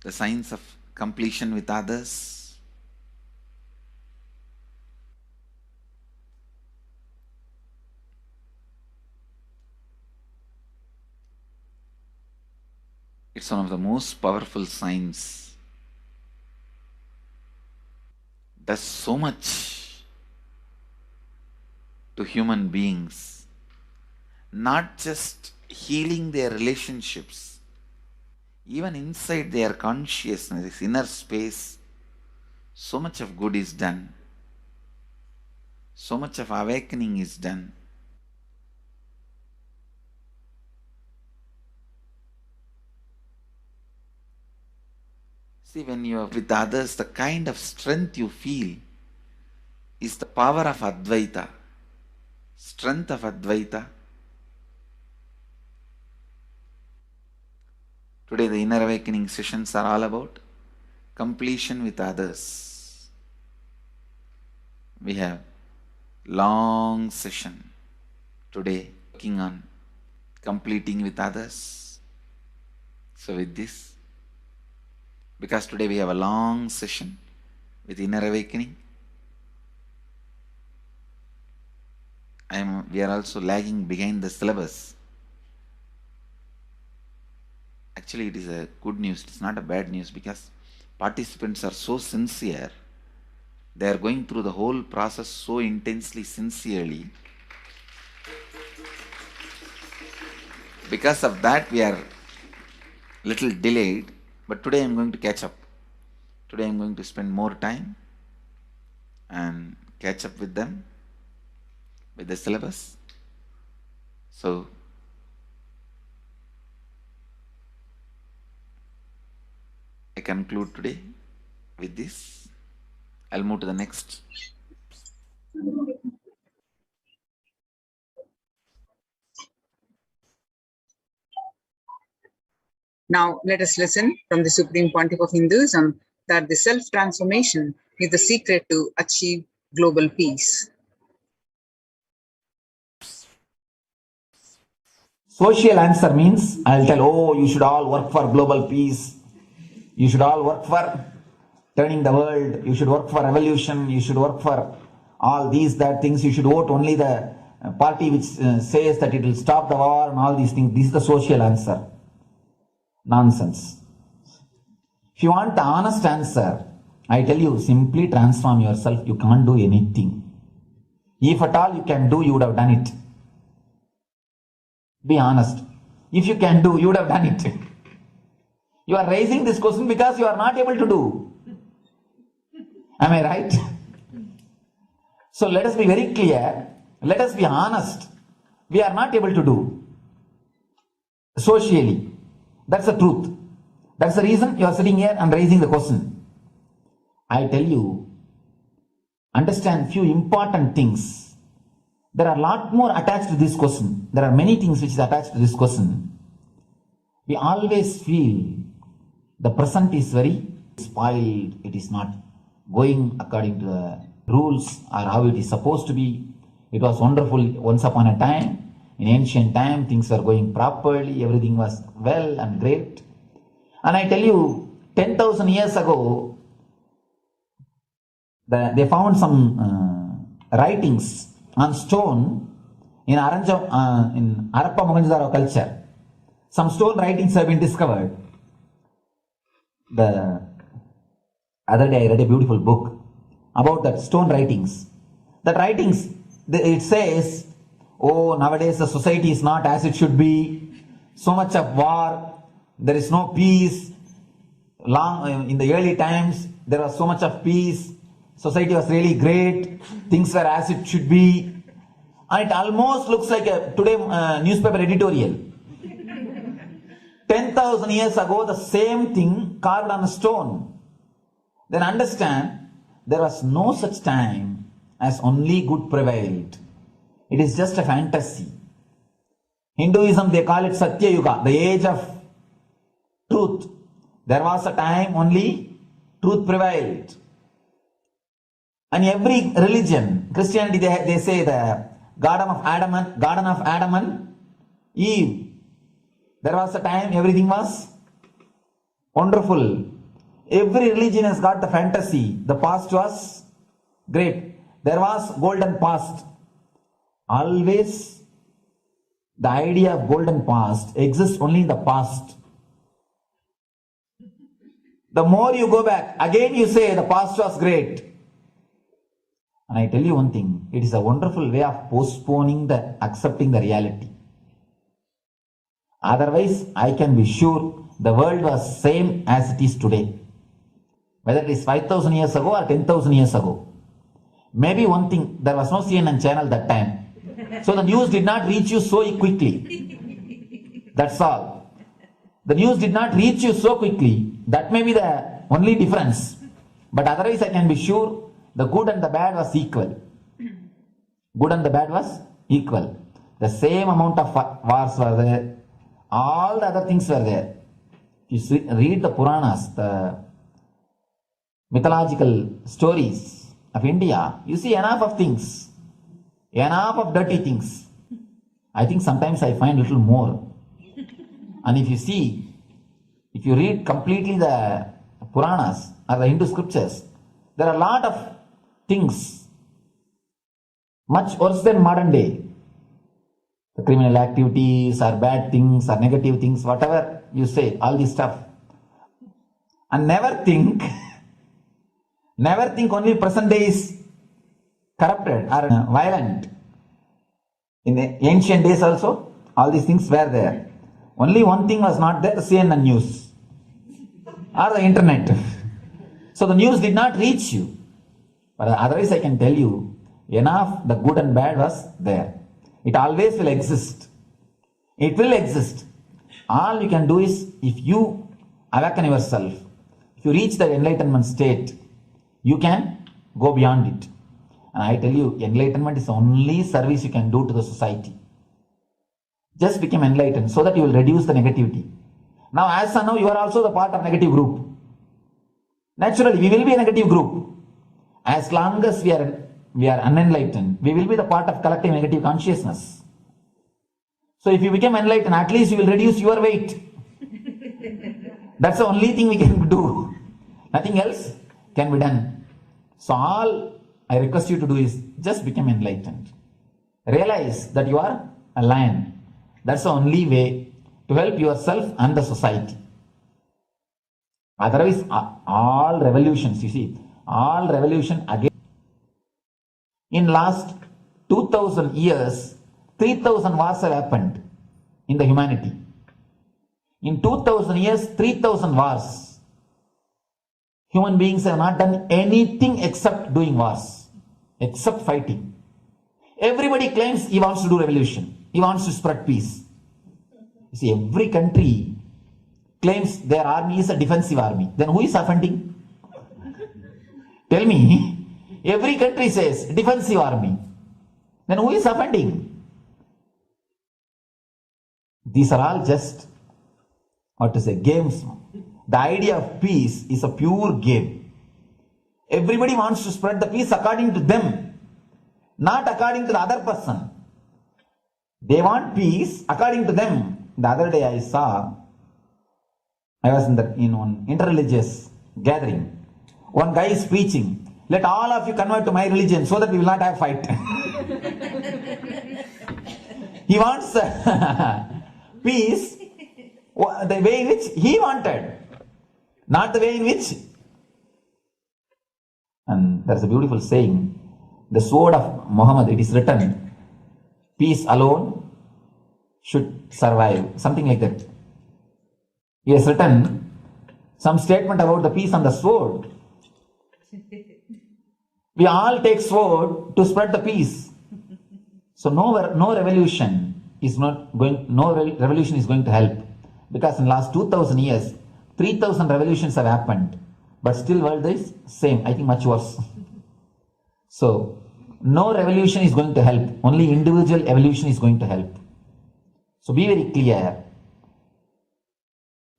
the science of completion with others. It's one of the most powerful science. Does so much to human beings, not just healing their relationships, even inside their consciousness, this inner space, so much of good is done, so much of awakening is done. See, when you are with others, the kind of strength you feel is the power of Advaita, strength of Advaita. Today the inner awakening sessions are all about completion with others. We have long session today working on completing with others. So with this, because today we have a long session with inner awakening, we are also lagging behind the syllabus. Actually, it is a good news, it's not a bad news, because participants are so sincere. They are going through the whole process so intensely, sincerely. Because of that, we are little delayed, but today I am going to catch up. Today I am going to spend more time and catch up with them, with the syllabus. So, I conclude today with this. I'll move to the next. Now, let us listen from the Supreme Pontiff of Hinduism that the self-transformation is the secret to achieve global peace. Social answer means I'll tell, oh, you should all work for global peace. You should all work for turning the world. You should work for revolution. You should work for all these, that things. You should vote only the party which says that it will stop the war and all these things. This is the social answer. Nonsense. If you want the honest answer, I tell you, simply transform yourself. You can't do anything. If at all you can do, you would have done it. Be honest. If you can do, you would have done it. You are raising this question because you are not able to do. Am I right? So let us be very clear. Let us be honest. We are not able to do. Socially. That's the truth. That's the reason you are sitting here and raising the question. I tell you, understand few important things. There are a lot more attached to this question. There are many things which is attached to this question. We always feel the present is very spoiled. It is not going according to the rules or how it is supposed to be. It was wonderful once upon a time. In ancient time, things were going properly. Everything was well and great. And I tell you, 10,000 years ago, they found some writings on stone in Harappa Mohenjo-daro culture. Some stone writings have been discovered. The other day I read a beautiful book about that stone writings. That writings, it says, oh, nowadays the society is not as it should be. So much of war, there is no peace. In the early times, there was so much of peace. Society was really great. Things were as it should be. And it almost looks like a today newspaper editorial. 10,000 years ago, the same thing carved on a stone. Then understand, there was no such time as only good prevailed. It is just a fantasy. Hinduism, they call it Satya Yuga, the age of truth. There was a time only truth prevailed. And every religion, Christianity, they say the Garden of Adam and Eve. There was a time everything was wonderful. Every religion has got the fantasy. The past was great. There was golden past. Always the idea of golden past exists only in the past. The more you go back, again you say the past was great. And I tell you one thing, it is a wonderful way of postponing the accepting the reality. Otherwise, I can be sure the world was same as it is today. Whether it is 5,000 years ago or 10,000 years ago. Maybe one thing, there was no CNN channel that time. So the news did not reach you so quickly. That's all. The news did not reach you so quickly. That may be the only difference. But otherwise, I can be sure the good and the bad was equal. Good and the bad was equal. The same amount of wars were there. All the other things were there. You see, read the Puranas, the mythological stories of India, you see enough of things, enough of dirty things. I think sometimes I find a little more. And if you read completely the Puranas or the Hindu scriptures, there are a lot of things much worse than modern day. The criminal activities or bad things or negative things, whatever you say, all this stuff. And never think only present day is corrupted or violent. In the ancient days also, all these things were there. Only one thing was not there, the CNN news or the internet. So the news did not reach you. But otherwise I can tell you, enough the good and bad was there. It always will exist. It will exist. All you can do is, if you awaken yourself, if you reach the enlightenment state, you can go beyond it. And I tell you, enlightenment is the only service you can do to the society. Just become enlightened so that you will reduce the negativity. Now, as of now, you are also the part of negative group. Naturally, we will be a negative group. As long as we are unenlightened, we will be the part of collective negative consciousness. So if you become enlightened, at least you will reduce your weight. That's the only thing we can do. Nothing else can be done. So all I request you to do is just become enlightened. Realize that you are a lion. That's the only way to help yourself and the society. Otherwise, all revolutions, you see, all revolution again. In last 2000 years, 3000 wars have happened in the humanity. In 2000 years, 3000 wars. Human beings have not done anything except doing wars, except fighting. Everybody claims he wants to do revolution. He wants to spread peace. You see, every country claims their army is a defensive army. Then who is offending? Tell me. Every country says defensive army. Then who is offending? These are all just, games. The idea of peace is a pure game. Everybody wants to spread the peace according to them, not according to the other person. They want peace according to them. The other day I was in one interreligious gathering. One guy is preaching, let all of you convert to my religion so that we will not have fight. He wants peace the way in which he wanted, not the way in which. And there's a beautiful saying, the sword of Muhammad, it is written, peace alone should survive, something like that. He has written some statement about the peace on the sword. We all take sword to spread the peace. So no revolution is going to help, because in last 2000 years 3000 revolutions have happened, but still world is same, I think much worse. So no revolution is going to help, only individual evolution is going to help. So be very clear.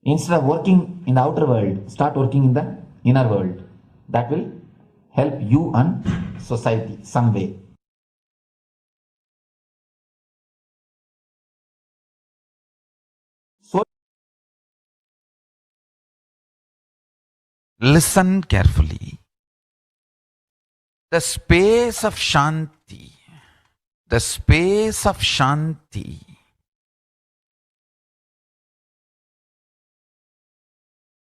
Instead of working in the outer world, start working in the inner world. That will help you and society some way. So listen carefully. The space of Shanti,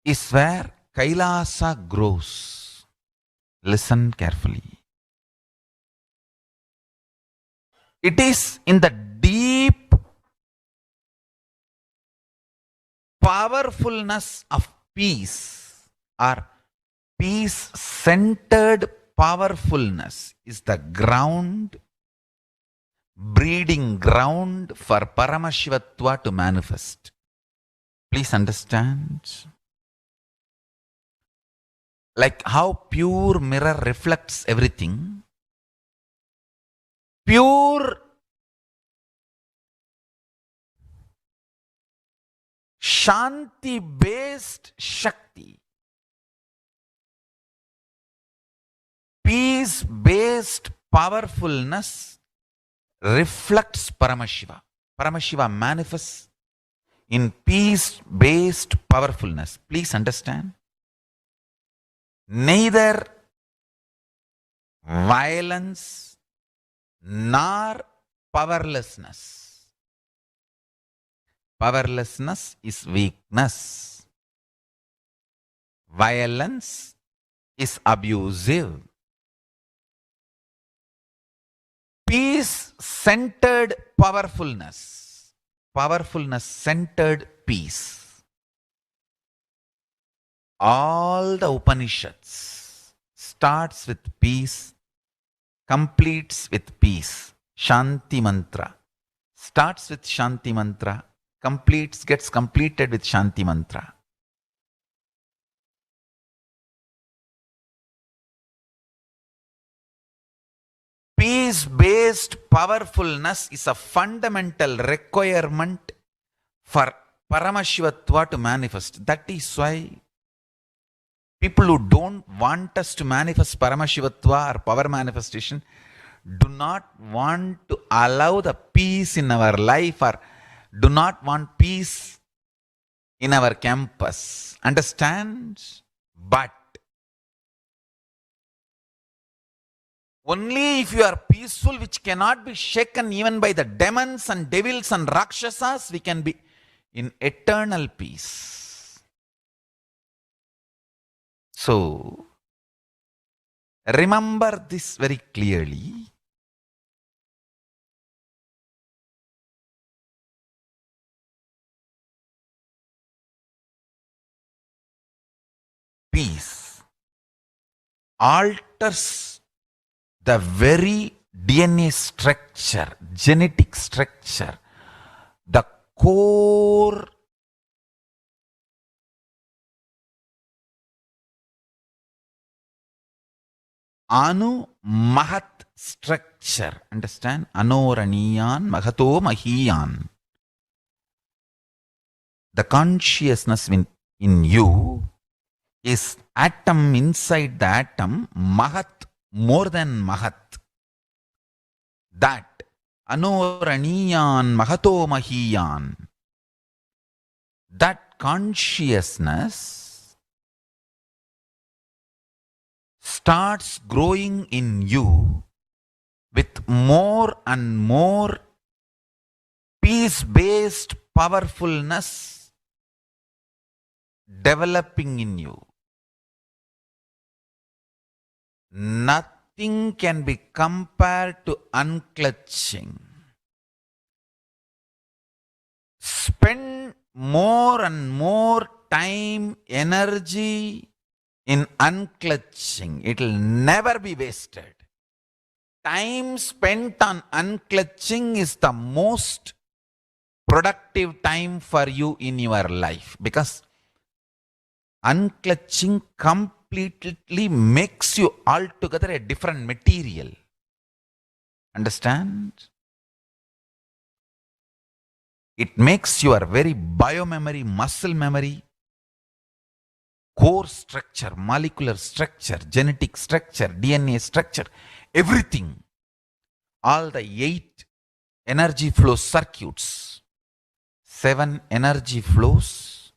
is where Kailasa grows. Listen carefully. It is in the deep powerfulness of peace, or peace-centered powerfulness is the ground, breeding ground for Paramashivatva to manifest. Please understand. Like how pure mirror reflects everything, pure Shanti-based Shakti, peace-based powerfulness reflects Paramashiva. Paramashiva manifests in peace-based powerfulness. Please understand. Neither violence nor powerlessness. Powerlessness is weakness. Violence is abusive. Peace-centered powerfulness. Powerfulness-centered peace. All the Upanishads starts with peace, completes with peace. Shanti mantra. Starts with Shanti mantra, gets completed with Shanti mantra. Peace-based powerfulness is a fundamental requirement for Paramashivatva to manifest. That is why people who don't want us to manifest Paramashivatva or power manifestation do not want to allow the peace in our life, or do not want peace in our campus. Understand? But only if you are peaceful, which cannot be shaken even by the demons and devils and rakshasas, we can be in eternal peace. So, remember this very clearly. Peace alters the very DNA structure, genetic structure, the core Anu Mahat structure. Understand? Anoraniyan Mahato Mahiyan. The consciousness in you is atom inside the atom, Mahat, more than Mahat. That Anoraniyan Mahato Mahiyan. That consciousness starts growing in you with more and more peace-based powerfulness developing in you. Nothing can be compared to unclutching. Spend more and more time, energy in unclutching. It will never be wasted. Time spent on unclutching is the most productive time for you in your life, because unclutching completely makes you altogether a different material. Understand? It makes your very biomemory, muscle memory, core structure, molecular structure, genetic structure, DNA structure, everything. All the 8 energy flow circuits, 7 energy flows,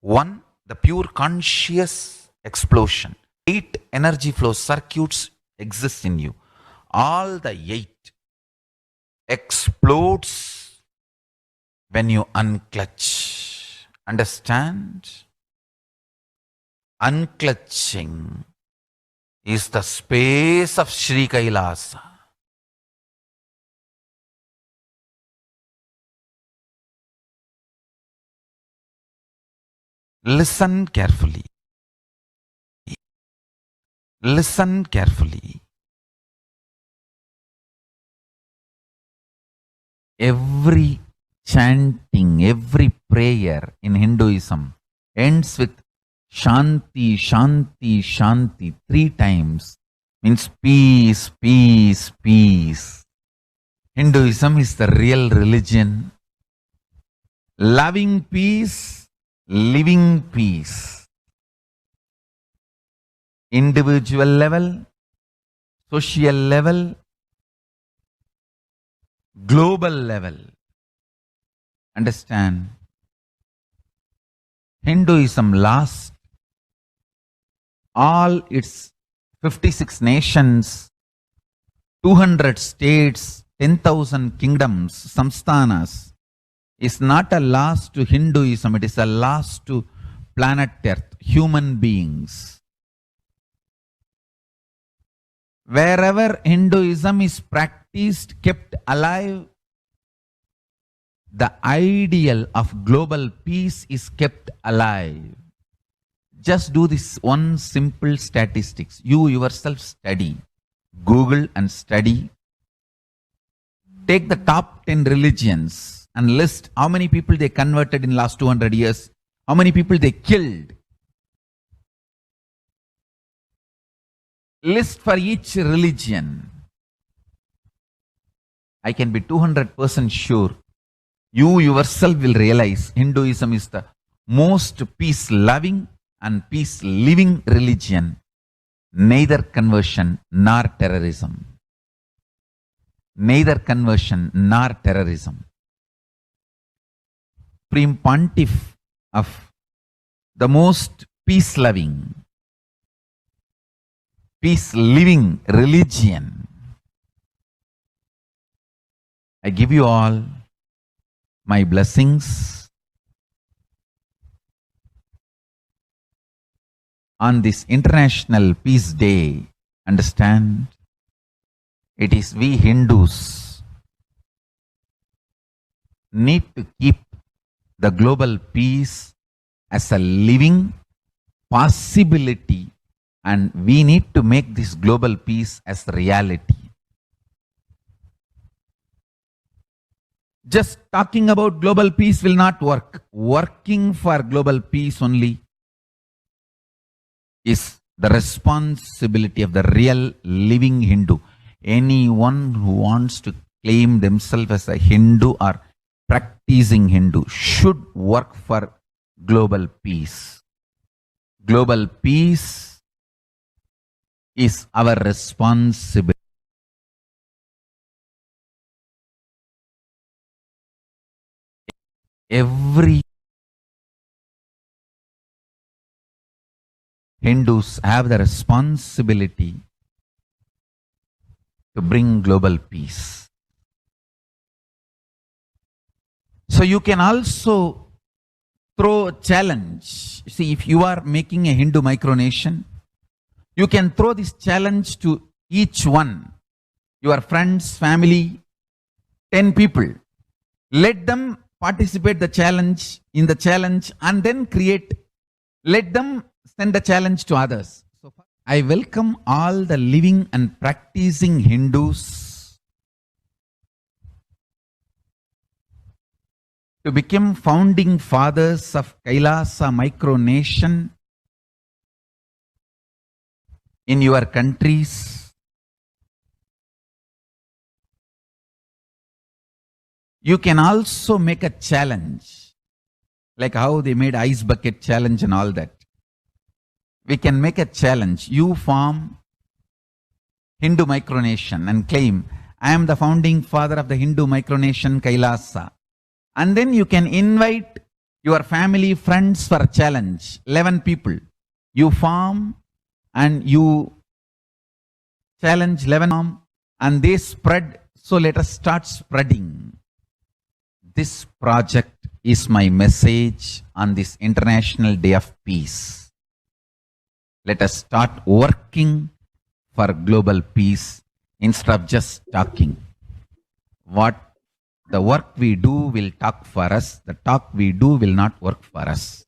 1 the pure conscious explosion. 8 energy flow circuits exist in you. All the 8 explodes when you unclutch. Understand? Unclutching is the space of Sri Kailasa. Listen carefully. Listen carefully. Every chanting, every prayer in Hinduism ends with Shanti, Shanti, Shanti 3 times. Means peace, peace, peace. Hinduism is the real religion. Loving peace, living peace. Individual level, social level, global level. Understand? Hinduism lost all its 56 nations, 200 states, 10,000 kingdoms, samsthanas, is not a loss to Hinduism, it is a loss to planet Earth, human beings. Wherever Hinduism is practiced, kept alive, the ideal of global peace is kept alive. Just do this one simple statistics. You yourself study. Google and study. Take the top 10 religions and list how many people they converted in last 200 years, how many people they killed. List for each religion. I can be 200% sure you yourself will realize Hinduism is the most peace-loving and peace-living religion, neither conversion nor terrorism. Neither conversion nor terrorism. Supreme Pontiff of the most peace-loving, peace-living religion. I give you all my blessings on this International Peace Day. Understand? It is we Hindus need to keep the global peace as a living possibility, and we need to make this global peace as reality. Just talking about global peace will not work. Working for global peace only is the responsibility of the real living Hindu. Anyone who wants to claim themselves as a Hindu or practicing Hindu should work for global peace. Global peace is our responsibility. Every Hindus have the responsibility to bring global peace. So you can also throw a challenge. See, if you are making a Hindu micronation, you can throw this challenge to each one, your friends, family, 10 people. Let them participate in the challenge and then let them send the challenge to others. So I welcome all the living and practicing Hindus to become founding fathers of Kailasa micronation in your countries. You can also make a challenge, like how they made ice bucket challenge and all that. We can make a challenge. You form Hindu micronation and claim, I am the founding father of the Hindu micronation Kailasa. And then you can invite your family, friends for a challenge, 11 people. You form and you challenge 11 and they spread. So let us start spreading. This project is my message on this International Day of Peace. Let us start working for global peace instead of just talking. The work we do will talk for us. The talk we do will not work for us.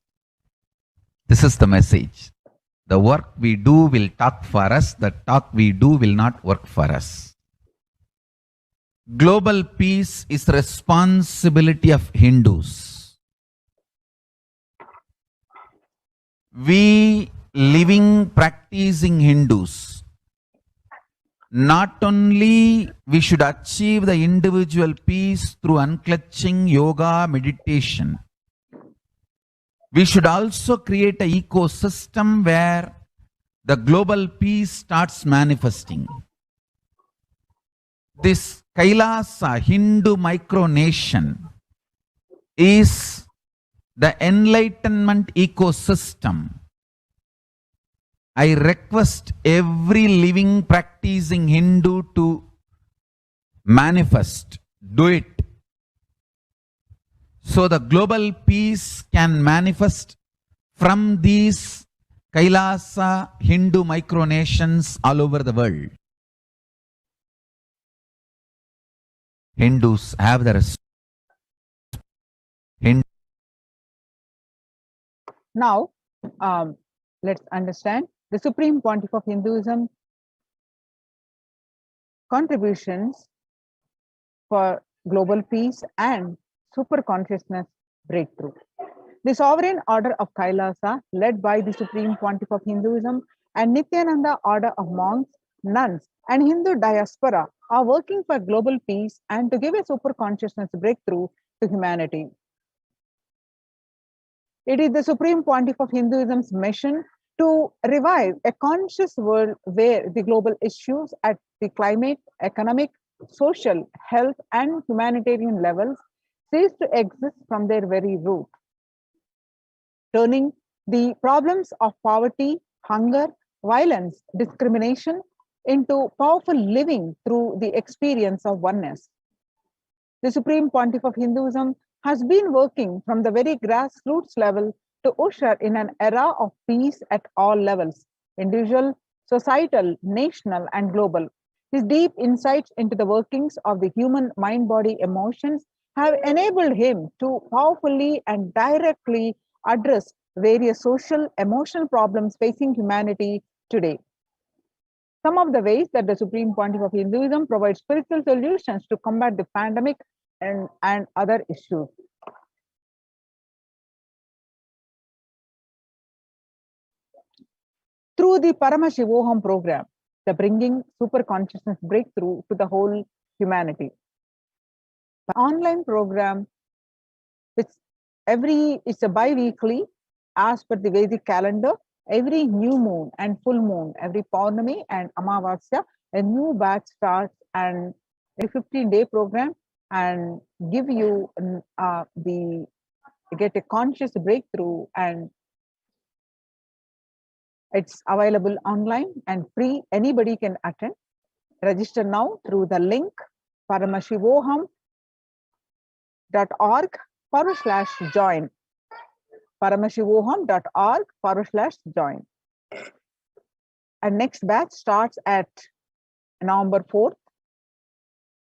This is the message. The work we do will talk for us. The talk we do will not work for us. Global peace is the responsibility of Hindus. We living, practicing Hindus, not only we should achieve the individual peace through unclutching yoga, meditation, we should also create an ecosystem where the global peace starts manifesting. This Kailasa Hindu micronation is the enlightenment ecosystem. I request every living, practicing Hindu to manifest, do it. So the global peace can manifest from these Kailasa Hindu micronations all over the world. Hindus have the Now, let's understand the Supreme Pontiff of Hinduism contributions for global peace and super consciousness breakthrough. The sovereign order of Kailasa, led by the Supreme Pontiff of Hinduism and Nithyananda order of monks, nuns, and Hindu diaspora are working for global peace and to give a super consciousness breakthrough to humanity. It is the Supreme Pontiff of Hinduism's mission to revive a conscious world where the global issues at the climate, economic, social, health, and humanitarian levels cease to exist from their very root, turning the problems of poverty, hunger, violence, discrimination into powerful living through the experience of oneness. The Supreme Pontiff of Hinduism has been working from the very grassroots level to usher in an era of peace at all levels, individual, societal, national, and global. His deep insights into the workings of the human mind, body, emotions have enabled him to powerfully and directly address various social, emotional problems facing humanity today. Some of the ways that the Supreme Pontiff of Hinduism provides spiritual solutions to combat the pandemic and other issues. Through the Paramashivoham program, the bringing super consciousness breakthrough to the whole humanity. The online program, it's a bi-weekly as per the Vedic calendar. Every new moon and full moon, every Paurnami and Amavasya, a new batch starts, and a 15-day program and give you get a conscious breakthrough, and it's available online and free. Anybody can attend. Register now through the link paramashivoham.org/join. paramashivoham.org/join. And next batch starts at November 4th.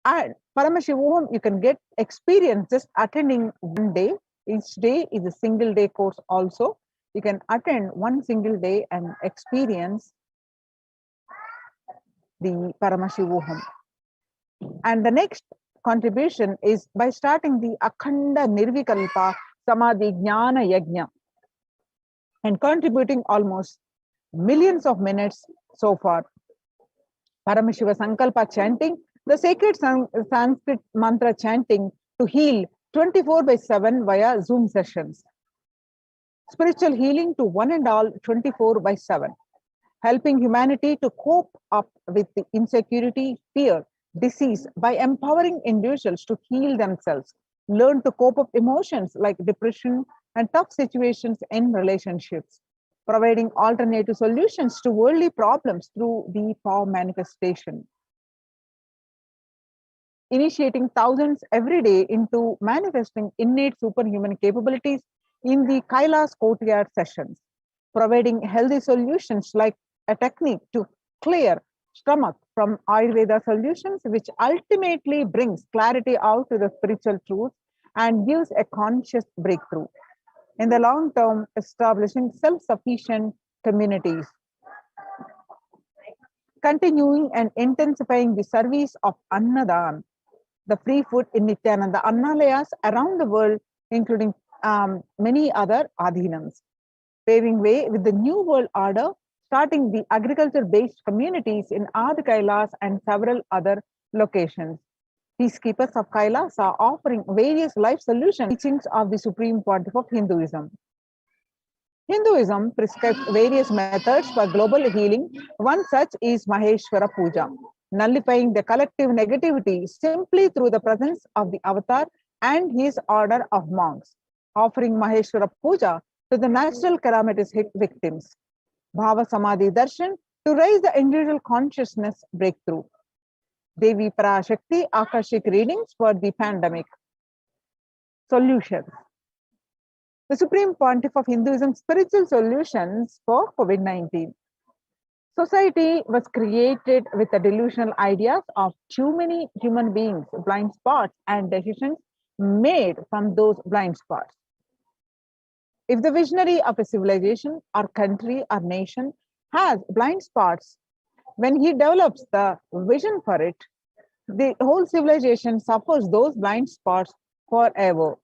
And Paramashivoham, you can get experience just attending one day. Each day is a single day course also. You can attend one single day and experience the Paramashivoham. And the next contribution is by starting the Akhanda Nirvikalpa Samadhi Jnana Yajna and contributing almost millions of minutes so far. Paramashiva Sankalpa chanting, the sacred Sanskrit mantra chanting to heal 24/7 via Zoom sessions. Spiritual healing to one and all 24/7. Helping humanity to cope up with the insecurity, fear, disease by empowering individuals to heal themselves, learn to cope up emotions like depression and tough situations in relationships, providing alternative solutions to worldly problems through the power manifestation. Initiating thousands every day into manifesting innate superhuman capabilities in the Kailas courtyard sessions, providing healthy solutions like a technique to clear stomach from Ayurveda solutions, which ultimately brings clarity out to the spiritual truth and gives a conscious breakthrough. in the long term, establishing self-sufficient communities, continuing and intensifying the service of Annadan, the free food in Nithyananda Annalayas around the world, including many other adhinams, paving way with the new world order, starting the agriculture-based communities in Adi Kailas and several other locations. Peacekeepers of Kailas are offering various life solutions, teachings of the Supreme Pontiff of Hinduism. Hinduism prescribes various methods for global healing. One such is Maheshwara Puja, nullifying the collective negativity simply through the presence of the avatar and his order of monks, offering Maheshwara Puja to the natural calamities victims. Bhava Samadhi Darshan to raise the individual consciousness breakthrough. Devi Parashakti Akashic readings for the pandemic. Solutions. The Supreme Pontiff of Hinduism spiritual solutions for COVID-19. Society was created with the delusional ideas of too many human beings, blind spots, and decisions made from those blind spots. If the visionary of a civilization or country or nation has blind spots, when he develops the vision for it, the whole civilization suffers those blind spots forever.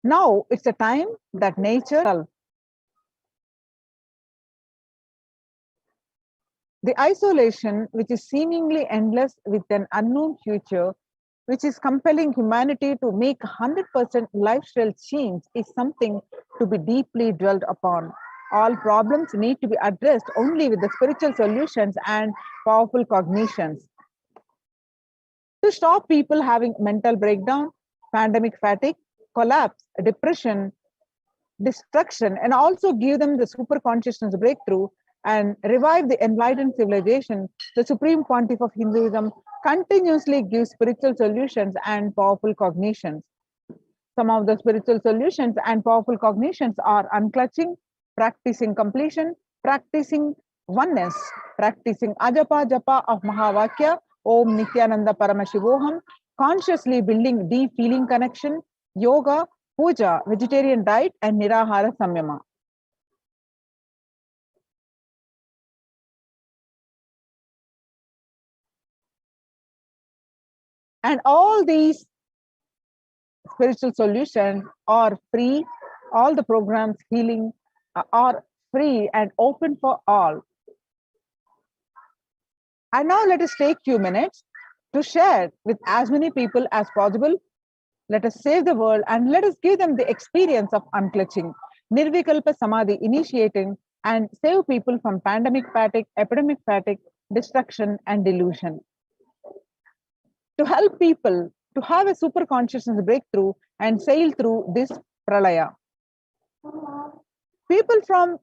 Now it's a time that nature, the isolation which is seemingly endless with an unknown future, which is compelling humanity to make 100% lifestyle change, is something to be deeply dwelled upon. All problems need to be addressed only with the spiritual solutions and powerful cognitions. To stop people having mental breakdown, pandemic fatigue, collapse, depression, destruction, and also give them the super consciousness breakthrough and revive the enlightened civilization, the Supreme Pontiff of Hinduism continuously gives spiritual solutions and powerful cognitions. Some of the spiritual solutions and powerful cognitions are unclutching, practicing completion, practicing oneness, practicing Ajapa Japa of Mahavakya, Om Nithyananda Paramashivoham, consciously building deep feeling connection, yoga, puja, vegetarian diet, and Nirahara Samyama. And all these spiritual solutions are free. All the programs healing are free and open for all. And now let us take a few minutes to share with as many people as possible. Let us save the world and let us give them the experience of unclutching, Nirvikalpa Samadhi initiating, and save people from pandemic fatigue, epidemic fatigue, destruction, and delusion. To help people to have a super consciousness breakthrough and sail through this pralaya. People from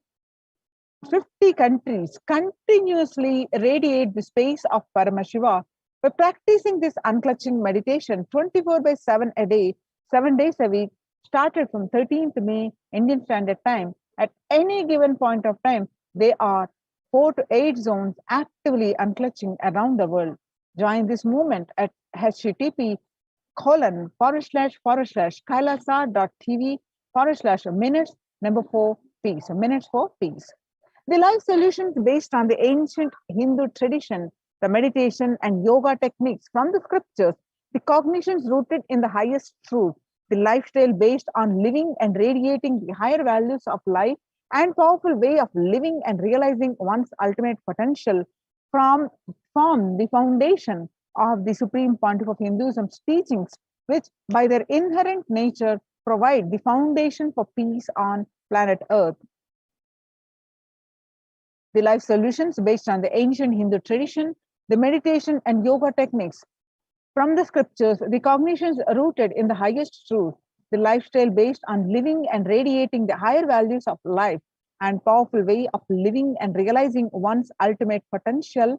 50 countries continuously radiate the space of Paramashiva by practicing this unclutching meditation 24/7 a day, 7 days a week, started from 13th May Indian Standard Time. At any given point of time, there are 4 to 8 zones actively unclutching around the world. Join this movement at http://kailasa.tv/minutes 4 peace, minutes for peace. The life solutions based on the ancient Hindu tradition, the meditation and yoga techniques from the scriptures, the cognitions rooted in the highest truth, the lifestyle based on living and radiating the higher values of life, and powerful way of living and realizing one's ultimate potential form the foundation of the Supreme Pontiff of Hinduism's teachings, which by their inherent nature provide the foundation for peace on planet Earth. The life solutions based on the ancient Hindu tradition, the meditation and yoga techniques from the scriptures, the cognitions rooted in the highest truth, the lifestyle based on living and radiating the higher values of life, and powerful way of living and realizing one's ultimate potential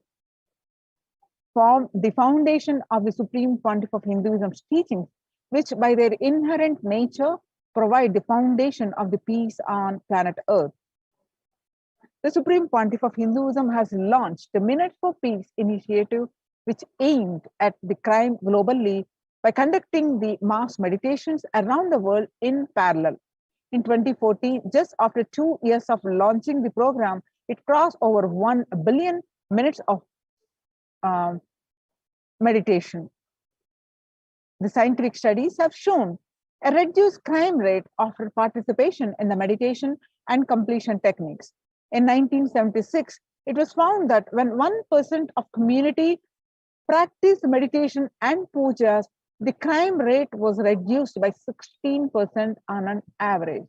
form the foundation of the Supreme Pontiff of Hinduism's teachings, which by their inherent nature provide the foundation of the peace on planet Earth. The Supreme Pontiff of Hinduism has launched the Minute for Peace initiative, which aimed at the crime globally by conducting the mass meditations around the world in parallel. In 2014, just after 2 years of launching the program, it crossed over 1 billion minutes of meditation. The scientific studies have shown a reduced crime rate after participation in the meditation and completion techniques. In 1976, it was found that when 1% of community practiced meditation and pujas, the crime rate was reduced by 16% on an average.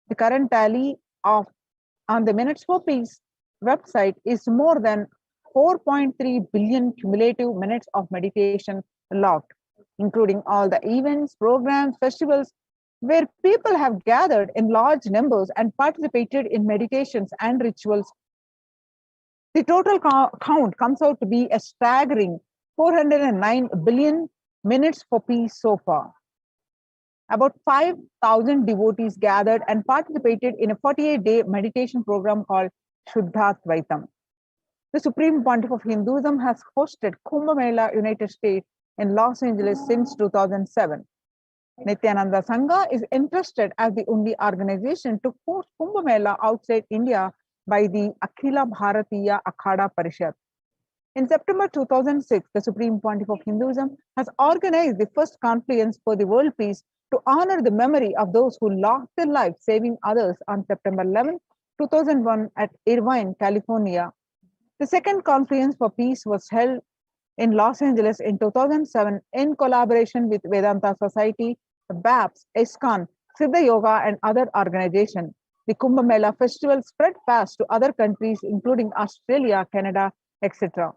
The current tally on the Minutes for Peace website is more than 4.3 billion cumulative minutes of meditation logged, including all the events, programs, festivals, where people have gathered in large numbers and participated in meditations and rituals. The total count comes out to be a staggering 409 billion minutes for peace so far. About 5,000 devotees gathered and participated in a 48-day meditation program called Shuddhatvaitam. The Supreme Pontiff of Hinduism has hosted Kumbh Mela United States in Los Angeles since 2007. Nithyananda Sangha is entrusted as the only organization to host Kumbh Mela outside India by the Akhila Bharatiya Akhada Parishad. In September 2006, the Supreme Pontiff of Hinduism has organized the first confluence for the world peace to honor the memory of those who lost their lives saving others on September 11, 2001 at Irvine, California. The second confluence for peace was held in Los Angeles in 2007 in collaboration with Vedanta Society, BAPS, ISKCON, Siddha Yoga, and other organizations. The Kumbh Mela festival spread fast to other countries, including Australia, Canada, etc.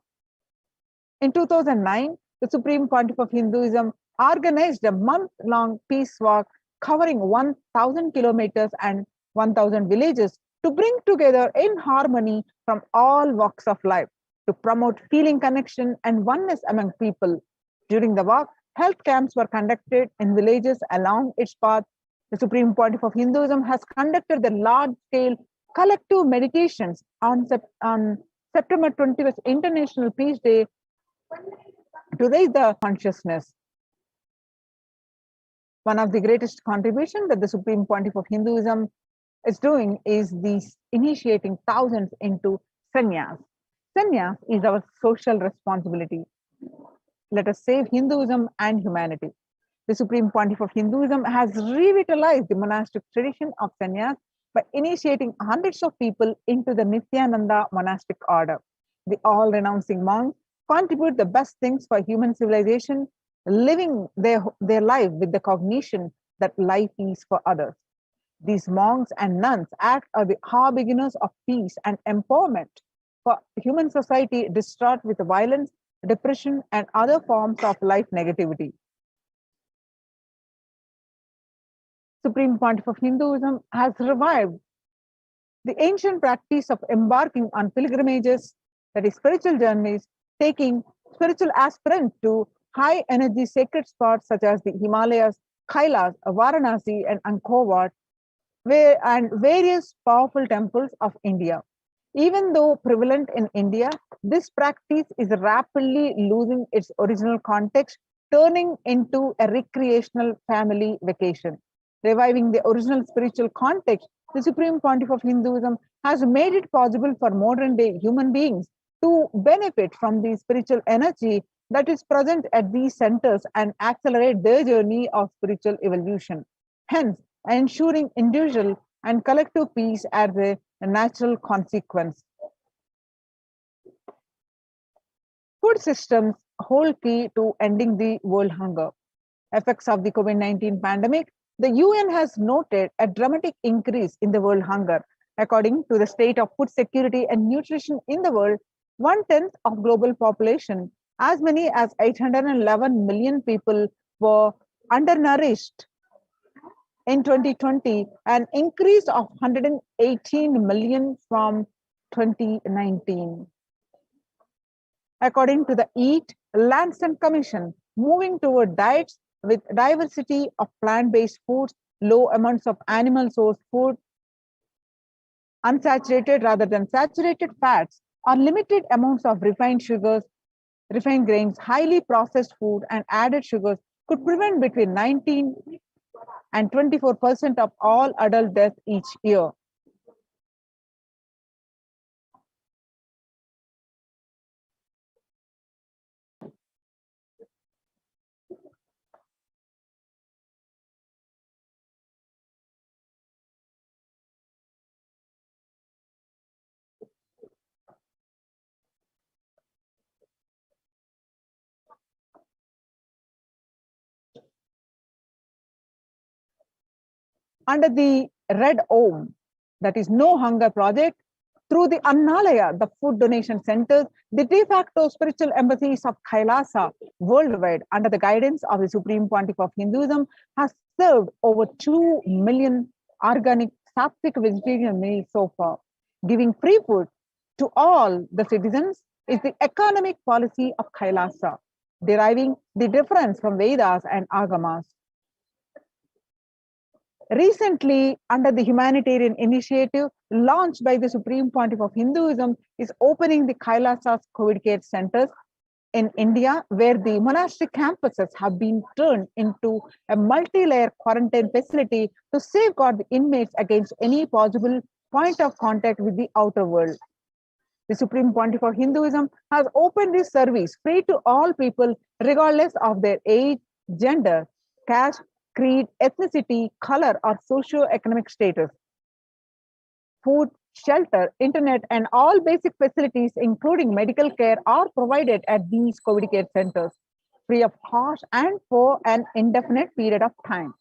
In 2009, the Supreme Pontiff of Hinduism organized a month-long peace walk covering 1,000 kilometers and 1,000 villages to bring together in harmony from all walks of life to promote feeling connection and oneness among people. During the walk, health camps were conducted in villages along its path. The Supreme Pontiff of Hinduism has conducted the large-scale collective meditations on September 20th, International Peace Day, to raise the consciousness. One of the greatest contributions that the Supreme Pontiff of Hinduism is doing is initiating thousands into sannyas. Sannyas is our social responsibility. Let us save Hinduism and humanity. The Supreme Pontiff of Hinduism has revitalized the monastic tradition of sannyas by initiating hundreds of people into the Nithyananda monastic order. The all-renouncing monks contribute the best things for human civilization, living their life with the cognition that life is for others. These monks and nuns act as the harbingers of peace and empowerment for human society distraught with violence, depression, and other forms of life negativity. Supreme Pontiff of Hinduism has revived the ancient practice of embarking on pilgrimages, that is spiritual journeys, taking spiritual aspirants to high energy sacred spots such as the Himalayas, Kailas, Varanasi, and Angkor Wat, and various powerful temples of India. Even though prevalent in India, this practice is rapidly losing its original context, turning into a recreational family vacation. Reviving the original spiritual context, the Supreme Pontiff of Hinduism has made it possible for modern day human beings to benefit from the spiritual energy that is present at these centers and accelerate their journey of spiritual evolution, hence ensuring individual and collective peace as a natural consequence. Food systems hold key to ending the world hunger. Effects of the COVID-19 pandemic, the UN has noted a dramatic increase in the world hunger. According to the state of food security and nutrition in the world, 1/10 of global population, as many as 811 million people, were undernourished in 2020, an increase of 118 million from 2019. According to the Eat, Lancet Commission, moving toward diets with diversity of plant-based foods, low amounts of animal source food, unsaturated rather than saturated fats, or limited amounts of refined sugars, refined grains, highly processed food, and added sugars could prevent between 19 and 24% of all adult deaths each year. Under the Red Om, that is No Hunger Project, through the Annalaya, the food donation centers, the de facto spiritual embassies of Kailasa worldwide, under the guidance of the Supreme Pontiff of Hinduism, has served over 2 million organic sattvic vegetarian meals so far. Giving free food to all the citizens is the economic policy of Kailasa, deriving the difference from Vedas and Agamas. Recently, under the humanitarian initiative launched by the Supreme Pontiff of Hinduism, is opening the Kailasas COVID care centers in India, where the monastic campuses have been turned into a multi-layer quarantine facility to safeguard the inmates against any possible point of contact with the outer world. The Supreme Pontiff of Hinduism has opened this service free to all people, regardless of their age, gender, caste, creed, ethnicity, color, or socio-economic status. Food, shelter, internet, and all basic facilities, including medical care, are provided at these COVID care centers, free of cost and for an indefinite period of time.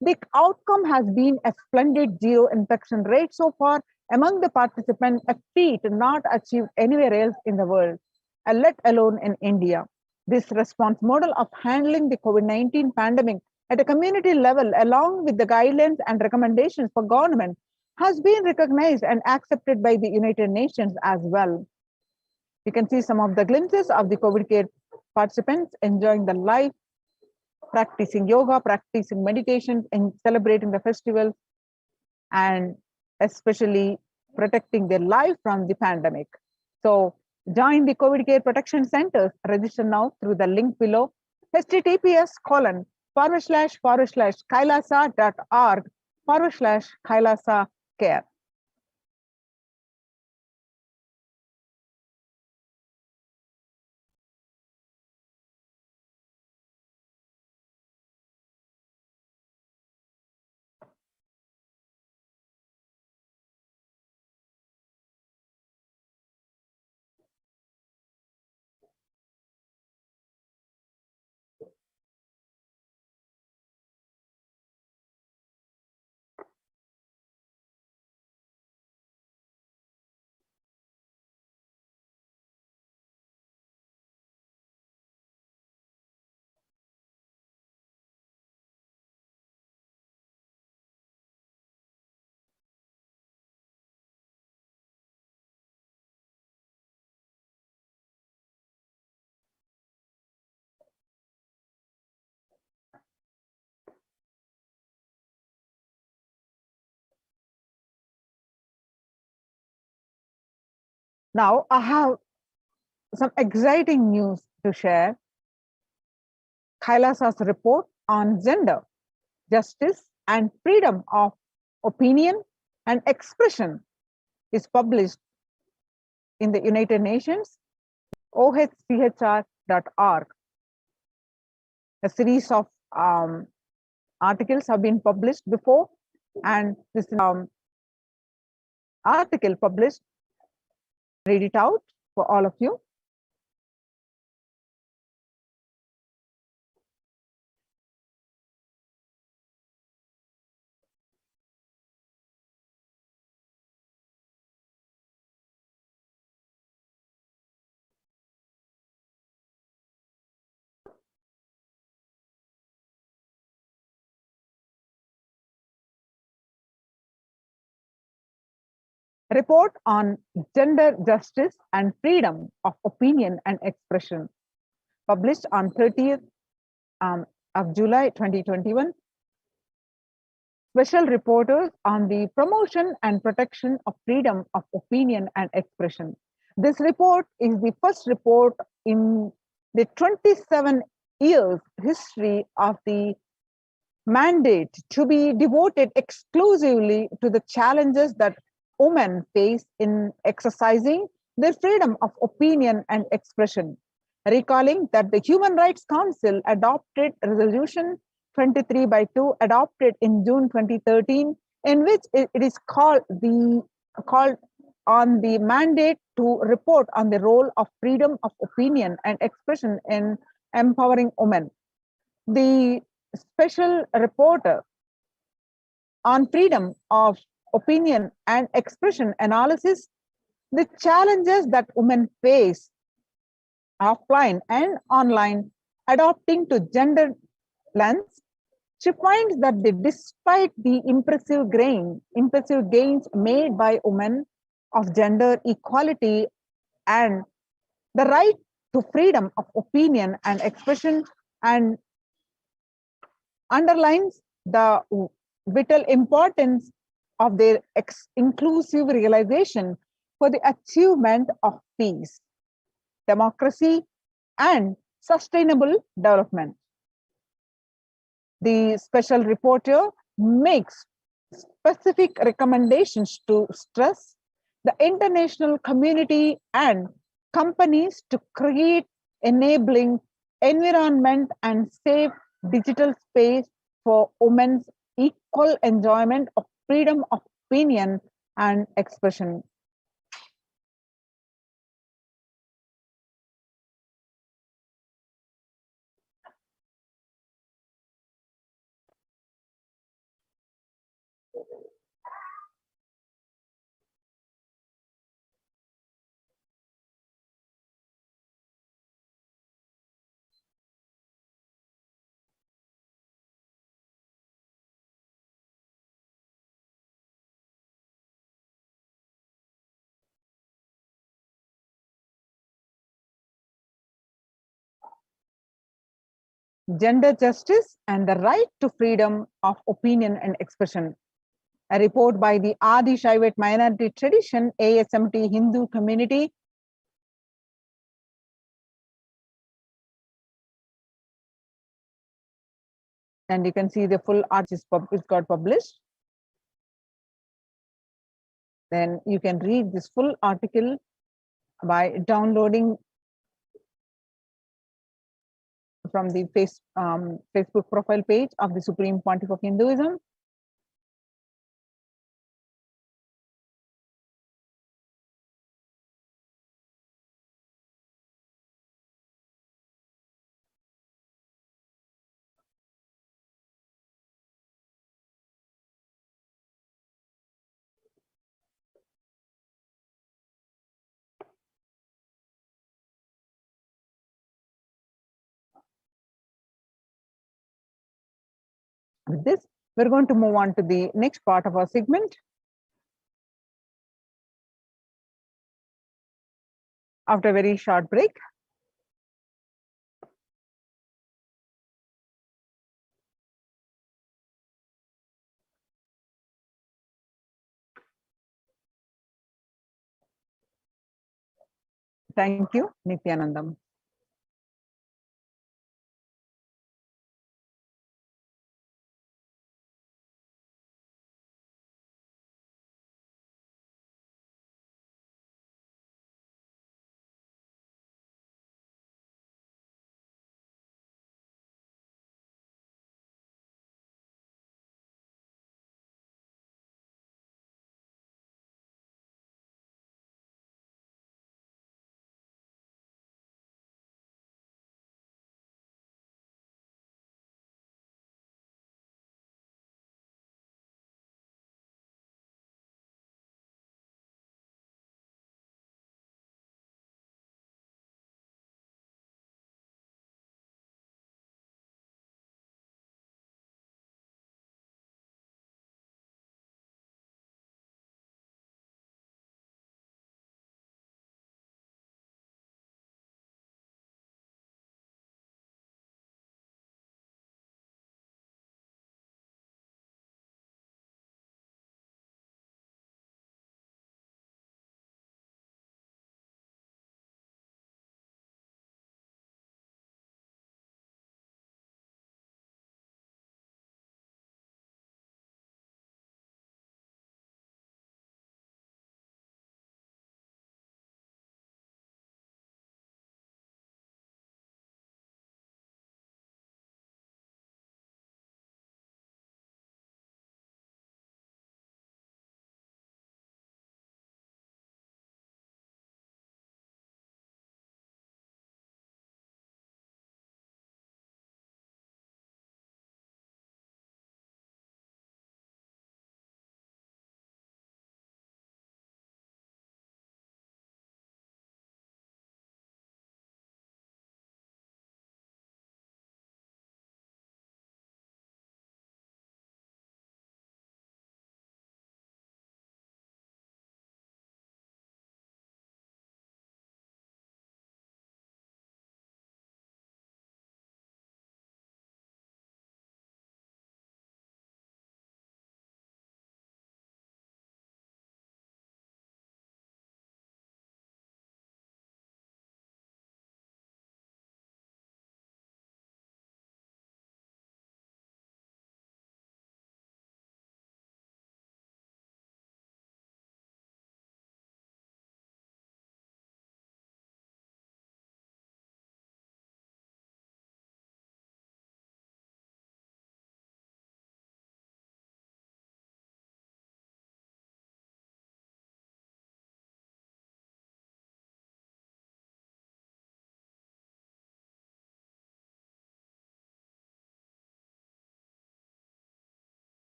The outcome has been a splendid zero infection rate so far among the participants, a feat not achieved anywhere else in the world, let alone in India. This response model of handling the COVID-19 pandemic at a community level, along with the guidelines and recommendations for government, has been recognized and accepted by the United Nations as well. You can see some of the glimpses of the COVID care participants enjoying the life, practicing yoga, practicing meditation, and celebrating the festivals, and especially protecting their life from the pandemic. So join the COVID care protection centers. Register now through the link below, https://kailasa.org/kailasa care. Now I have some exciting news to share. Kailasa's report on gender, justice, and freedom of opinion and expression is published in the United Nations, ohchr.org. A series of articles have been published before, and this article published, read it out for all of you. Report on gender justice and freedom of opinion and expression, published on 30th of July 2021. Special reporters on the promotion and protection of freedom of opinion and expression. This report is the first report in the 27 years history of the mandate to be devoted exclusively to the challenges that women face in exercising their freedom of opinion and expression. Recalling that the Human Rights Council adopted Resolution 23 by 2 adopted in June 2013, in which it is called on the mandate to report on the role of freedom of opinion and expression in empowering women. The special reporter on freedom of opinion and expression analysis the challenges that women face offline and online adopting to gender lens. She finds that despite the impressive gains made by women of gender equality and the right to freedom of opinion and expression, and underlines the vital importance of their inclusive realization for the achievement of peace, democracy, and sustainable development. The special reporter makes specific recommendations to stress the international community and companies to create enabling environment and safe digital space for women's equal enjoyment of freedom of opinion and expression. Gender justice and the right to freedom of opinion and expression. A report by the Adi Shaivat Minority Tradition ASMT Hindu community and you can see the full article is got published. Then you can read this full article by downloading from the Facebook profile page of the Supreme Pontiff of Hinduism. With this, we're going to move on to the next part of our segment. After a very short break. Thank you, Nithyanandam.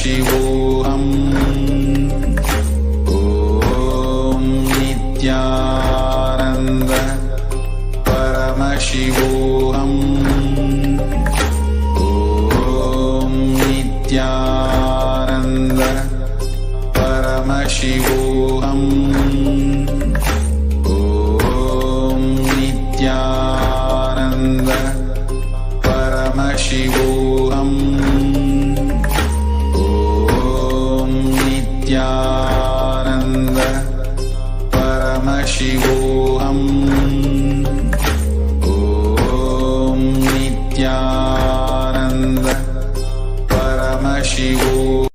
Paramashivoham. Om Nithyananda Paramashivoham. Om Nithyananda Paramashivoham. Om Nithyananda Paramashivoham. Om Nithyananda Paramashivoham. Om Nithyananda Paramashivoham.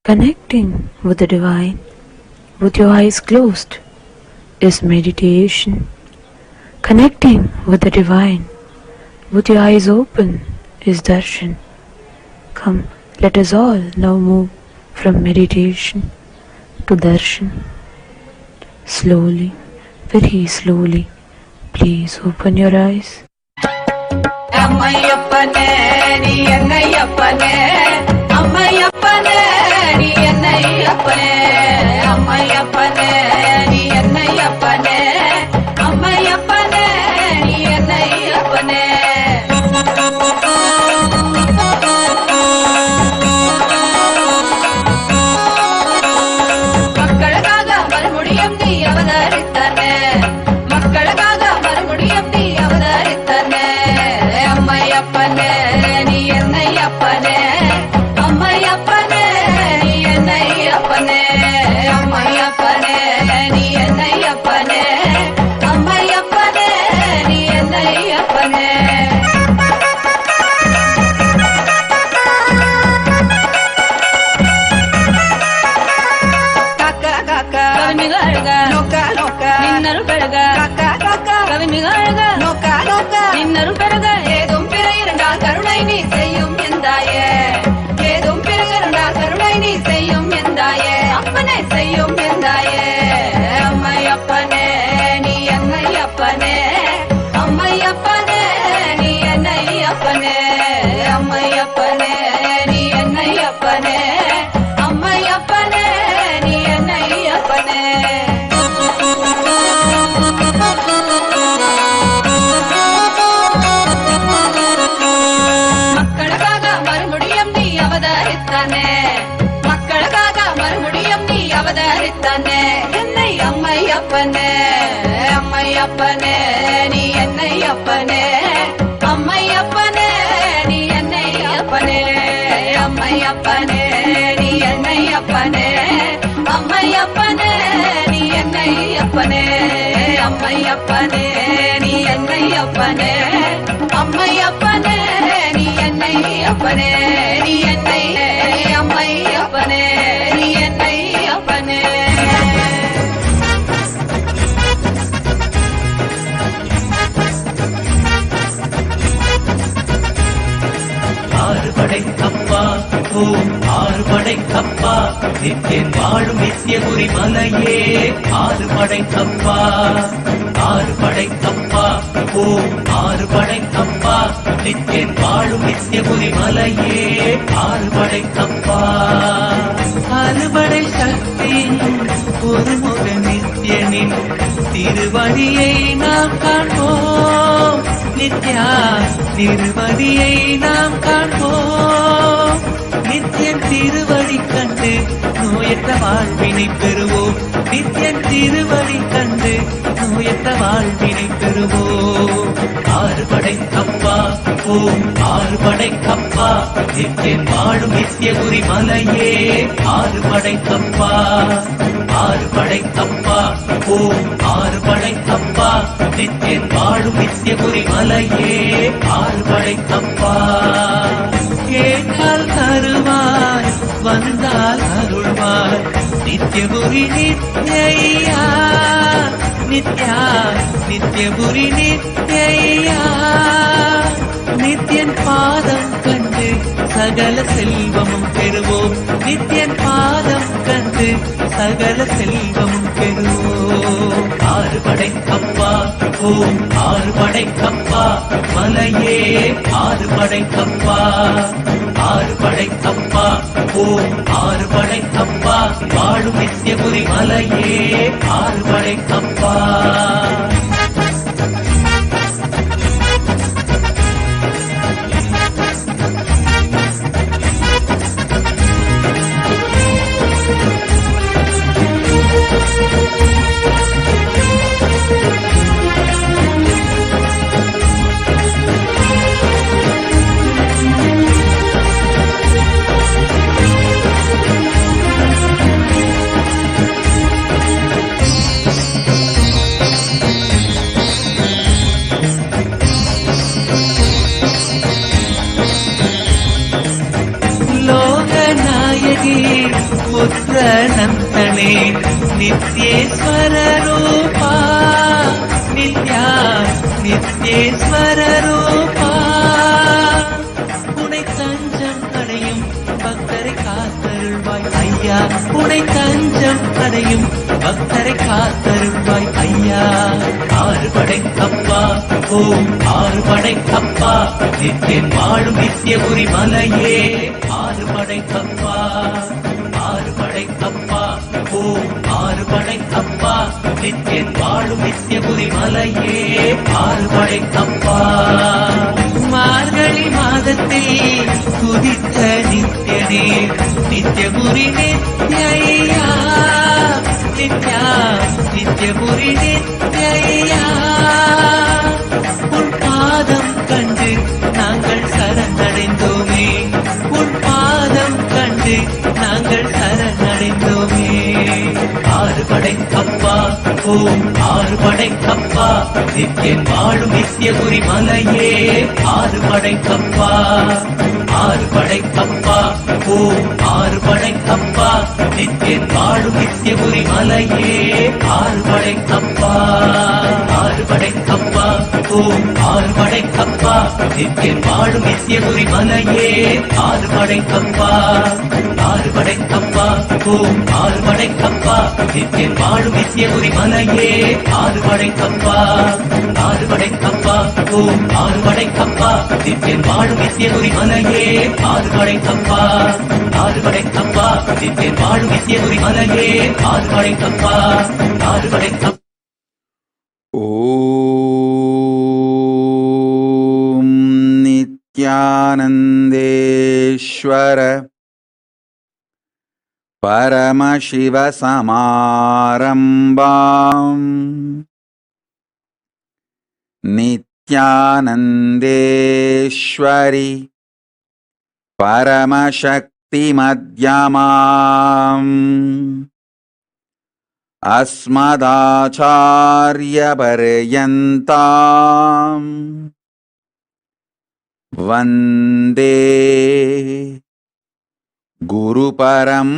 Connecting with the divine with your eyes closed is meditation. Connecting with the divine with your eyes open is darshan. Come, let us all now move from meditation to darshan. Slowly, very slowly, please open your eyes. Ammayappane ni ennayappane, ammayappane ni ennayappane, ammayappane ni ennayappane, ammayappane ni ennayappane. மக்களுக்காக மறுபடியும் நீ அவதரித்தானே, மக்களுக்காக மறுபடியும் நீ அவதரித்தானே. அம்மையப்பனே நீ என்னையப்பனே, அம்மையப்பனே நீ என்னையப்பனே, அம்மையப்பனே நீ என்னையப்பனே, அம்மையப்பனே நீ என்னையப்பனே. காக்கா காக்கா கவிமிகழ்க நோக்கா நோக்கா நின்னருள் பெருக, காக்கா காக்கா கவிமிகழ்க நோக்கா நோக்கா நின்னருள் பெருக. ஏதும் பிற இருந்தால் கருணை நீ செய்யும் எந்தாயே, ஏதும் பிற இருந்தால் கருணை நீ செய்யும் எந்தாயே, அப்பனே செய்யும் எந்தாயே. அம்மையப்பனே நீ என்னையப்பனே, அம்மையப்பனே நீ என்னையப்பனே, அம்மையப்பனே நீ என்னையப்பனே, அம்மையப்பனே நீ என்னையப்பனே. மக்களுக்காக மறுபடியும் நீ அவதரித்தானே, மக்களுக்காக மறுபடியும் நீ அவதரித்தானே. என்னை அம்மையப்பனே, அம்மையப்பனே நீ என்னையப்பனே, அம்மையப்பனே நீ என்னையப்பனே, அம்மையப்பனே நீ என்னையப்பனே, அம்மையப்பனே நீ என்னையப்பனே, அம்மையப்பனே நீ என்னையப்பனே, அம்மையப்பனே நீ என்னையப்பனே, நீ என்னை அம்மையப்பனே நீ என்னையப்பனே. ஆறு படைக்கப்பா ஓம் ஆறு படைக்கப்பா, நித்தியன் வாழும் நித்தியபுரி மலையே ஆறு படைக்கப்பா, ஆறு படைக்கப்பா ஓம் ஆறு படைக்கப்பா, நித்தியன் வாழும் நித்தியபுரி மலையே ஆறு படைக்கப்பா. அறுபடை சக்தியின் ஒருமுக நித்தியனின் திருவடியை நாம் காண்போம், நித்யா திருவடியை நாம் காண்போம். நித்தியன் திருவடி கண்டு நோயற்ற வாழ்வினை பெறுவோம், நித்தியன் திருவடி கண்டு நோயற்ற வாழ்வினை பெறுவோம். ஆறு படைக்கப்பா ஓம் ஆறு படைக்கப்பா, நித்தியன் வாழும் நித்தியபுரி மலையே ஆறு படைக்கப்பா, ஆறு படைக்கப்பா ஓம் ஆறு படைக்கப்பா, நித்தியன் வாழும் நித்தியபுரி மலையே ஆறு படைக்கப்பா. கேட்டால் தருவாய் வந்தால் அருள்வாய், நித்தியபுரி நித்யா நித்யா நித்யபுரி நித்யா நித்யன் பாதம் கண்டு சகல செல்வமும் பெறுவோம். நித்யன் பாதம் கண்டு சகல செல்வமும் பெறுவோம். ஆறுபடை கப்பா ஓம் ஆறுபடை கப்பா மலையே ஆறுபடை கப்பா. ஆறுபடை கப்பா ஓம் ஆறுபடை கப்பா வாழும் நித்யபுரி மலையே ஆறுபடை கப்பா. புத்திர நந்தனே நித்யேஸ்வர ரூபா நித்யா நித்யேஸ்வர ரூபா. உனை தஞ்சம் அடையும் பக்தரை காத்தருள்வாய் ஐயா. உனை தஞ்சம் அடையும் பக்தரை காத்தருள்வாய் ஐயா. ஆறுபடை கப்பா ஓம் ஆறுபடை கப்பா நித்யன் வாழும் நித்யபுரி மலையே ஆறுபடை கப்பா. ஆறுபடை கப்பா ஓம் ஆறுபடை கப்பா நித்யன் வாழும் நித்யபுரி மலையே ஆறுபடை கப்பா. மார்கழி மாதத்தில் குதித்த நித்யனே நித்யபுரி நித்யா நித்யா நித்யபுரி நித்யா. உன் பாதம் கண்டு நாங்கள் சரணடைந்தோமே. உன் பாதம் கண்டு நாங்கள் சரணடைந்தோமே. ஆறுபடை கப்பா ஓம் ஆறுபடை கப்பா நித்யன் வாழும் நித்யபுரி மலையே ஆறுபடை கப்பா. ஆறுபடை கப்பா ஓம் ஆறுபடை கப்பா நித்யன் வாழும் நித்யபுரி மலையே ஆறுபடை கப்பா. ஆறுபடை கப்பா ஓம் ஆறுபடை கப்பா நித்யன் வாழும் நித்யபுரி மலையே ஆறுபடை கப்பா. ஆறுபடை கப்பா ஓம் ஆறுபடை கப்பா நித்யன் வாழும் நித்யபுரி மலையே ஆறுபடை கப்பா. ஆறுபடை கப்பா ஓம் ஆறுபடை கப்பா நித்யன் வாழும் நித்யபுரி மலையே ஆறுபடை கப்பா. ஆறுபடை கப்பா நித்யன் வாழும் நித்யபுரி மலையே ஆறுபடை கப்பா. ஆறுபடை கப்பா. ஓம் நித்யானந்தேஸ்வர பரமசிவ சமாரம்பாம் நித்யானந்தேஸ்வரி பரமசக்தி மத்யமாம் அஸ்மதாச்சார்ய பர்யந்தாம் வந்தே குரு பரம்பராம்.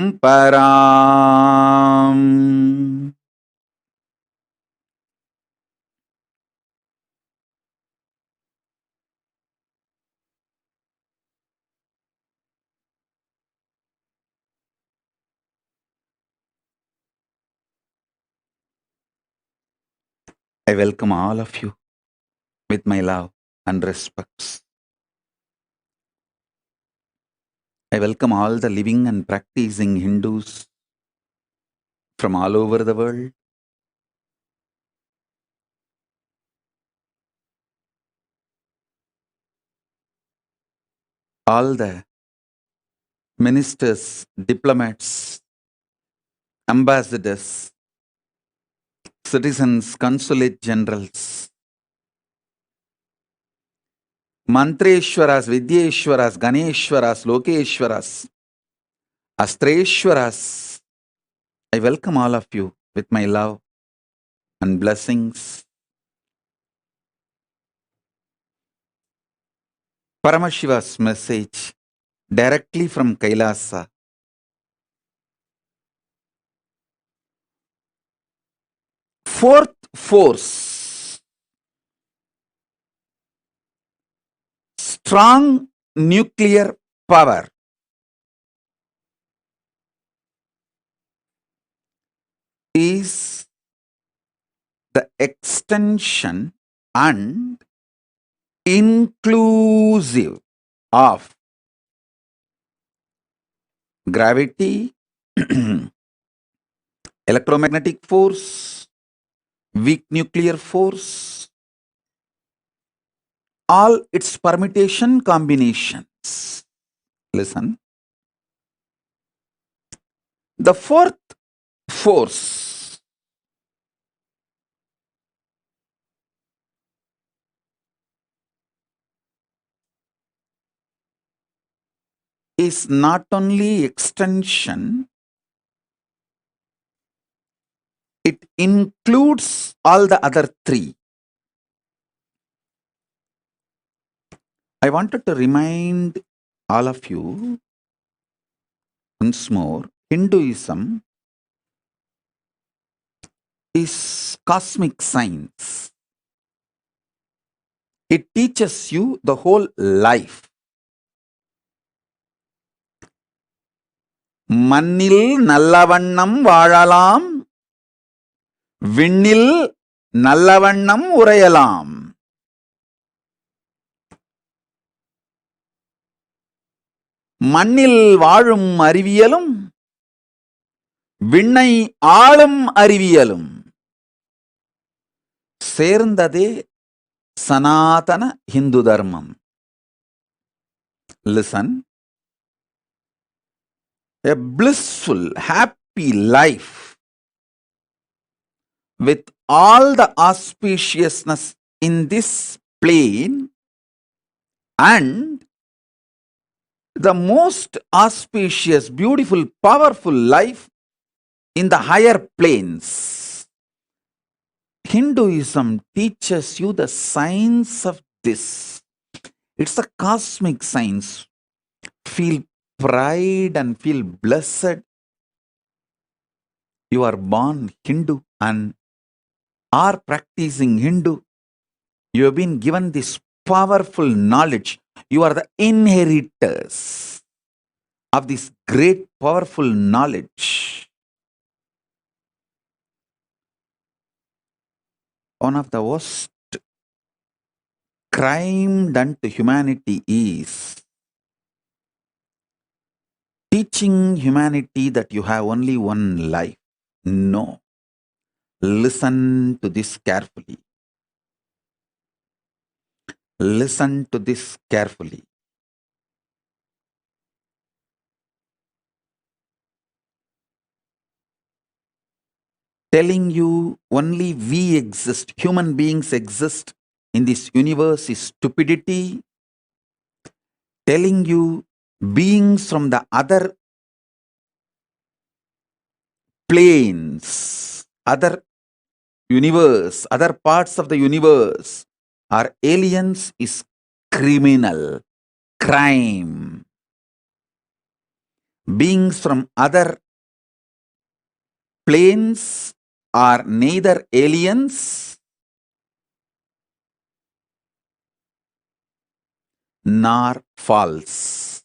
I welcome all of you with my love and respects. I welcome all the living and practicing Hindus from all over the world. All the ministers, diplomats, ambassadors, citizens, consulate generals, Mantreshwaras, Vidyeshwaras, Ganeshwaras, Lokeshwaras, Astreshwaras. I welcome all of you with my love and blessings. Paramashiva's message directly from Kailasa. Fourth force, strong nuclear power, is the extension and inclusive of gravity, electromagnetic force, weak nuclear force, all its permutation combinations. Listen. The fourth force is not only extension, it includes all the other three. I wanted to remind all of you once more, Hinduism is cosmic science. It teaches you the whole life. மண்ணில் நல்லவண்ணம் வாழலாம், விண்ணில் நல்லவண்ணம் உறையலாம். மண்ணில் வாழும் அறிவியலும் விண்ணை ஆளும் அறிவியலும் சேர்ந்ததே சனாதன Hindu தர்மம். Listen. A blissful, happy life with all the auspiciousness in this plane and the most auspicious, beautiful, powerful life in the higher planes. Hinduism teaches you the science of this. It's a cosmic science. Feel pride and feel blessed. You are born Hindu and are practicing Hindu. You have been given this powerful knowledge. You are the inheritors of this great powerful knowledge. One of the worst crime done to humanity is teaching humanity that you have only one life. No. Listen to this carefully. Listen to this carefully. Telling you only we exist, human beings exist in this universe is stupidity. Telling you beings from the other planes, other universe, other parts of the universe are aliens is criminal, crime. Beings from other planes are neither aliens nor false.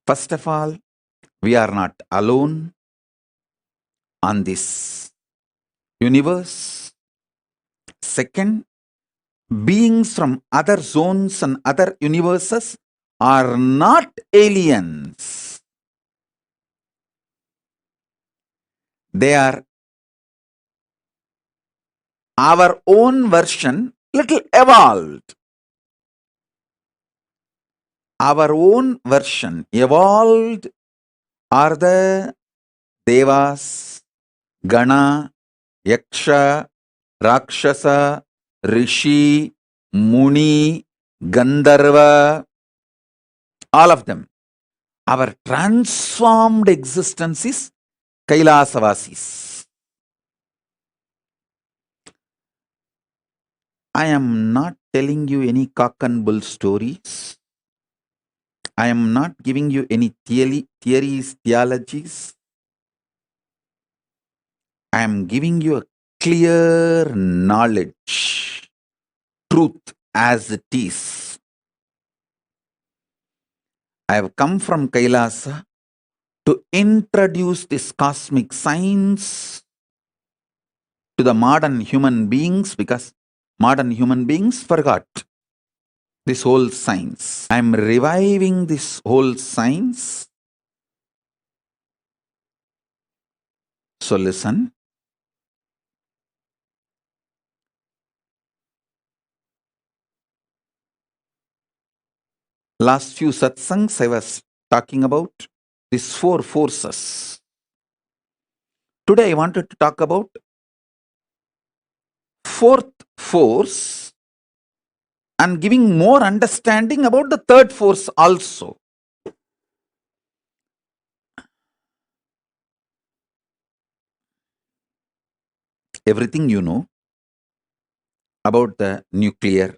First of all, we are not alone on this universe. Second, beings from other zones and other universes are not aliens. They are our own version, little evolved. Our own version, evolved, are the Devas, Gana, Yaksha, Rakshasa, Rishi, Muni, Gandharva, all of them. Our transformed existence is Kailasavasis. I am not telling you any cock and bull stories. I am not giving you any theories, theologies. I am giving you a clear knowledge, truth as it is. I have come from Kailasa to introduce this cosmic science to the modern human beings, because modern human beings forgot this whole science. I am reviving this whole science. So listen. Last few satsangs I was talking about these four forces. Today I wanted to talk about fourth force and giving more understanding about the third force also. Everything you know about the nuclear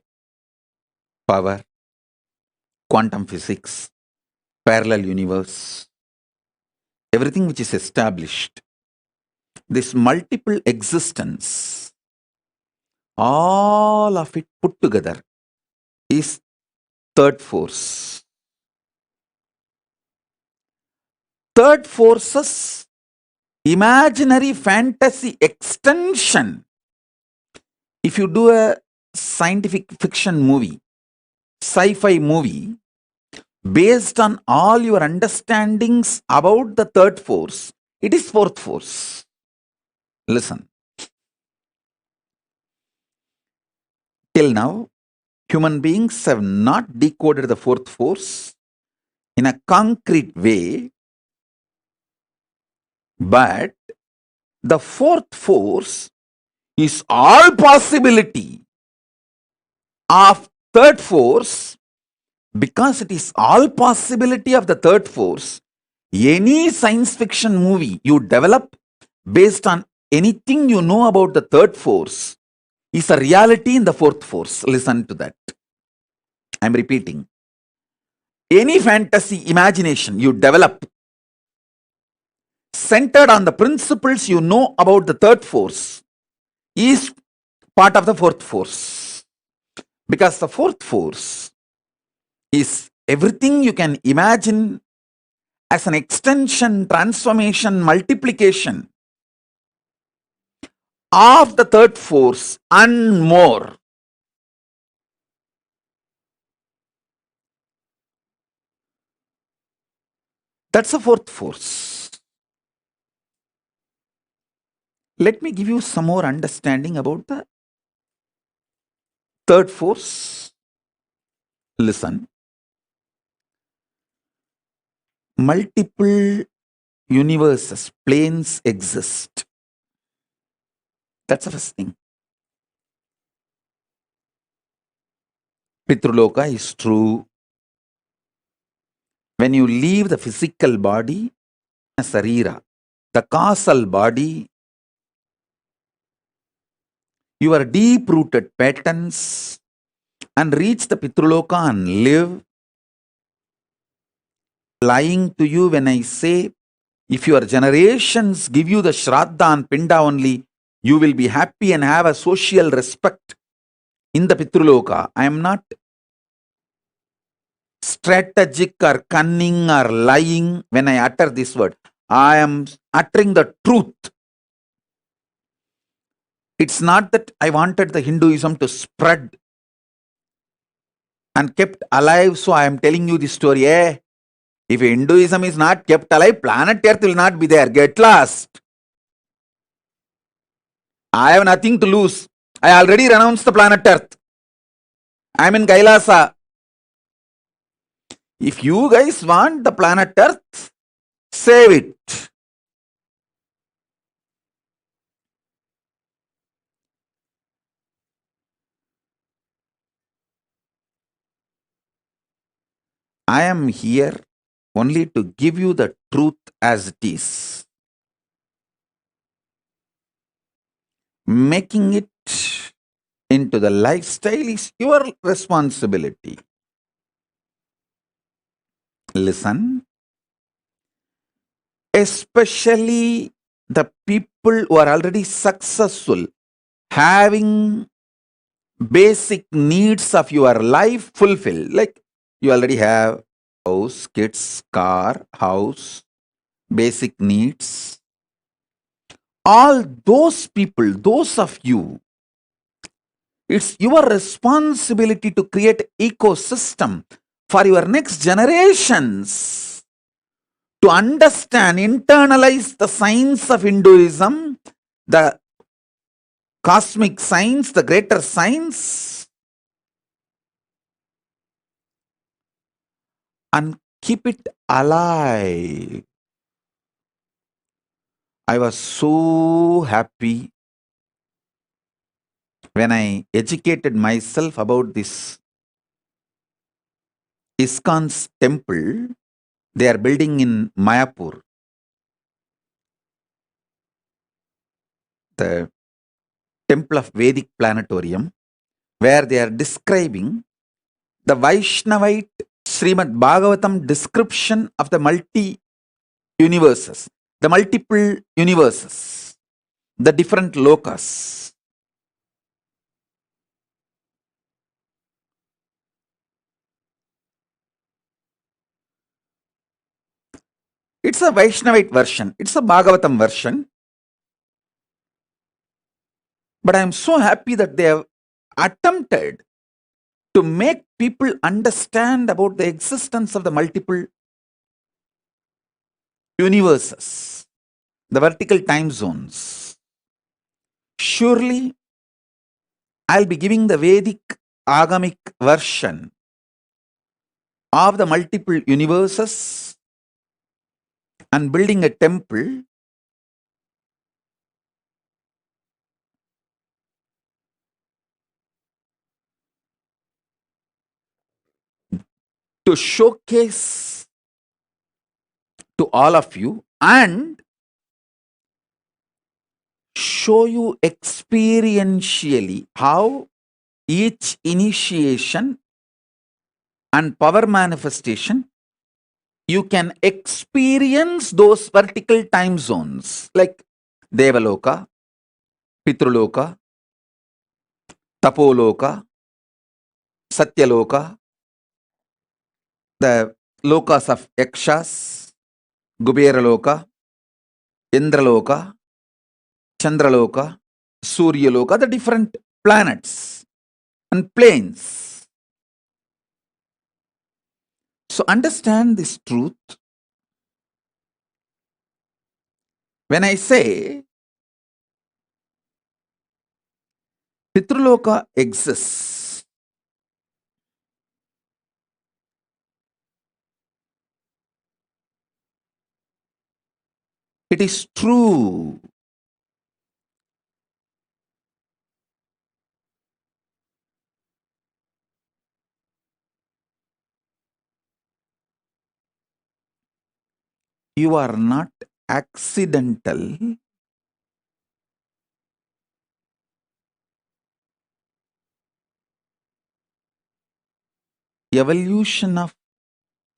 power, quantum physics, parallel universe, everything which is established, this multiple existence, all of it put together is third force. Third force's imaginary fantasy extension. If you do a scientific fiction movie, sci-fi movie, based on all your understandings about the third force, it is fourth force. Listen. Till now, human beings have not decoded the fourth force in a concrete way, but the fourth force is all possibility of third force. Because it is all possibility of the third force, any science fiction movie you develop based on anything you know about the third force is a reality in the fourth force. Listen to that. I am repeating. Any fantasy imagination you develop centered on the principles you know about the third force is part of the fourth force. Because the fourth force is everything you can imagine as an extension, transformation, multiplication of the third force and more. That's the fourth force. Let me give you some more understanding about the third force. Listen. Multiple universes, planes exist. That's the first thing. Pitruloka is true. When you leave the physical body, sarira, the causal body, your deep-rooted patterns, and reach the Pitruloka and live. Lying to you when I say, if your generations give you the Shraddha and Pinda only, you will be happy and have a social respect in the Pitruloka. I am not strategic or cunning or lying when I utter this word. I am uttering the truth. It's not that I wanted the Hinduism to spread and kept alive, so I am telling you this story. If Hinduism is not kept alive, planet Earth will not be there. Get lost. I have nothing to lose. I already renounced the planet Earth. I am in Kailasa. If you guys want the planet Earth, save it. I am here only to give you the truth as it is. Making it into the lifestyle is your responsibility. Listen. Especially the people who are already successful, having basic needs of your life fulfilled, like you already have house, kids, car, house, basic needs. All those people, those of you, it's your responsibility to create ecosystem for your next generations to understand, internalize the science of Hinduism, the cosmic science, the greater science, and keep it alive. I was so happy when I educated myself about this ISKCON's temple they are building in Mayapur. The temple of Vedic Planetarium, where they are describing the Vaishnavite Srimad Bhagavatam description of the multi-universes, the multiple universes, the different lokas. It's a Vaishnavite version. It's a Bhagavatam version. But I am so happy that they have attempted to make people understand about the existence of the multiple universes, the vertical time zones. Surely, I'll be giving the Vedic Agamic version of the multiple universes and building a temple to showcase to all of you and show you experientially how each initiation and power manifestation you can experience those vertical time zones like Devaloka, Pitruloka, Tapoloka, Satyaloka, the lokas of Yakshas, Kuberaloka, Indraloka, Chandraloka, Suryaloka, the different planets and planes. So understand this truth. When I say Pitruloka exists, it is true. You are not accidental. Evolution of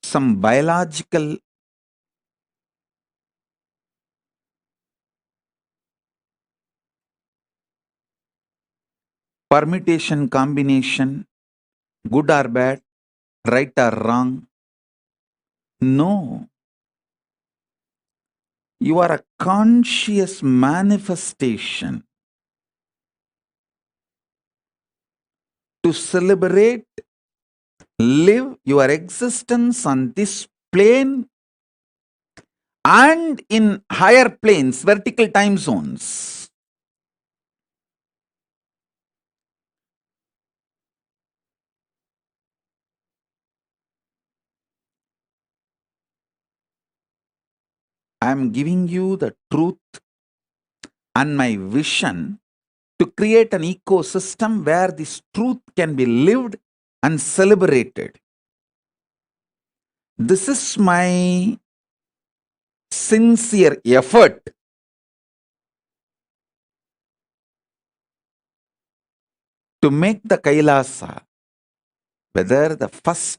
some biological permutation combination, good or bad, right or wrong. No. You are a conscious manifestation to celebrate, live your existence on this plane and in higher planes, vertical time zones. I am giving you the truth and my vision to create an ecosystem where this truth can be lived and celebrated. This is my sincere effort to make the Kailasa, whether the first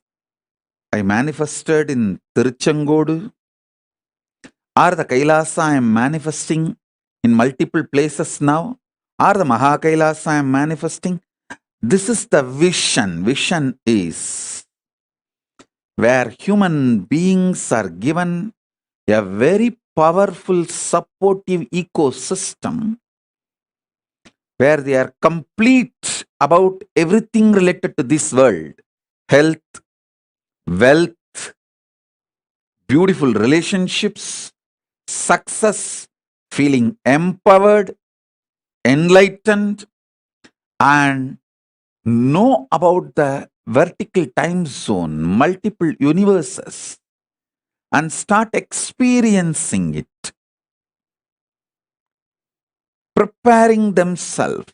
I manifested in Tiruchengodu or the Kailasa I am manifesting in multiple places now, or the Mahakailasa I am manifesting. This is the vision. Vision is where human beings are given a very powerful supportive ecosystem where they are complete about everything related to this world: health, wealth, beautiful relationships, success, feeling empowered, enlightened, and know about the vertical time zone, multiple universes, and start experiencing it, preparing themselves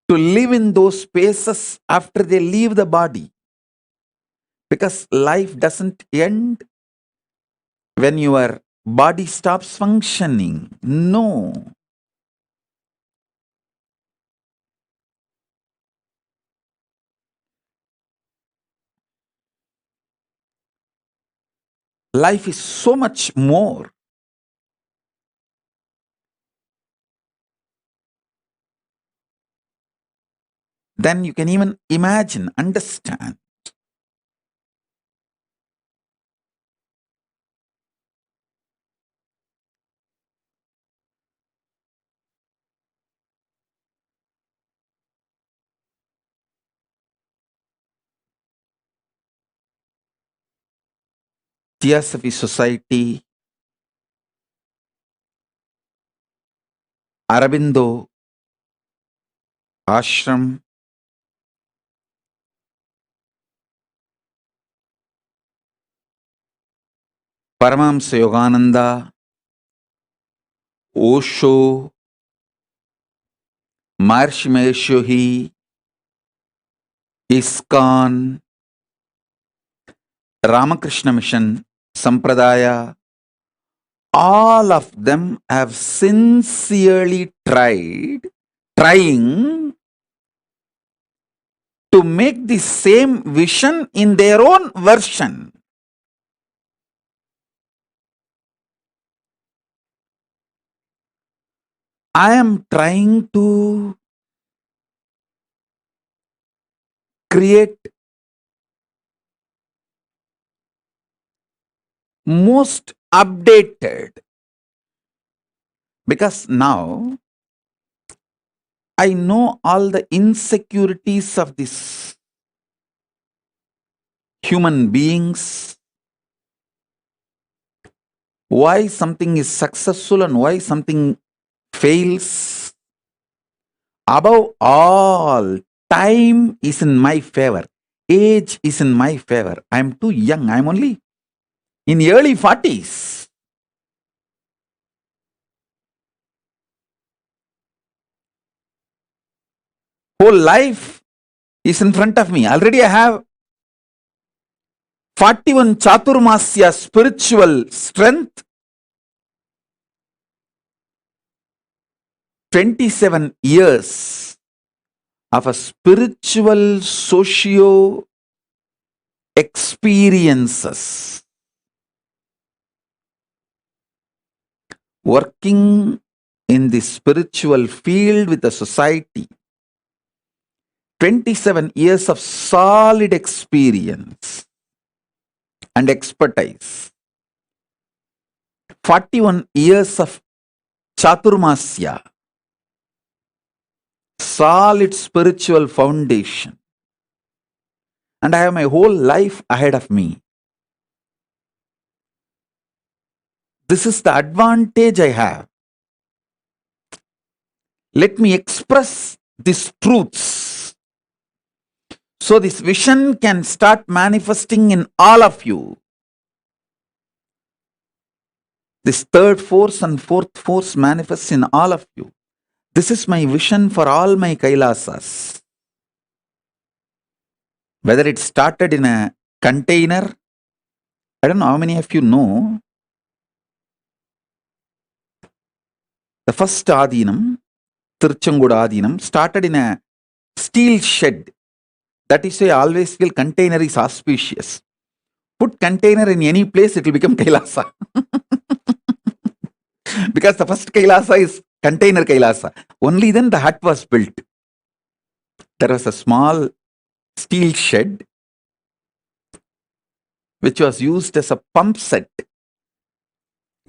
to live in those spaces after they leave the body. Because life doesn't end when your body stops functioning. No. Life is so much more. Than you can even imagine, understand. Theosophy Society, Arabindo Ashram, Paramahamsa Yogananda, Osho, Maharishi Mahesh Yogi, ISKCON, Ramakrishna Mission, Sampradaya, all of them have sincerely trying to make the same vision in their own version. I am trying to create most updated, because now I know all the insecurities of these human beings, why something is successful and why something fails. Above all, time is in my favor. Age is in my favor. I am too young. I am only in early 40s. Whole life is in front of me. Already I have 41 Chaturmasya spiritual strength, 27 years of a spiritual socio experiences, working in the spiritual field with the society, 27 years of solid experience and expertise, 41 years of Chaturmasya, solid spiritual foundation, and I have my whole life ahead of me. This is the advantage I have. Let me express these truths so this vision can start manifesting in all of you. This third force and fourth force manifests in all of you. This is my vision for all my Kailasas. Whether it started in a container, I don't know how many of you know, the first Adinam, Tiruchengoda Adinam, started in a steel shed. That is why I always feel container is auspicious. Put container in any place, it will become Kailasa. because the first Kailasa is container Kailasa. Only then the hut was built. There was a small steel shed which was used as a pump set,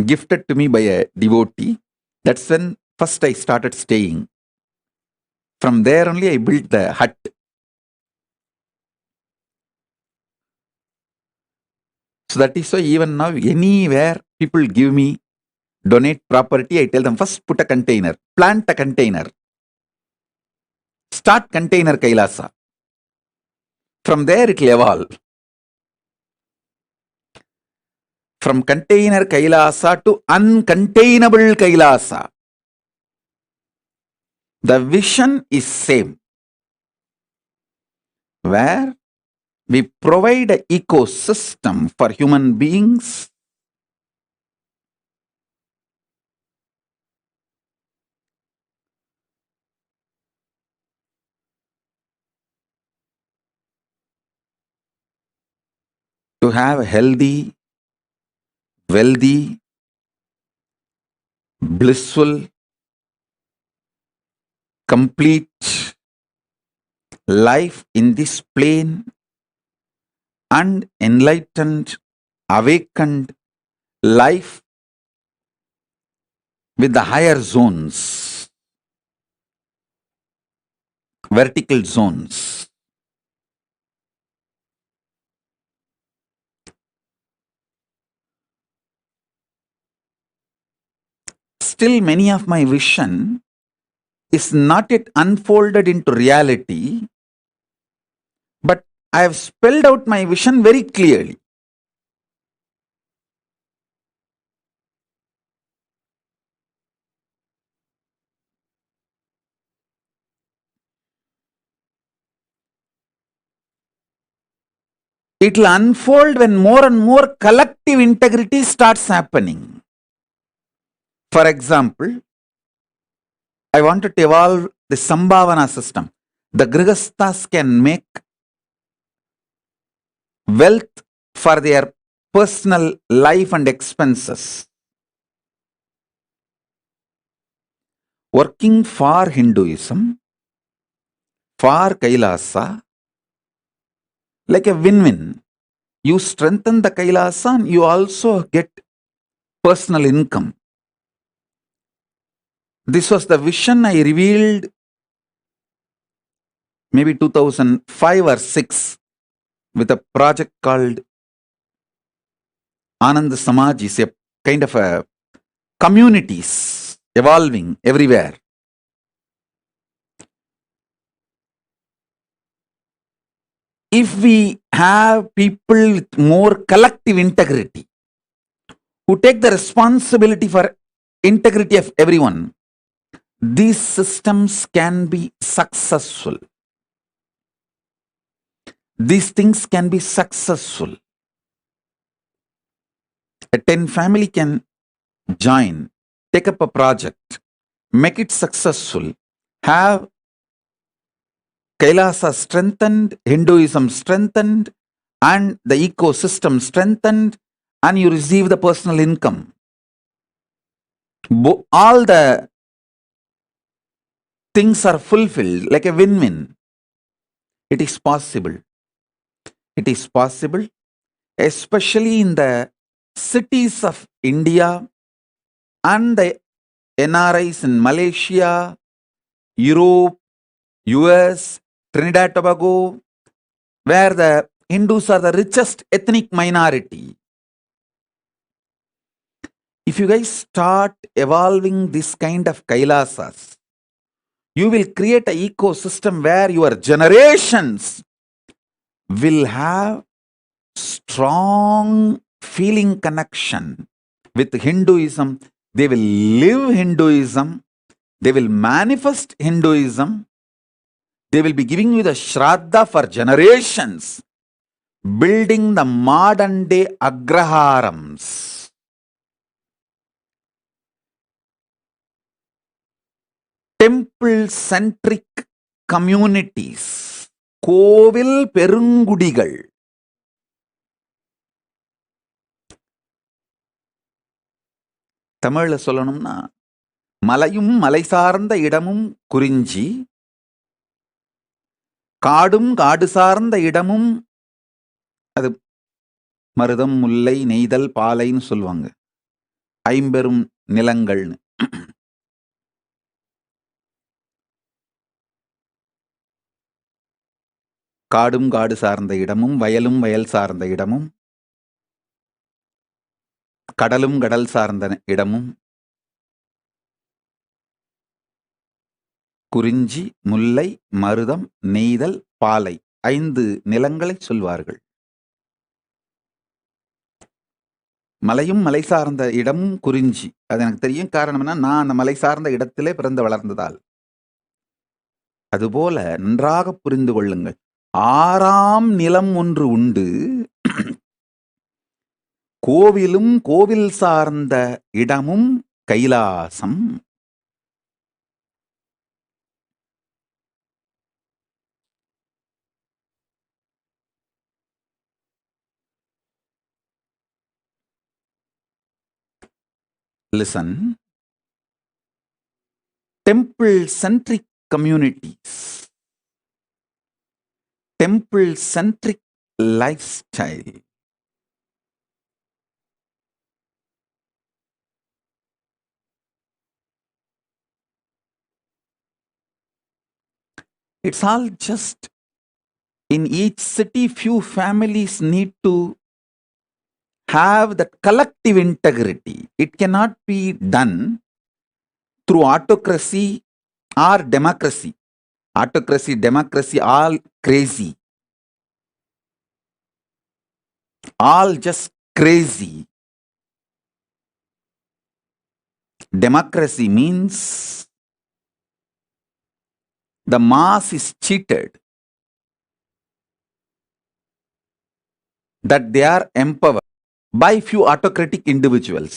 gifted to me by a devotee. That's when first I started staying. From there only I built the hut. So that is why even now, anywhere people give me, donate property, I tell them first put a container, plant a container, start container Kailasa. From there it will evolve. From container Kailasa to uncontainable Kailasa. The vision is same. Where we provide an ecosystem for human beings to have a healthy, wealthy, blissful, complete life in this plane and enlightened, awakened life with the higher zones, vertical zones. Still, many of my vision is not yet unfolded into reality, but I have spelled out my vision very clearly. It will unfold when more and more collective integrity starts happening. For example, I wanted to evolve the Sambhavana system. The Grihasthas can make wealth for their personal life and expenses. Working for Hinduism, for Kailasa, like a win-win. You strengthen the Kailasa and you also get personal income. This was the vision I revealed maybe 2005 or 6 with a project called Anand Samaj. Is a kind of a communities evolving everywhere. If we have people with more collective integrity, who take the responsibility for integrity of everyone, these systems can be successful. These things can be successful. A 10 family can join, take up a project, make it successful, have Kailasa strengthened, Hinduism strengthened, and the ecosystem strengthened, and you receive the personal income. All the things are fulfilled like a win-win. It is possible. It is possible, especially in the cities of India and the NRIs in Malaysia, Europe, US, Trinidad Tobago, where the Hindus are the richest ethnic minority. If you guys start evolving this kind of Kailasas, you will create an ecosystem where your generations will have strong feeling connection with Hinduism. They will live Hinduism. They will manifest Hinduism. They will be giving you the Shraddha for generations, building the modern day Agraharams. Temple-centric communities, Kovil Perungudigal. தமிழ்ல சொல்லணும்னா, மலையும் மலை சார்ந்த இடமும் குறிஞ்சி, காடும் காடு சார்ந்த இடமும் அது மருதம், முல்லை, நெய்தல், பாலைன்னு சொல்லுவாங்க. ஐம்பெரும் நிலங்கள்னு. காடும் காடு சார்ந்த இடமும், வயலும் வயல் சார்ந்த இடமும், கடலும் கடல் சார்ந்த இடமும், குறிஞ்சி, முல்லை, மருதம், நெய்தல், பாலை 5 நிலங்களை சொல்வார்கள். மலையும் மலை சார்ந்த இடமும் குறிஞ்சி. அது எனக்கு தெரியும். காரணம் என்ன, நான் அந்த மலை சார்ந்த இடத்திலே பிறந்து வளர்ந்ததால். அதுபோல நன்றாக புரிந்து கொள்ளுங்கள். 6ஆம் நிலம் ஒன்று உண்டு, கோவிலும் கோவில் சார்ந்த இடமும் Kailasam. Listen, temple-centric communities, temple-centric lifestyle, it's all just in each city few families need to have that collective integrity. It cannot be done through autocracy or democracy. Autocracy, democracy, all crazy. All just crazy. Democracy means the mass is cheated, that they are empowered by few autocratic individuals.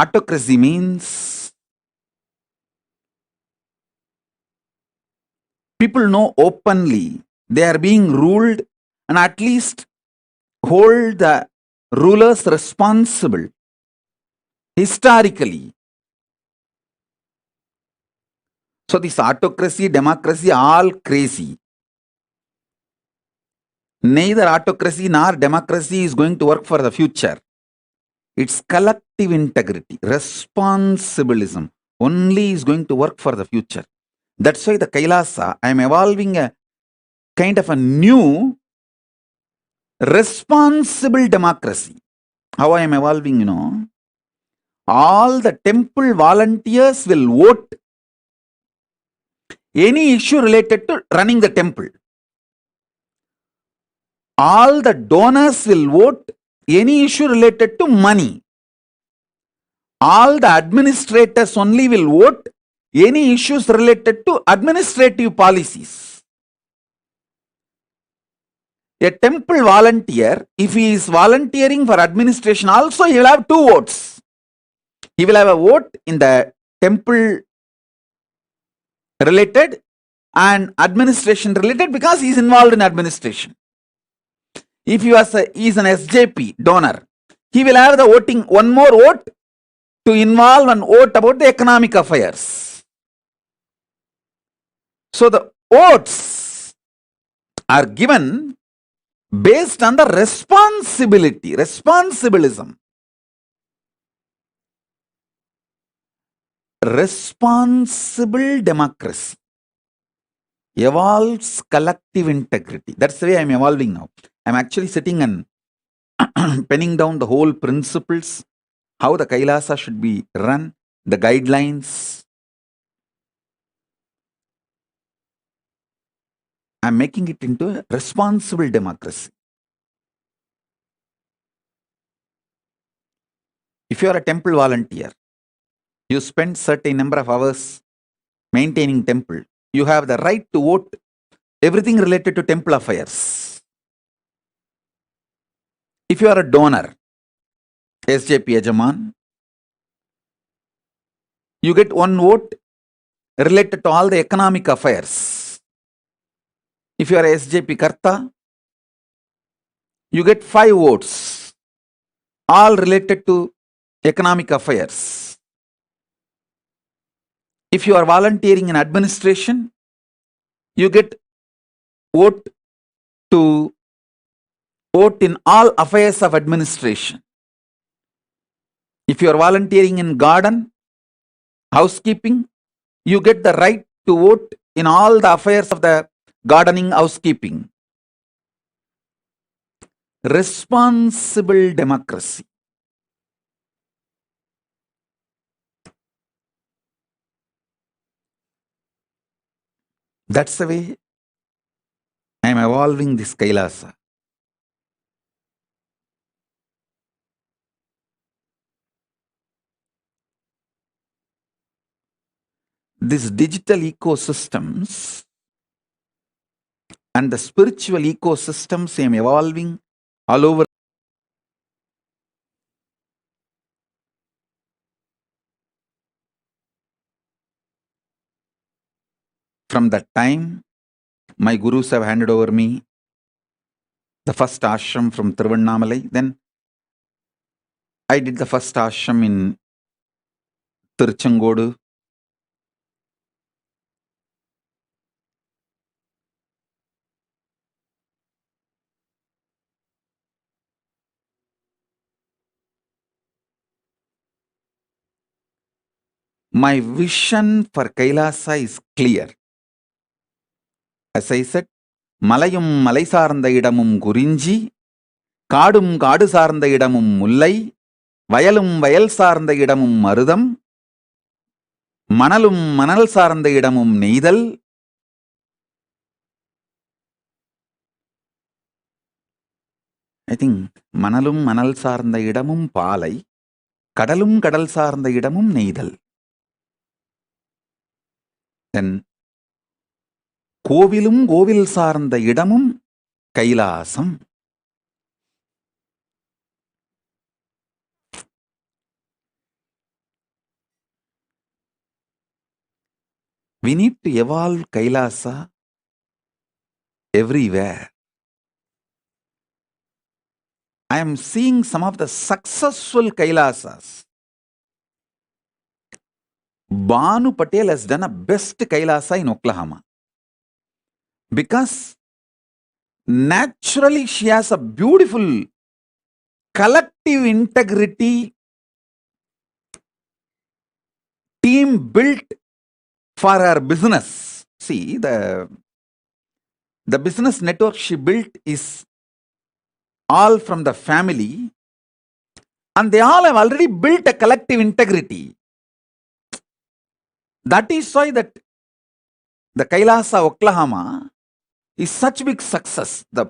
Autocracy means people know openly they are being ruled and at least hold the rulers responsible historically. So this autocracy, democracy, all crazy. Neither autocracy nor democracy is going to work for the future. It's collective integrity, responsibilism only is going to work for the future. That's why the Kailasa, I am evolving a kind of a new responsible democracy. How I am evolving, all the temple volunteers will vote any issue related to running the temple. All the donors will vote any issue related to money. All the administrators only will vote any issues related to administrative policies. A temple volunteer, if he is volunteering for administration also, he will have 2 votes. He will have a vote in the temple related and administration related because he is involved in administration. If he is an SJP donor, he will have the voting, one more vote to involve and vote about the economic affairs. So the votes are given based on the responsibility, responsibilism. Responsible democracy evolves collective integrity. That's the way I'm evolving now. I'm actually sitting and penning down the whole principles, how the Kailasa should be run, the guidelines. I'm making it into a responsible democracy. If you are a temple volunteer, you spend certain number of hours maintaining temple, you have the right to vote everything related to temple affairs. If you are a donor, SJP Yajaman, you get 1 vote related to all the economic affairs. If you are a SJP Karta, you get 5 votes, all related to economic affairs. If you are volunteering in administration, you get vote to vote in all affairs of administration. If you are volunteering in garden, housekeeping, you get the right to vote in all the affairs of the gardening, housekeeping. Responsible democracy. That's the way I am evolving this Kailasa. These digital ecosystems and the spiritual ecosystems I am evolving all over. From that time, my gurus have handed over me the first ashram from Tiruvannamalai. Then I did the first ashram in Tiruchengodu. My vision for Kailasa is clear. As I said, மலையும் மலை சார்ந்த இடமும் குறிஞ்சி, காடும் காடு சார்ந்த இடமும் முல்லை, வயலும் வயல் சார்ந்த இடமும் மருதம், மணலும் மணல் சார்ந்த இடமும் நெய்தல், I think மணலும் மணல் சார்ந்த இடமும் பாலை, கடலும் கடல் சார்ந்த இடமும் நெய்தல். Then கோவிலும் கோவில் சார்ந்த இடமும் Kailasam. We need to evolve Kailasa everywhere. I am seeing some of the successful Kailasas. Banu Patel has done a best Kailasa in Oklahoma. Because naturally she has a beautiful collective integrity team built for her business. See, the business network she built is all from the family, and they all have already built a collective integrity. That is why that the Kailasa Oklahoma is such big success. The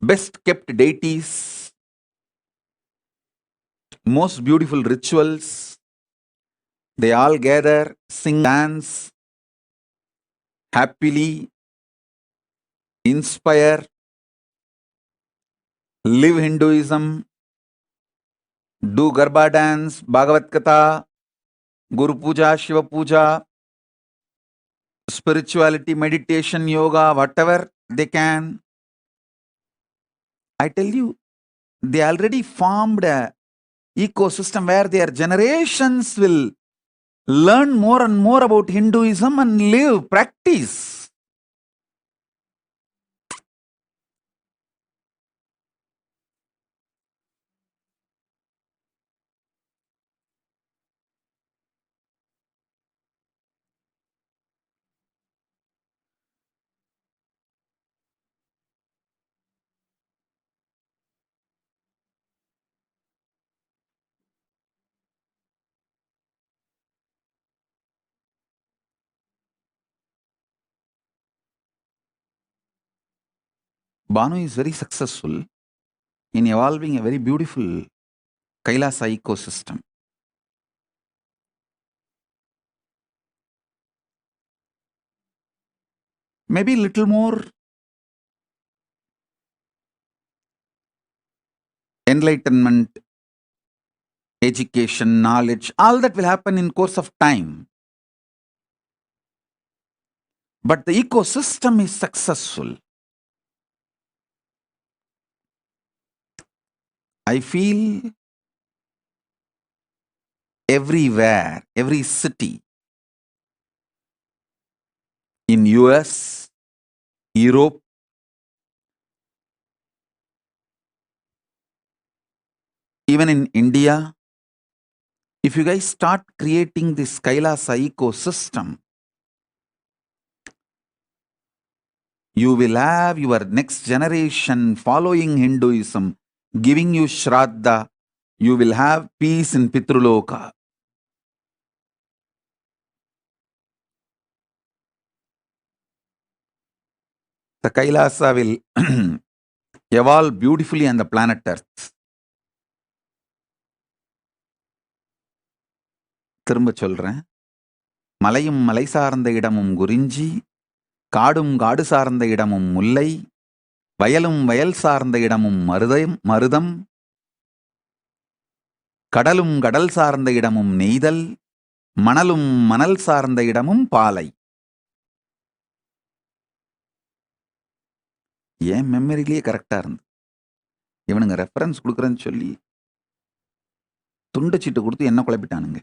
best kept deities, most beautiful rituals, they all gather, sing, dance, happily, inspire, live Hinduism, do Garba dance, Bhagavad Gita, Guru Puja, Shiva Puja, spirituality, meditation, yoga, whatever they can. I tell you, they already formed a ecosystem where their generations will learn more and more about Hinduism and live, practice. Banu is very successful in evolving a very beautiful Kailasa ecosystem. Maybe little more enlightenment, education, knowledge, all that will happen in course of time. But the ecosystem is successful. I feel everywhere, every city in US, Europe, even in India, if you guys start creating this Kailasa ecosystem, you will have your next generation following Hinduism, giving you Shraddha. You will have peace in Pitruloka. The Kailasa will evolve beautifully on the planet Earth. திரும்ப சொல்றேன், மலையும் மலை சார்ந்த இடமும் குறிஞ்சி, காடும் காடு சார்ந்த இடமும் முல்லை, வயலும் வயல் சார்ந்த இடமும் மருதம், கடலும் கடல் சார்ந்த இடமும் நெய்தல், மணலும் மணல் சார்ந்த இடமும் பாலை. ஏன் மெமரிலேயே கரெக்டா இருந்து இவனுங்க ரெஃபரன்ஸ் கொடுக்குறேன்னு சொல்லி துண்டு சீட்டு கொடுத்து என்ன குழப்பிட்டானுங்க.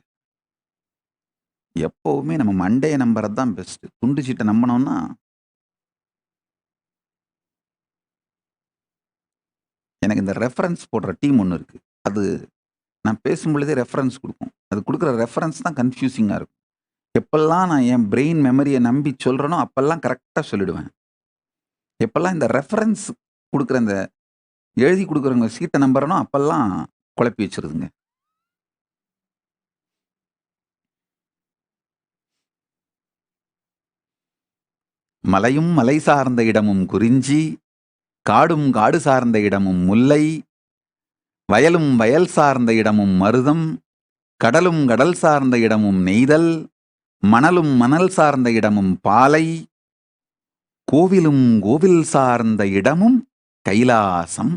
எப்பவுமே நம்ம மண்டைய நம்புறது தான் பெஸ்ட். துண்டு சீட்டை நம்பினோம்னா எனக்கு இந்த ரெஃபரன்ஸ் போடுற டீம் ஒன்று இருக்கு. அது நான் பேசும் பொழுதே ரெஃபரன்ஸ் கொடுக்கும். அது கொடுக்குற ரெஃபரன்ஸ் தான் கன்ஃபியூசிங்காக இருக்கும். எப்பெல்லாம் நான் என் பிரெயின் மெமரியை நம்பி சொல்கிறேனோ அப்பெல்லாம் கரெக்டாக சொல்லிடுவேன். எப்பெல்லாம் இந்த ரெஃபரன்ஸ் கொடுக்குற இந்த எழுதி கொடுக்குறவங்க சீட்டை நம்புறனோ அப்பெல்லாம் குழப்பி வச்சிருதுங்க. மலையும் மலை சார்ந்த இடமும் குறிஞ்சி, காடும் காடு சார்ந்த இடமும் முல்லை, வயலும் வயல் சார்ந்த இடமும் மருதம், கடலும் கடல் சார்ந்த இடமும் நெய்தல், மணலும் மணல் சார்ந்த இடமும் பாலை, கோவிலும் கோவில் சார்ந்த இடமும் Kailasam.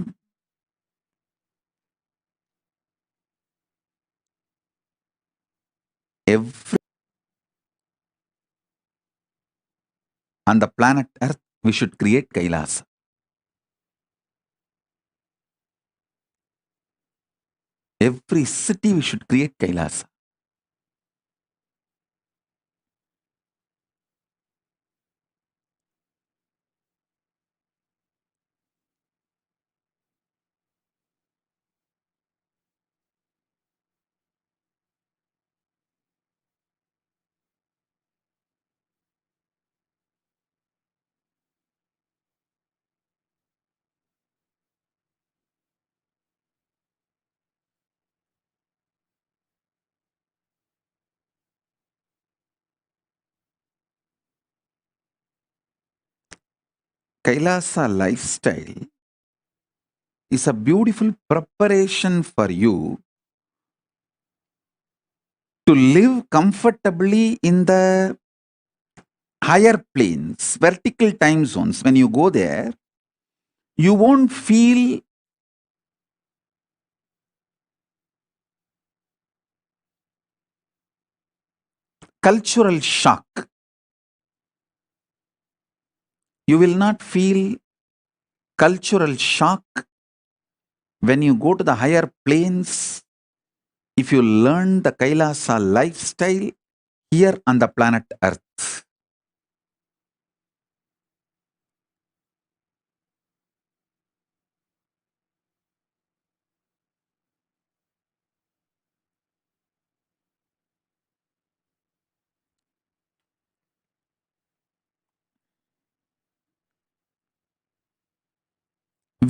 On the planet Earth, we should create Kailasa. Every city we should create Kailasa. Kailasa lifestyle is a beautiful preparation for you to live comfortably in the higher planes, vertical time zones. When you go there, you won't feel cultural shock. You will not feel cultural shock when you go to the higher planes if you learn the Kailasa lifestyle here on the planet Earth.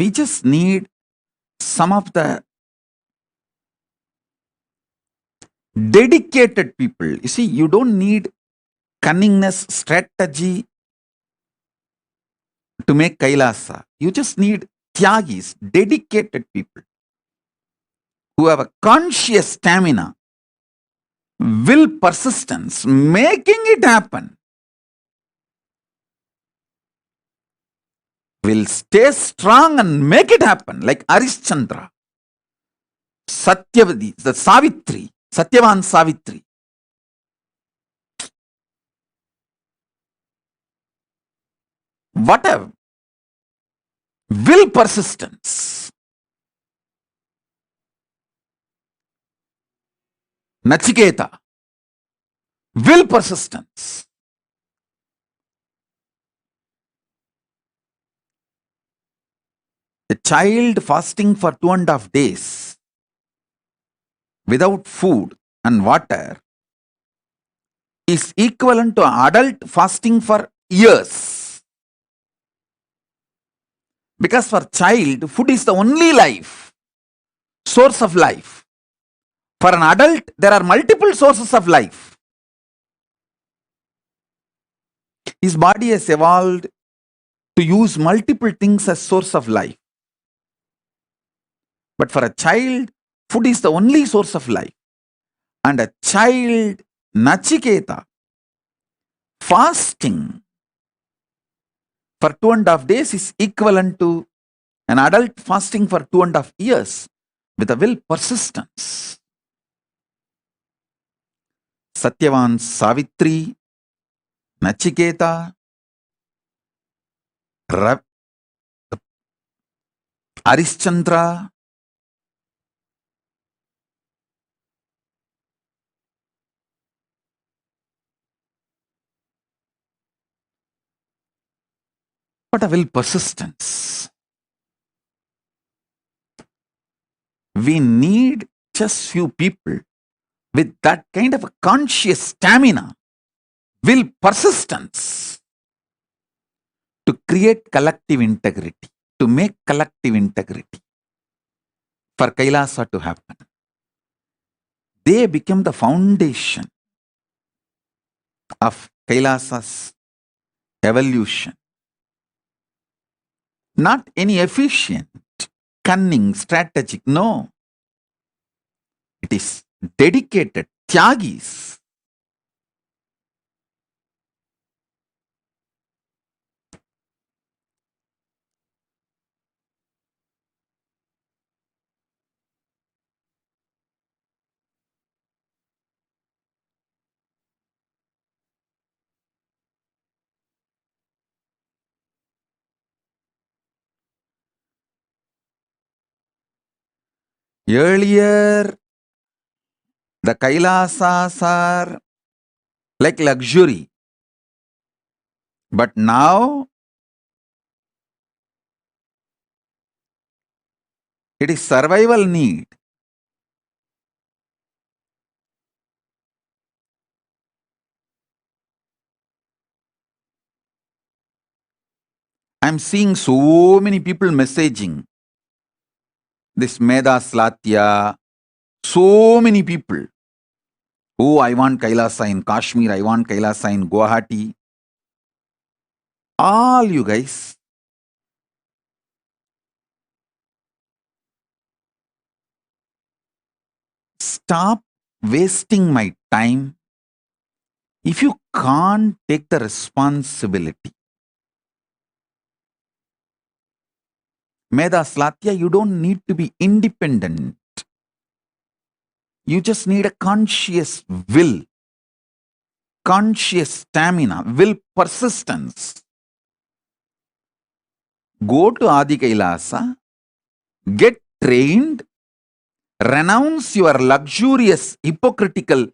We just need some of the dedicated people. You see, you don't need cunningness, strategy to make Kailasa. You just need Tyagis, dedicated people who have a conscious stamina, will, persistence, making it happen. Will stay strong and make it happen, like Arishchandra, Satyavadi, the Savitri, Satyavan Savitri. Whatever. Will, persistence. Nachiketa, will persistence. A child fasting for 2.5 days without food and water is equivalent to an adult fasting for years. Because for child, food is the only life, source of life. For an adult, there are multiple sources of life. His body has evolved to use multiple things as source of life. But for a child, food is the only source of life. And a child, Nachiketa, fasting for 2.5 days is equivalent to an adult fasting for 2.5 years with a will persistence. Satyavan, Savitri, Nachiketa, Arishchandra, what a will persistence. We need just few people with that kind of a conscious stamina, will persistence to create collective integrity, to make collective integrity for Kailasa to happen. They become the foundation of Kailasa's evolution. Not any efficient, cunning, strategic, no. It is dedicated, Tyagis. Earlier, the Kailasas are like luxury. But now, it is survival need. I am seeing so many people messaging this Meda Slatya, so many people. Oh, I want Kailasa in Kashmir, I want Kailasa in Guwahati. All you guys, stop wasting my time if you can't take the responsibility. Meda Slatya, you don't need to be independent. You just need a conscious will, conscious stamina, will persistence. Go to Adi Kailasa, get trained, renounce your luxurious, hypocritical,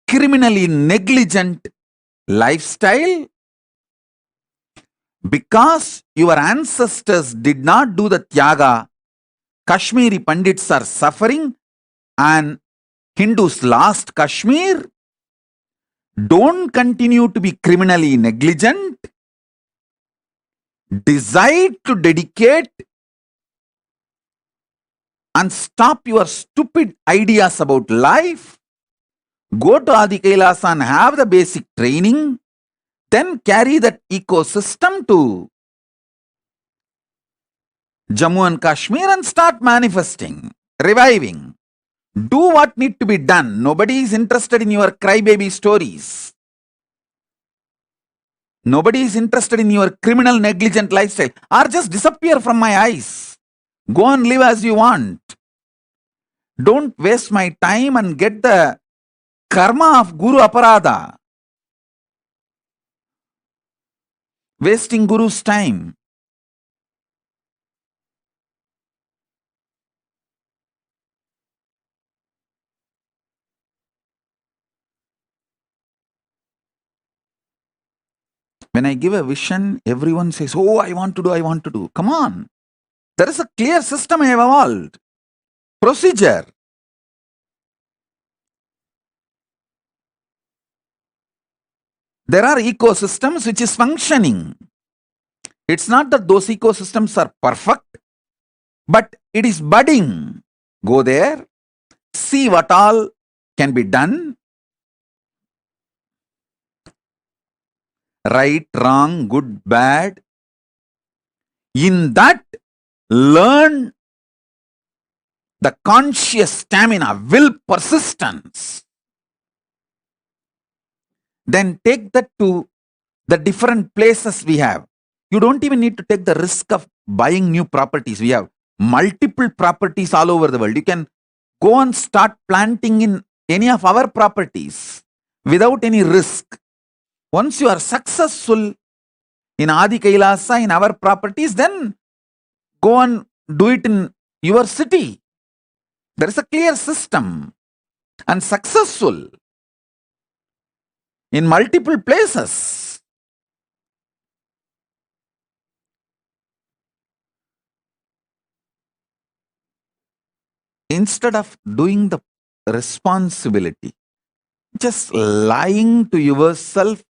criminally negligent lifestyle. Because your ancestors did not do the Tyaga, Kashmiri Pandits are suffering and Hindus lost Kashmir. Don't continue to be criminally negligent. Decide to dedicate and stop your stupid ideas about life. Go to Adi Kailasa and have the basic training. Then carry that ecosystem to Jammu and Kashmir and start manifesting, reviving. Do what need to be done. Nobody is interested in your crybaby stories. Nobody is interested in your criminal negligent lifestyle. Or just disappear from my eyes. Go and live as you want. Don't waste my time and get the karma of Guru Aparada. Wasting Guru's time. When I give a vision, everyone says, oh, I want to do, I want to do. Come on. There is a clear system I have evolved. Procedure. There are ecosystems which is functioning. It's not that those ecosystems are perfect, but it is budding. Go there, see what all can be done. Right, wrong, good, bad. In that, learn the conscious stamina, will, persistence. Then take that to the different places we have. You don't even need to take the risk of buying new properties. We have multiple properties all over the world. You can go and start planting in any of our properties without any risk. Once you are successful in Adi Kailasa, in our properties, then go and do it in your city. There is a clear system and successful in multiple places. Instead of doing the responsibility, just lying to yourself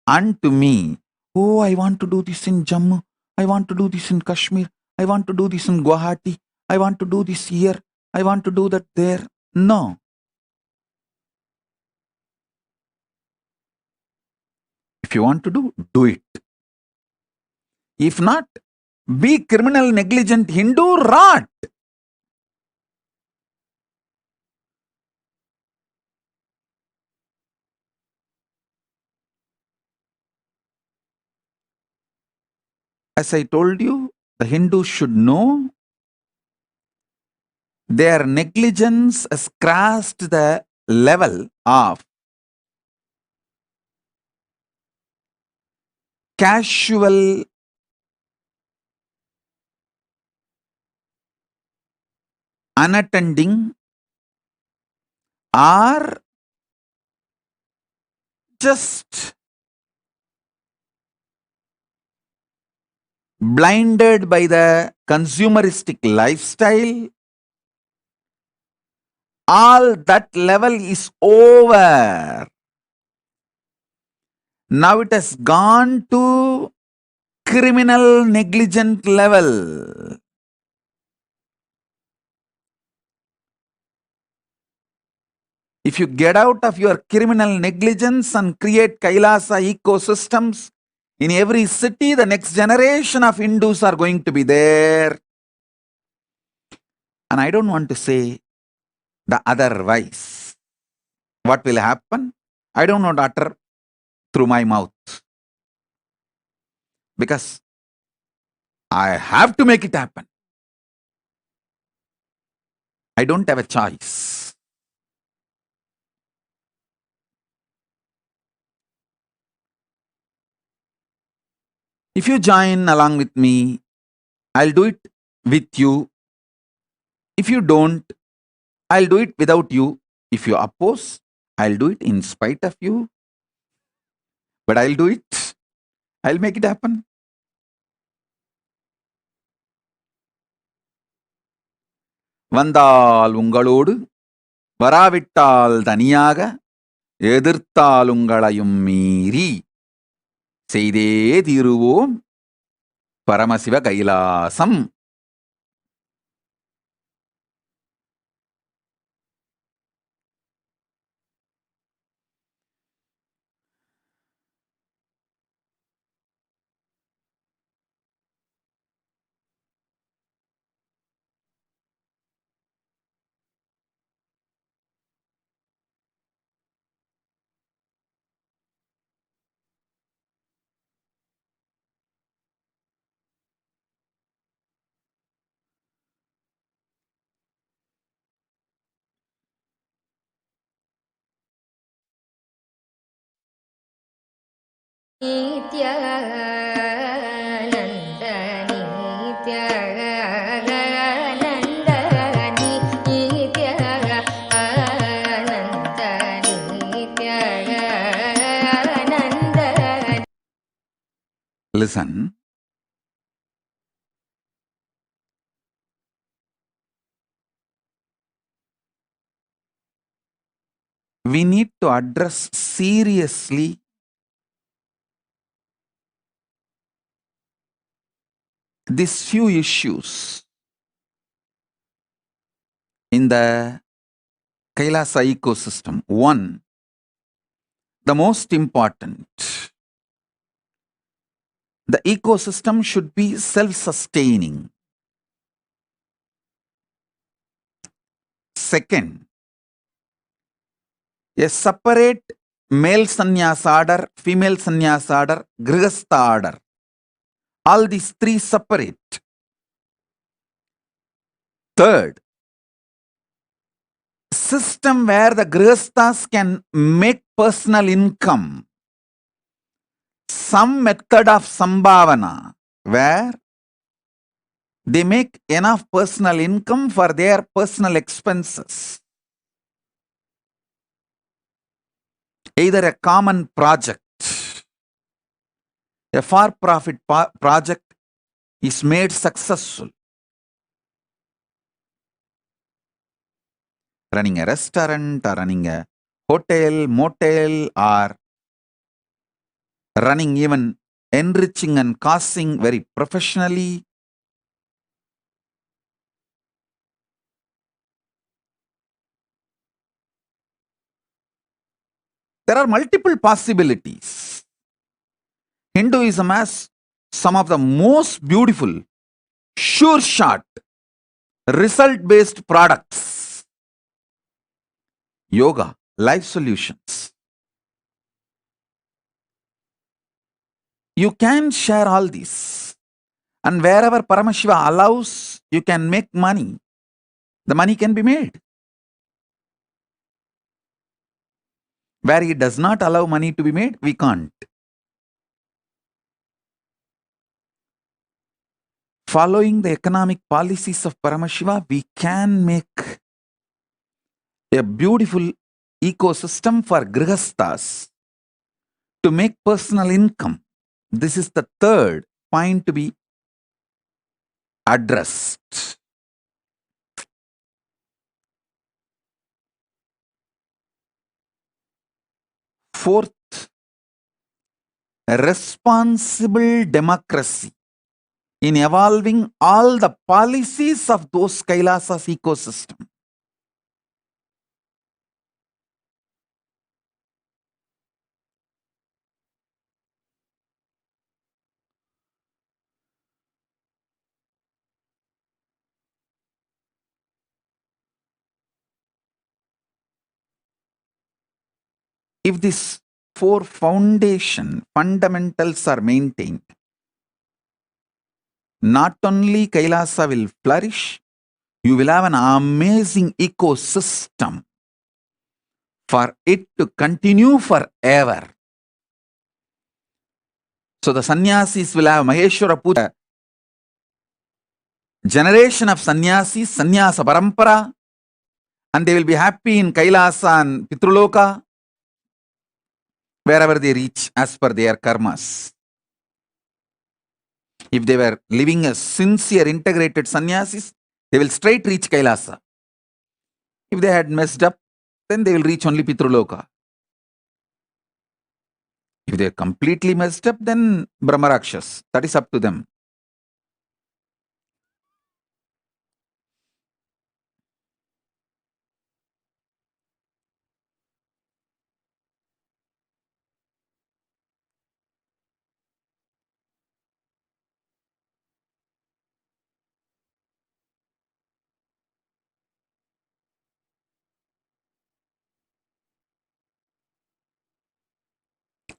and to me, oh, I want to do this in Jammu, I want to do this in Kashmir, I want to do this in Guwahati, I want to do this here, I want to do that there. No. If you want to do it. If not, be criminal, negligent, Hindu, rot. As I told you, the Hindus should know their negligence has crossed the level of casual unattending or just blinded by the consumeristic lifestyle. All that level is over. Now it has gone to criminal negligent level. If you get out of your criminal negligence and create Kailasa ecosystems in every city, the next generation of Hindus are going to be there. And I don't want to say the otherwise. What will happen? I don't want to utter through my mouth. Because I have to make it happen. I don't have a choice. If you join along with me, I'll do it with you. If you don't, I'll do it without you. If you oppose, I'll do it in spite of you. But I'll do it. I'll make it happen. வந்தால் உங்களோடு வராவிட்டால் தனியாக எதிர்த்தால் உங்களையும் மீறி செய்தே தீருவோம் Paramasiva Kailasam. Listen. We need to address seriously these few issues in the Kailasa ecosystem. One, the most important, the ecosystem should be self-sustaining. Second, a separate male sannyas order, female sannyas order, grihastha order. All these three separate. Third, system where the grihasthas can make personal income. Some method of sambhavana where they make enough personal income for their personal expenses. Either a common project, a for-profit project is made successful. Running a restaurant or running a hotel, motel, or running even enriching and causing very professionally. There are multiple possibilities. Hinduism has some of the most beautiful, sure shot, result-based products. Yoga, life solutions. You can share all this. And wherever Paramashiva allows, you can make money. The money can be made. Where he does not allow money to be made, we can't. Following the economic policies of Paramashiva, we can make a beautiful ecosystem for grihasthas to make personal income. This is the third point to be addressed. Fourth, responsible democracy in evolving all the policies of those Kailasas ecosystem. If these four fundamentals are maintained, not only Kailasa will flourish, you will have an amazing ecosystem for it to continue forever. So the sannyasis will have Maheshwara Puja, generation of sannyasis, sannyasa parampara, and they will be happy in Kailasa and Pitruloka, wherever they reach as per their karmas. If they were living as sincere, integrated sannyasis, they will straight reach Kailasa. If they had messed up, then they will reach only Pitruloka. If they are completely messed up, then Brahmarakshas. That is up to them.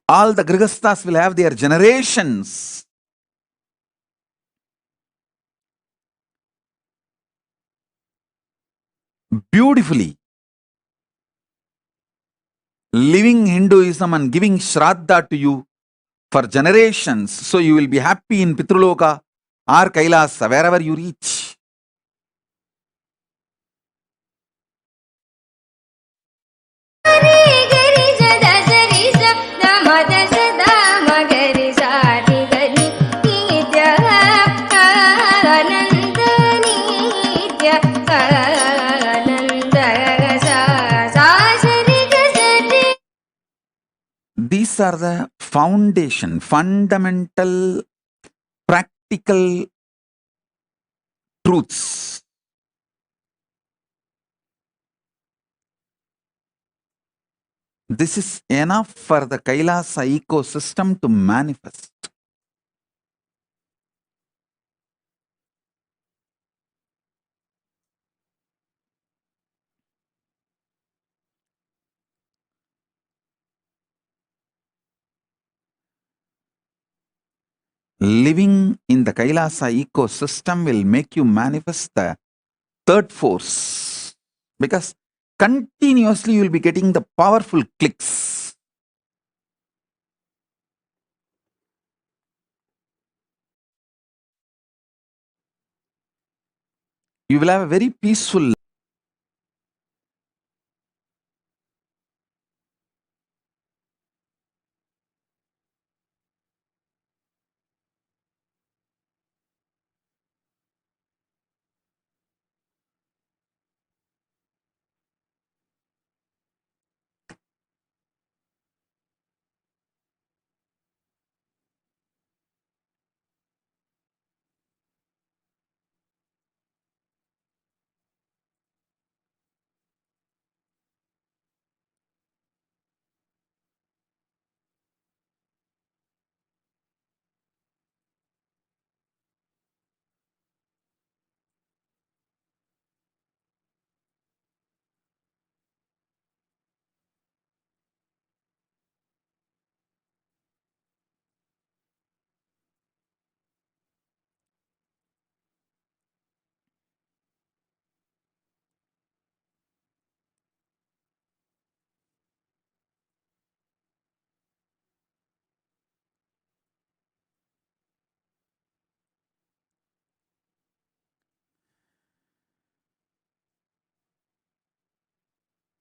All the grihasthas will have their generations. Beautifully living Hinduism and giving Shraddha to you for generations, so you will be happy in Pitruloka or Kailasa, wherever you reach. are the foundation, fundamental, practical truths. This is enough for the Kailasa ecosystem to manifest. Living in the Kailasa ecosystem will make you manifest the third force, because continuously you will be getting the powerful clicks. You will have a very peaceful.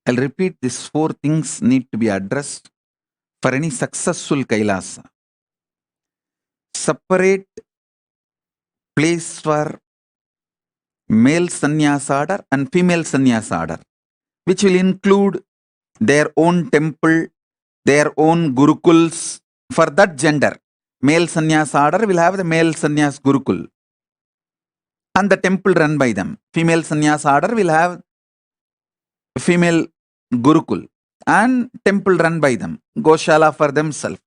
I'll repeat, these four things need to be addressed for any successful Kailasa. Separate place for male sannyasa order and female sannyasa order, which will include their own temple, their own gurukuls for that gender. Male sannyasa order will have the male sannyas gurukul and the temple run by them. Female sannyasa order will have female gurukul and temple run by them. Goshala for themselves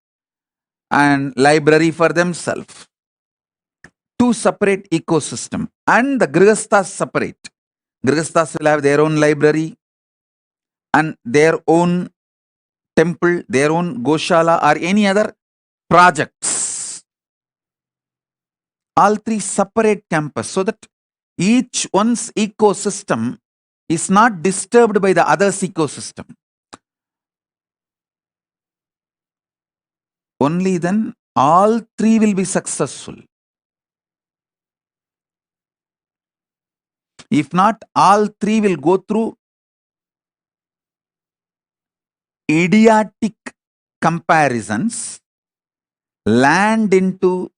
and library for themselves. Two separate ecosystem, and the grihasthas separate. Grihasthas will have their own library and their own temple, their own goshala or any other projects. All three separate campus, so that each one's ecosystem is not disturbed by the other's ecosystem. Only then all three will be successful. If not, all three will go through idiotic comparisons, land into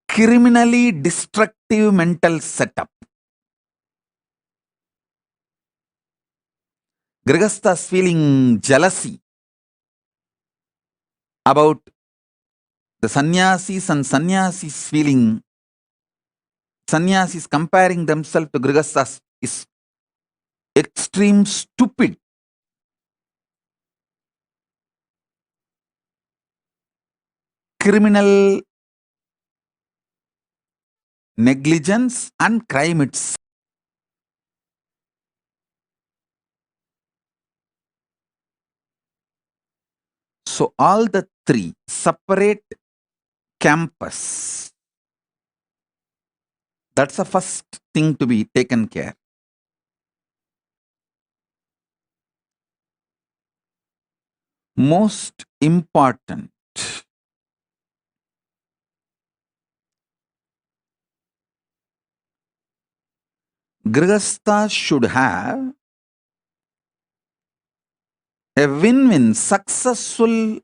criminally destructive mental setup. Grihasthas feeling jealousy about the sannyasis and sannyasis feeling, sannyasis comparing themselves to grihasthas is extreme stupid. Criminal negligence and crime itself. So all the three separate campus. That's the first thing to be taken care. Most important, grihasthas should have a win-win, successful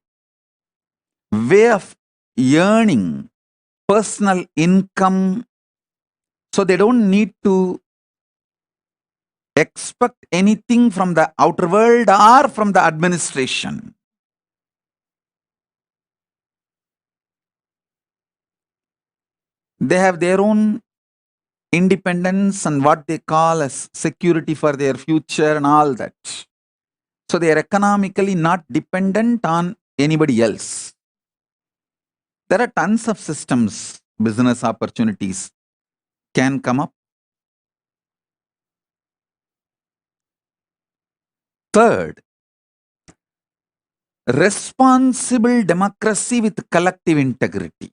way of earning personal income, so they don't need to expect anything from the outer world or from the administration. They have their own independence and what they call as security for their future and all that. So they are economically not dependent on anybody else. There are tons of systems, business opportunities can come up. Third, responsible democracy with collective integrity.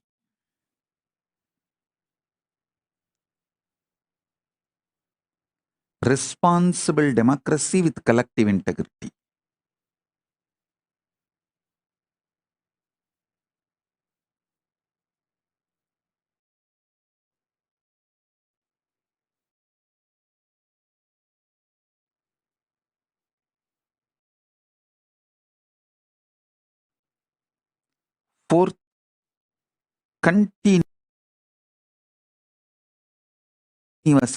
Responsible democracy with collective integrity. Fourth, continuous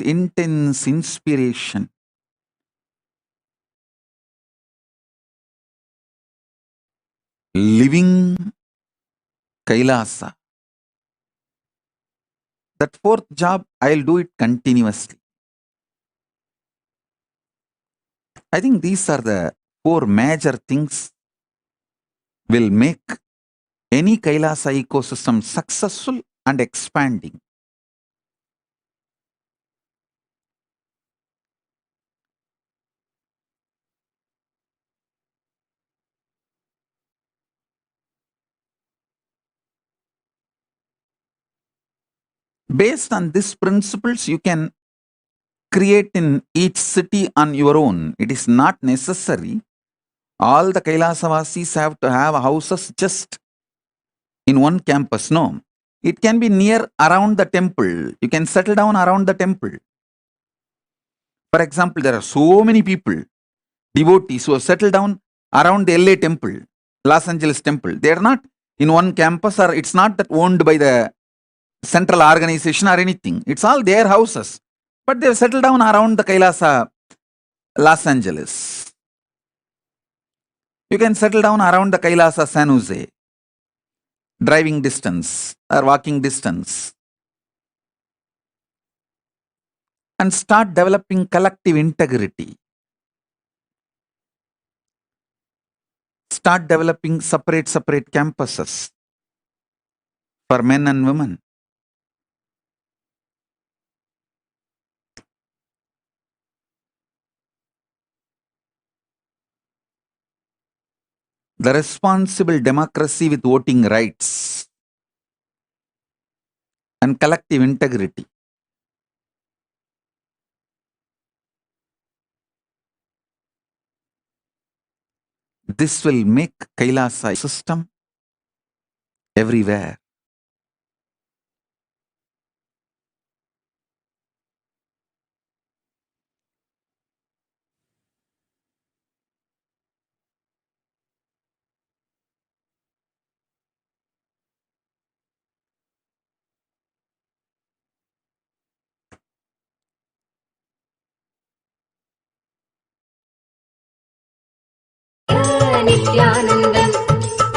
intense inspiration. Living Kailasa. That fourth job, I'll do it continuously. I think these are the four major things will make any Kailasa ecosystem successful and expanding. Based on these principles, you can create in each city on your own. It is not necessary. All the Kailasavasis have to have houses just in one campus. No. It can be near around the temple. You can settle down around the temple. For example, there are so many people, devotees who have settled down around the LA temple, Los Angeles temple. They are not in one campus, or it's not that owned by the central organization or anything. It's all their houses. But they've settled down around the Kailasa, Los Angeles. You can settle down around the Kailasa, San Jose, driving distance or walking distance, and start developing collective integrity. Start developing separate campuses for men and women. The responsible democracy with voting rights and collective integrity. This will make Kailasa system everywhere. Nithyanandam,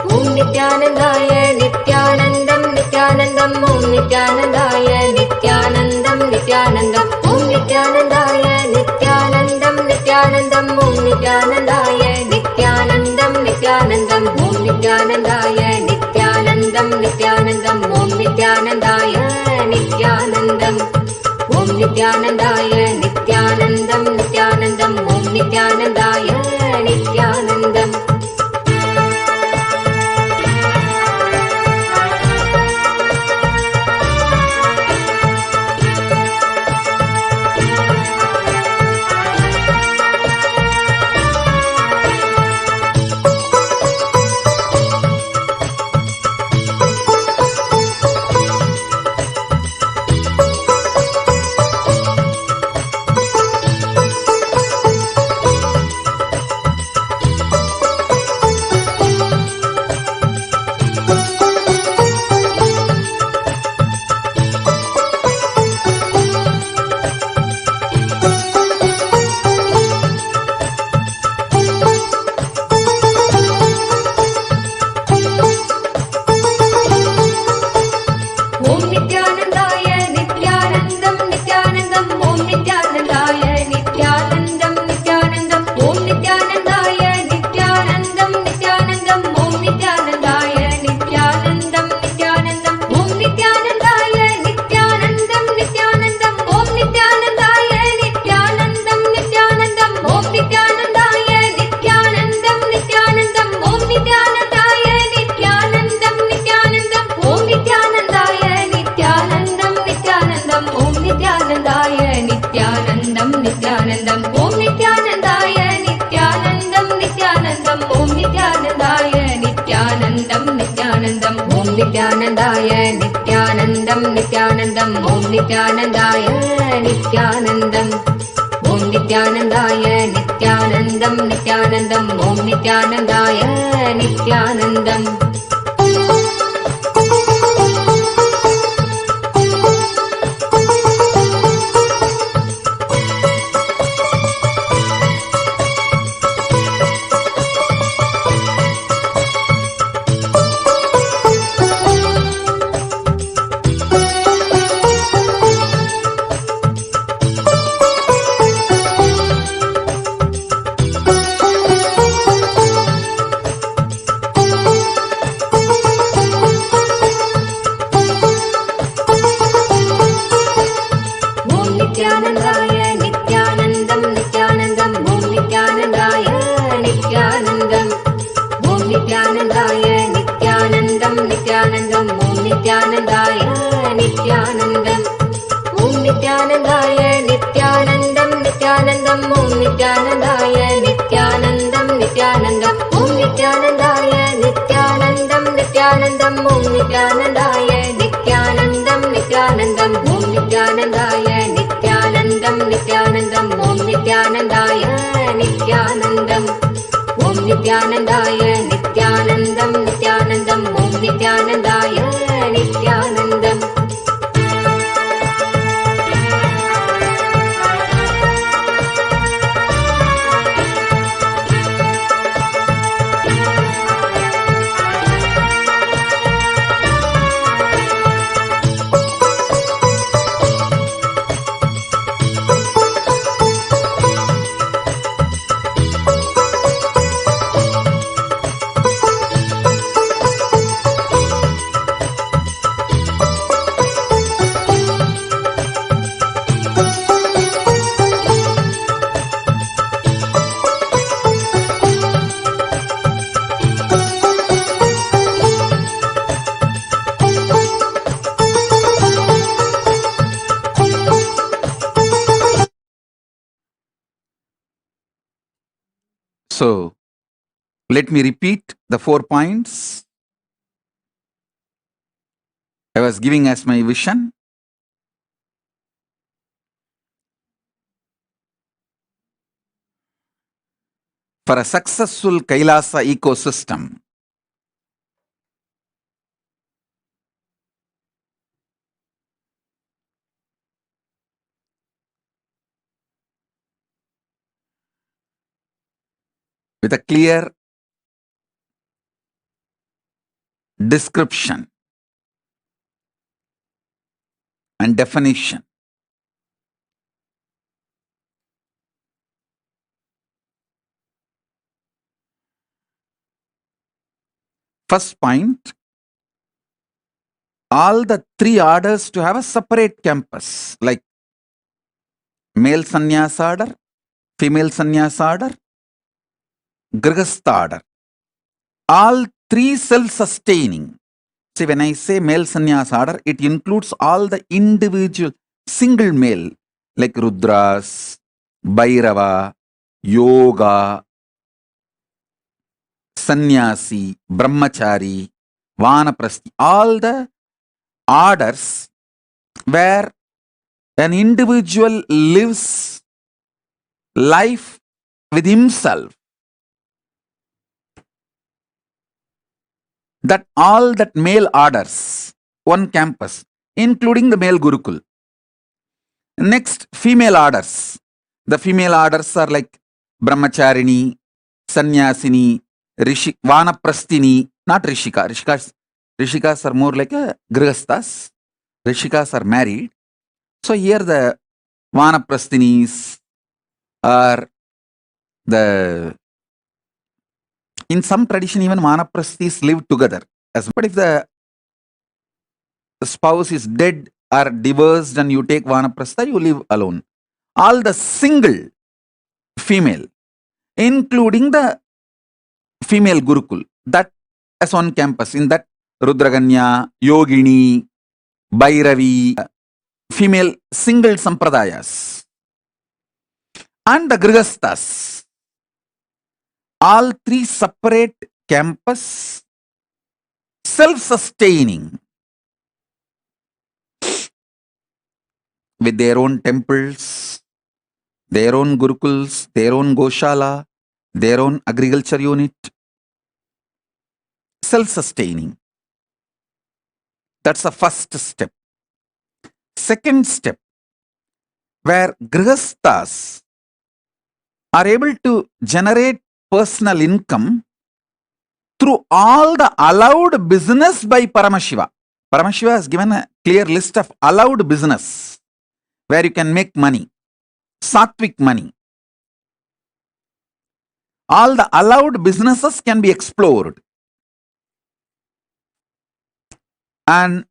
Om Nithyanandaya, Nithyanandam, Nithyanandam, Om Nithyanandaya, Nithyanandam, Nithyanandam, Om Nithyanandaya, Nithyanandam, Nithyanandam, Om Nithyanandaya, Nithyanandam, Nithyanandam, Om Nithyanandaya, Nithyanandam, Nithyanandam, Om Nithyanandaya, Nithyanandam, Om Nithyanandaya, Nithyanandam, Nithyanandam, Om Nithyanandaya, Nithyanandam. नित्यानन्दाय नित्यानन्दं नित्यानन्दम् Om नित्यानन्दाय नित्यानन्दम् Om नित्यानन्दाय नित्यानन्दं नित्यानन्दम् Om नित्यानन्दाय नित्यानन्दम् नित्यानन्दाय नित्यानन्दं नित्यानन्दम् Om नित्यानन्दाय नित्यानन्दम् So, let me repeat the 4 points I was giving as my vision. For a successful Kailasa ecosystem, with a clear description and definition, first point, all the 3 orders to have a separate campus, like male sannyas order, female sannyas order, grihastha order. All 3 self-sustaining. See, when I say male sannyas order, it includes all the individual single male, like Rudras, Bhairava, Yoga, Sannyasi, Brahmachari, Vanaprasthi, all the orders where an individual lives life with himself. That all that male orders, one campus, including the male Gurukul. Next, female orders. The female orders are like Brahmacharini, Sannyasini, Vanaprasthini, not Rishika. Rishikas are more like a Grihasthas. Rishikas are married. So here the Vanaprasthinis are in some tradition even Vanaprasthis live together. But if the spouse is dead or divorced and you take Vanaprastha, you live alone. All the single female, including the female Gurukul, that as on campus, in that Rudraganya, Yogini, Bhairavi, female single sampradayas, and the Grihasthas, all 3 separate campus self-sustaining with their own temples, their own gurukuls, their own goshala, their own agriculture unit, self-sustaining. That's the first step. Second step, where grihasthas are able to generate personal income through all the allowed business by Paramashiva. Paramashiva has given a clear list of allowed business where you can make money, sattvic money. All the allowed businesses can be explored. And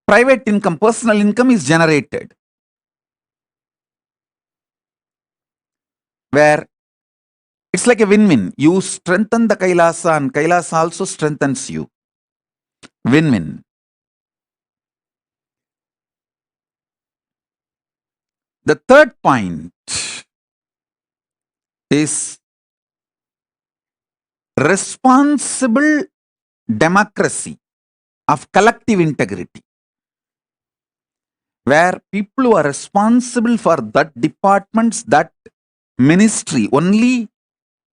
private income, personal income is generated. Where it's like a win-win. You strengthen the Kailasa and Kailasa also strengthens you. Win-win. The third point is responsible democracy of collective integrity, where people who are responsible for that departments, that ministry, only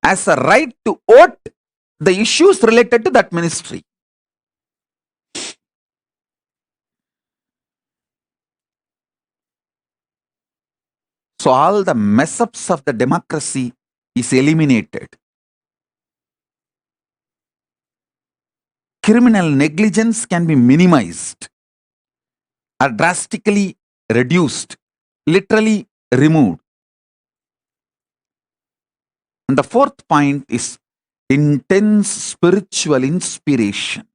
has a right to vote the issues related to that ministry. So all the mess-ups of the democracy is eliminated. Criminal negligence can be minimized or drastically reduced, literally removed. And the fourth point is intense spiritual inspiration,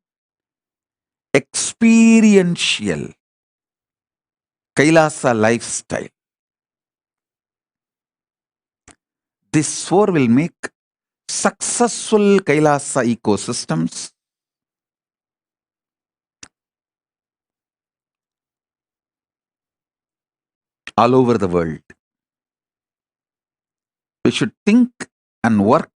experiential Kailasa lifestyle. This four will make successful Kailasa ecosystems all over the world. We should think and work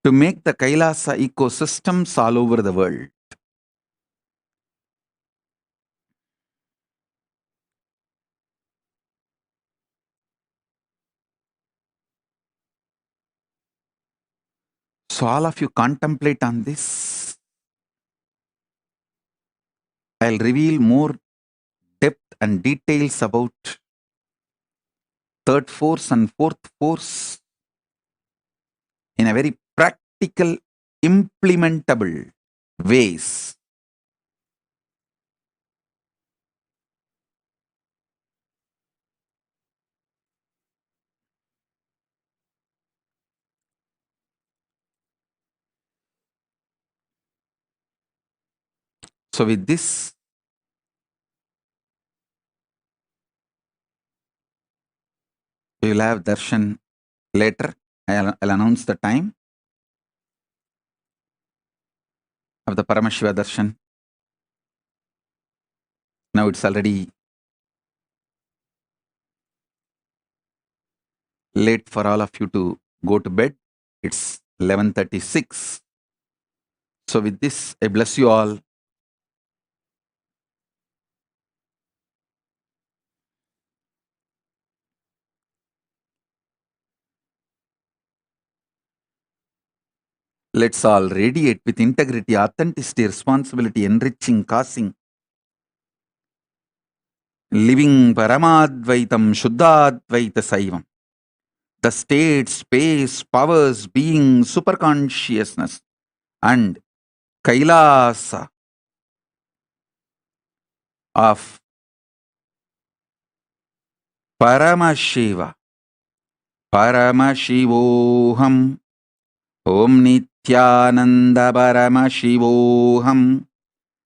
to make the Kailasa ecosystems all over the world. So all of you contemplate on this. I'll reveal more depth and details about third force and fourth force in a very practical, implementable ways. So with this, we will have darshan later. I'll announce the time of the Paramashiva darshan. Now it's already late for all of you to go to bed. It's 11:36. So with this, I bless you all. Let's all radiate with integrity, authenticity, responsibility, enriching, causing, living Paramadvaitam, Shuddhadvaita Saivam. The state, space, powers, being, superconsciousness, and Kailasa of Paramashiva, Paramashivoham, Om Nithyananda Nithyananda Paramashivoham.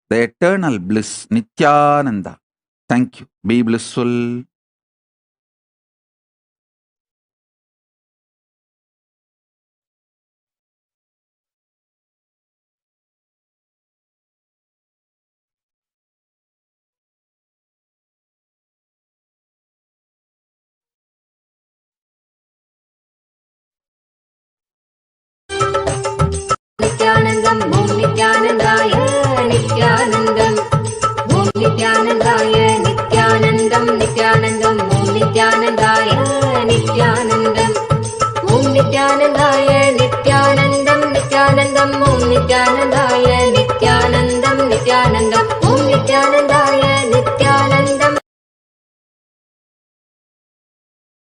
The eternal bliss, Nithyananda. Thank you. Be blissful. Nithyanandam, Om Nithyanandaya, Nithyanandam, Om Nithyanandam.